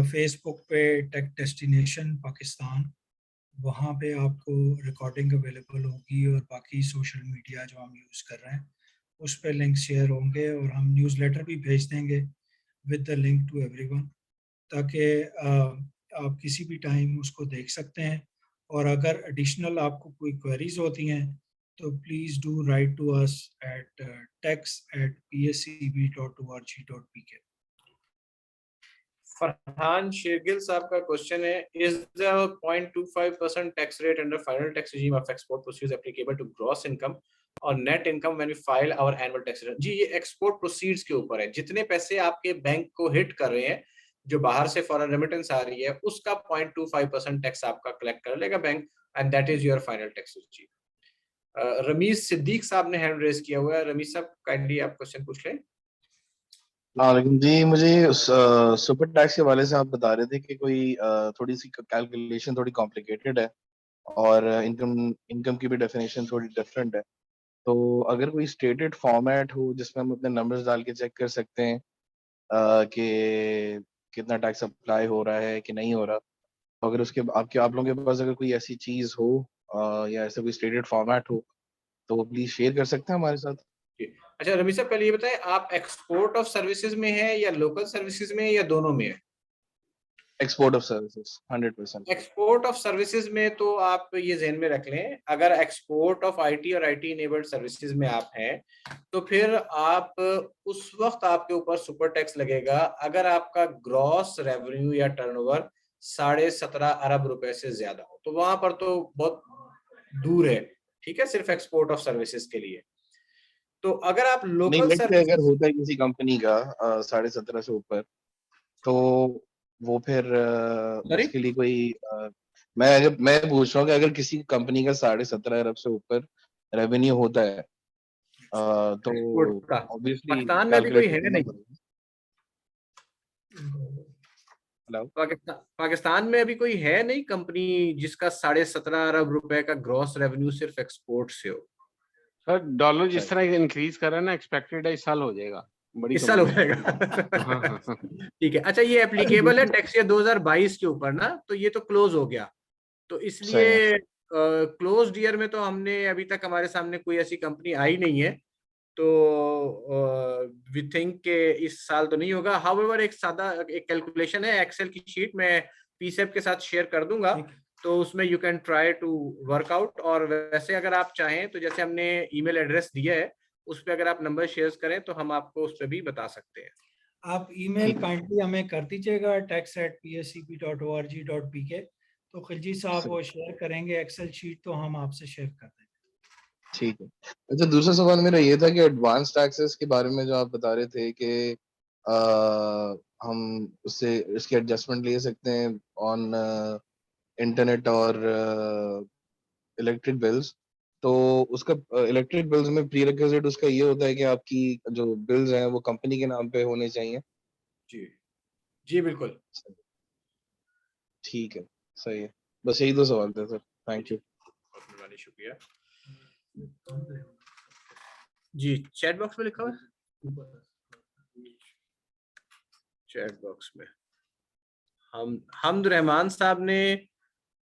फेसबुक पे टेक डेस्टिनेशन पाकिस्तान, वहाँ पे आपको रिकॉर्डिंग अवेलेबल होगी, और बाकी सोशल मीडिया जो हम यूज़ कर रहे हैं उस पर लिंक शेयर होंगे, और हम न्यूज़लेटर भी भेज देंगे with the link to everyone, ताकि आप किसी भी टाइम उसको देख सकते हैं। और अगर एडिशनल आपको कोई क्वेरीज होती हैं तो please do write to us at tax@pscb.org.pk। Farhan Shergill साहब का क्वेश्चन है, is the 0.25% tax rate under final tax regime of export proceeds applicable to gross income और net income when we file our annual tax return? जी, ये export proceeds के ऊपर है। जितने पैसे आपके बैंक को हिट कर रहे हैं, जो बाहर से फॉरेन रेमिटेंस आ रही है, उसका 0.25% टैक्स आपका कलेक्ट कर लेगा bank, and that is your final tax regime. Ramiz Siddique साहब ने हैंड रेज किया हुआ है। रमीज साहब काइंडली आप क्वेश्चन पूछ लें। लेकिन जी मुझे सुपर टैक्स के वाले से आप बता रहे थे कि कोई थोड़ी सी कैलकुलेशन थोड़ी कॉम्प्लिकेटेड है और इनकम की भी डेफिनेशन थोड़ी डिफरेंट है। तो अगर कोई स्टेटेड फॉर्मेट हो जिसमें हम अपने नंबर्स डाल के चेक कर सकते हैं कि कितना टैक्स अप्लाई हो रहा है कि नहीं हो रहा, तो अगर उसके आप लोगों के पास अगर कोई ऐसी चीज़ हो या ऐसा कोई स्टेटेड फॉर्मेट हो तो वो प्लीज शेयर कर सकते हैं हमारे साथ। अच्छा रमीज साहब, पहले ये बताएं आप एक्सपोर्ट ऑफ सर्विसेज में है या लोकल सर्विसेज में है या दोनों में है? Export of services 100%। Export of services में तो आप ये ध्यान में रख लें, अगर एक्सपोर्ट ऑफ आईटी और आईटी इनेबल्ड सर्विसेज में आप हैं तो फिर आप उस वक्त आपके ऊपर सुपर टैक्स लगेगा अगर आपका ग्रॉस रेवेन्यू या टर्नओवर 17.5 अरब रुपए से ज्यादा हो, तो वहां पर तो बहुत दूर है, ठीक है, सिर्फ एक्सपोर्ट ऑफ सर्विसेज के लिए। तो अगर आप नहीं, लोकल लेट से सर्विस अगर होता है किसी कंपनी का 17.5 से ऊपर, तो वो फिर Sorry? उसके लिए कोई मैं पूछ रहा हूँ कि अगर किसी कंपनी का 17.5 अरब से ऊपर रेवेन्यू होता है तो एक्सपोर्ट का ऑब्वियसली पाकिस्तान में भी कोई है नहीं, पाकिस्तान में अभी कोई है नहीं कंपनी जिसका 17.5 अरब रुपए का ग्रॉस रेवेन्यू सिर्फ एक्सपोर्ट से हो। सर डॉलर जिस तरह इंक्रीज कर रहा है ना, एक्सपेक्टेड है इस साल हो जाएगा, बड़ी इस साल हो कंपनी है। जाएगा। हाँ। ठीक है, अच्छा ये एप्लीकेबल है टैक्स ईयर 2022 के ऊपर ना, तो ये तो क्लोज हो गया, तो इसलिए क्लोज्ड ईयर में तो हमने अभी तक हमारे सामने कोई ऐसी कंपनी आई नहीं है, तो वी थिंक के इस साल तो नहीं होगा। हाउएवर एक सादा एक कैलकुलेशन है, एक्सेल की शीट मैं पीसेप के साथ शेयर कर दूंगा, तो उसमें you can try to work out. और वैसे अगर आप चाहें तो जैसे हमने ईमेल एड्रेस दिया है उस पर अगर आप नंबर शेयर करें तो हम आपको उस पर भी बता सकते हैं। आप ईमेल काइंडली हमें कर दीजिएगा tax@pscb.org.pk, तो खिलजी साहब वो शेयर करेंगे एक्सेल शीट, तो हम आपसे शेयर कर देंगे। ठीक है। अच्छा, दूसरा सवाल मेरा ये था कि एडवांस टैक्सेस के बारे में जो आप बता रहे थे कि हम उससे इसके एडजस्टमेंट ले सकते हैं ऑन इंटरनेट और इलेक्ट्रिक बिल्स, तो उसका इलेक्ट्रिक बिल्स में प्रीरिक्विजिट उसका ये होता है कि आपकी जो बिल्स हैं वो कंपनी के नाम पे होने चाहिए। जी जी बिल्कुल ठीक है, सही है, बस यही दो सवाल थे सर। थैंक यू, शुक्रिया जी। चैट बॉक्स में लिखा हुआ है, चैट बॉक्स में हमद रहमान साहब ने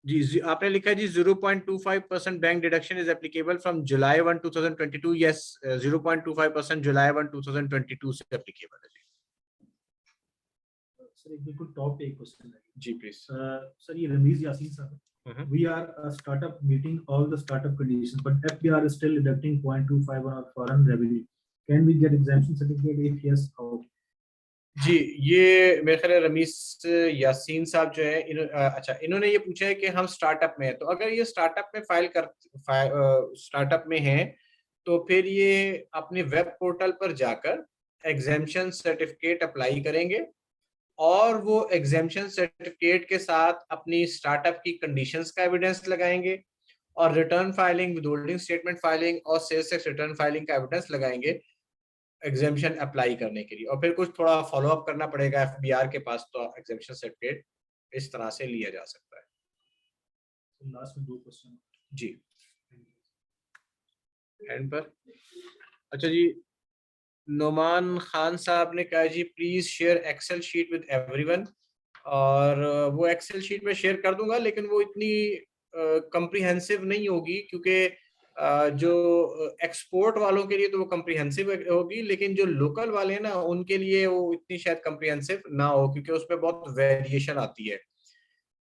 जी आपने लिखा है जी 0.25% bank deduction is applicable from July 1 2022। Yes, 0.25% जुलाई 1 2022 से एप्लीकेबल है जी। सर एक बिल्कुल टॉप पे एक क्वेश्चन है जी प्लीज। सर ये रमीज यासीन साहब, we are a startup meeting all the startup conditions but FBR is still deducting 0.25 on our foreign revenue, can we get exemption certificate, if yes how? जी ये मेरे ख्याल रमीज यासीन साहब जो है अच्छा इन्होंने ये पूछा है कि हम स्टार्टअप में है, तो अगर ये स्टार्टअप में स्टार्टअप में है तो फिर ये अपने वेब पोर्टल पर जाकर एग्जेम्पशन सर्टिफिकेट अप्लाई करेंगे और वो एग्जेम्पशन सर्टिफिकेट के साथ अपनी स्टार्टअप की कंडीशंस का एविडेंस लगाएंगे और return filing, withholding statement filing और सेल्स टैक्स रिटर्न फाइलिंग का एविडेंस लगाएंगे एग्जेम्पशन अप्लाई करने के लिए, और फिर कुछ थोड़ा फॉलो अप करना पड़ेगा एफबीआर के पास, तो एग्जेम्पशन सर्टिफिकेट इस तरह से लिया जा सकता है। लास्ट में दो क्वेश्चन जी एंड पर। अच्छा जी, नोमान खान साहब ने कहा जी please share excel sheet with everyone, और वो एक्सेल शीट में शेयर कर दूंगा लेकिन वो इतनी कम्प्रीहेंसिव नहीं होगी क्योंकि जो एक्सपोर्ट वालों के लिए तो वो कम्प्रीहेंसिव होगी, लेकिन जो लोकल वाले हैं ना उनके लिए वो इतनी शायद कम्प्रीहेंसिव ना हो क्योंकि उसमें बहुत वेरिएशन आती है।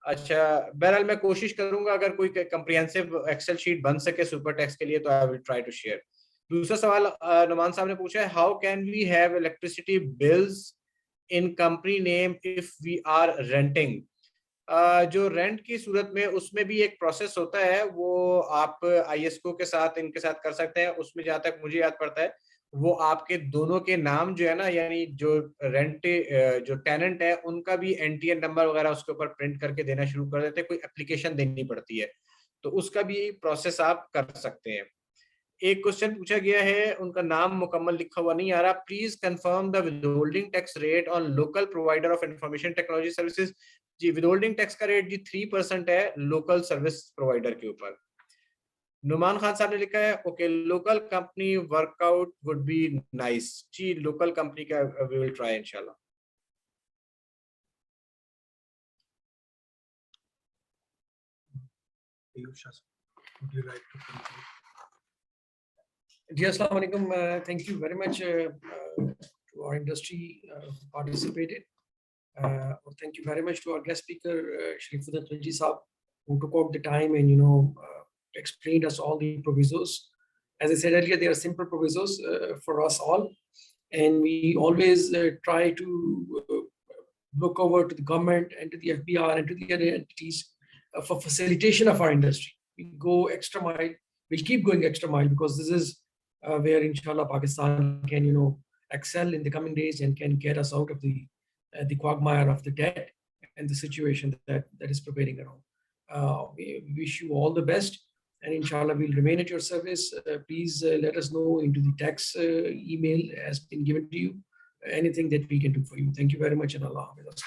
अच्छा बहरहाल मैं कोशिश करूंगा अगर कोई कम्प्रीहेंसिव एक्सेल शीट बन सके सुपर टैक्स के लिए तो I will try to share. दूसरा सवाल नुमान साहब ने पूछा है, how can we have electricity bills in company name if we are renting. जो रेंट की सूरत में उसमें भी एक प्रोसेस होता है, वो आप आईएसको के साथ इनके साथ कर सकते हैं। उसमें जहाँ तक मुझे याद पड़ता है वो आपके दोनों के नाम जो है ना, यानी जो जो टेनेंट है उनका भी एनटीएन नंबर वगैरह उसके ऊपर प्रिंट करके देना शुरू कर देते हैं, कोई एप्लीकेशन देनी पड़ती है, तो उसका भी प्रोसेस आप कर सकते हैं। एक क्वेश्चन पूछा गया है, उनका नाम मुकम्मल लिखा हुआ नहीं आ रहा, please confirm the withholding tax rate on local provider of information technology services. जी विदहोल्डिंग टैक्स का रेट जी 3% है लोकल सर्विस प्रोवाइडर के ऊपर। नुमान खान साहब ने लिखा है okay local company workout would be nice. जी लोकल कंपनी का वी विल ट्राई इंशाल्लाह। would you like to conclude? Ji, Assalamu alaikum. Thank you very much to our industry participated. Thank you very much to our guest speaker, Sharifuddin Khilji Saab, who took out the time and explained us all the provisos. As I said earlier, they are simple provisos for us all, and we always try to look over to the government and to the FBR and to the other entities for facilitation of our industry. We go extra mile. We'll keep going extra mile because this is where, inshallah, Pakistan can excel in the coming days and can get us out of the quagmire of the debt and the situation that is prevailing around. We wish you all the best, and inshallah we'll remain at your service. Please let us know into the tax email has been given to you, anything that we can do for you. Thank you very much, and Allah Hafiz.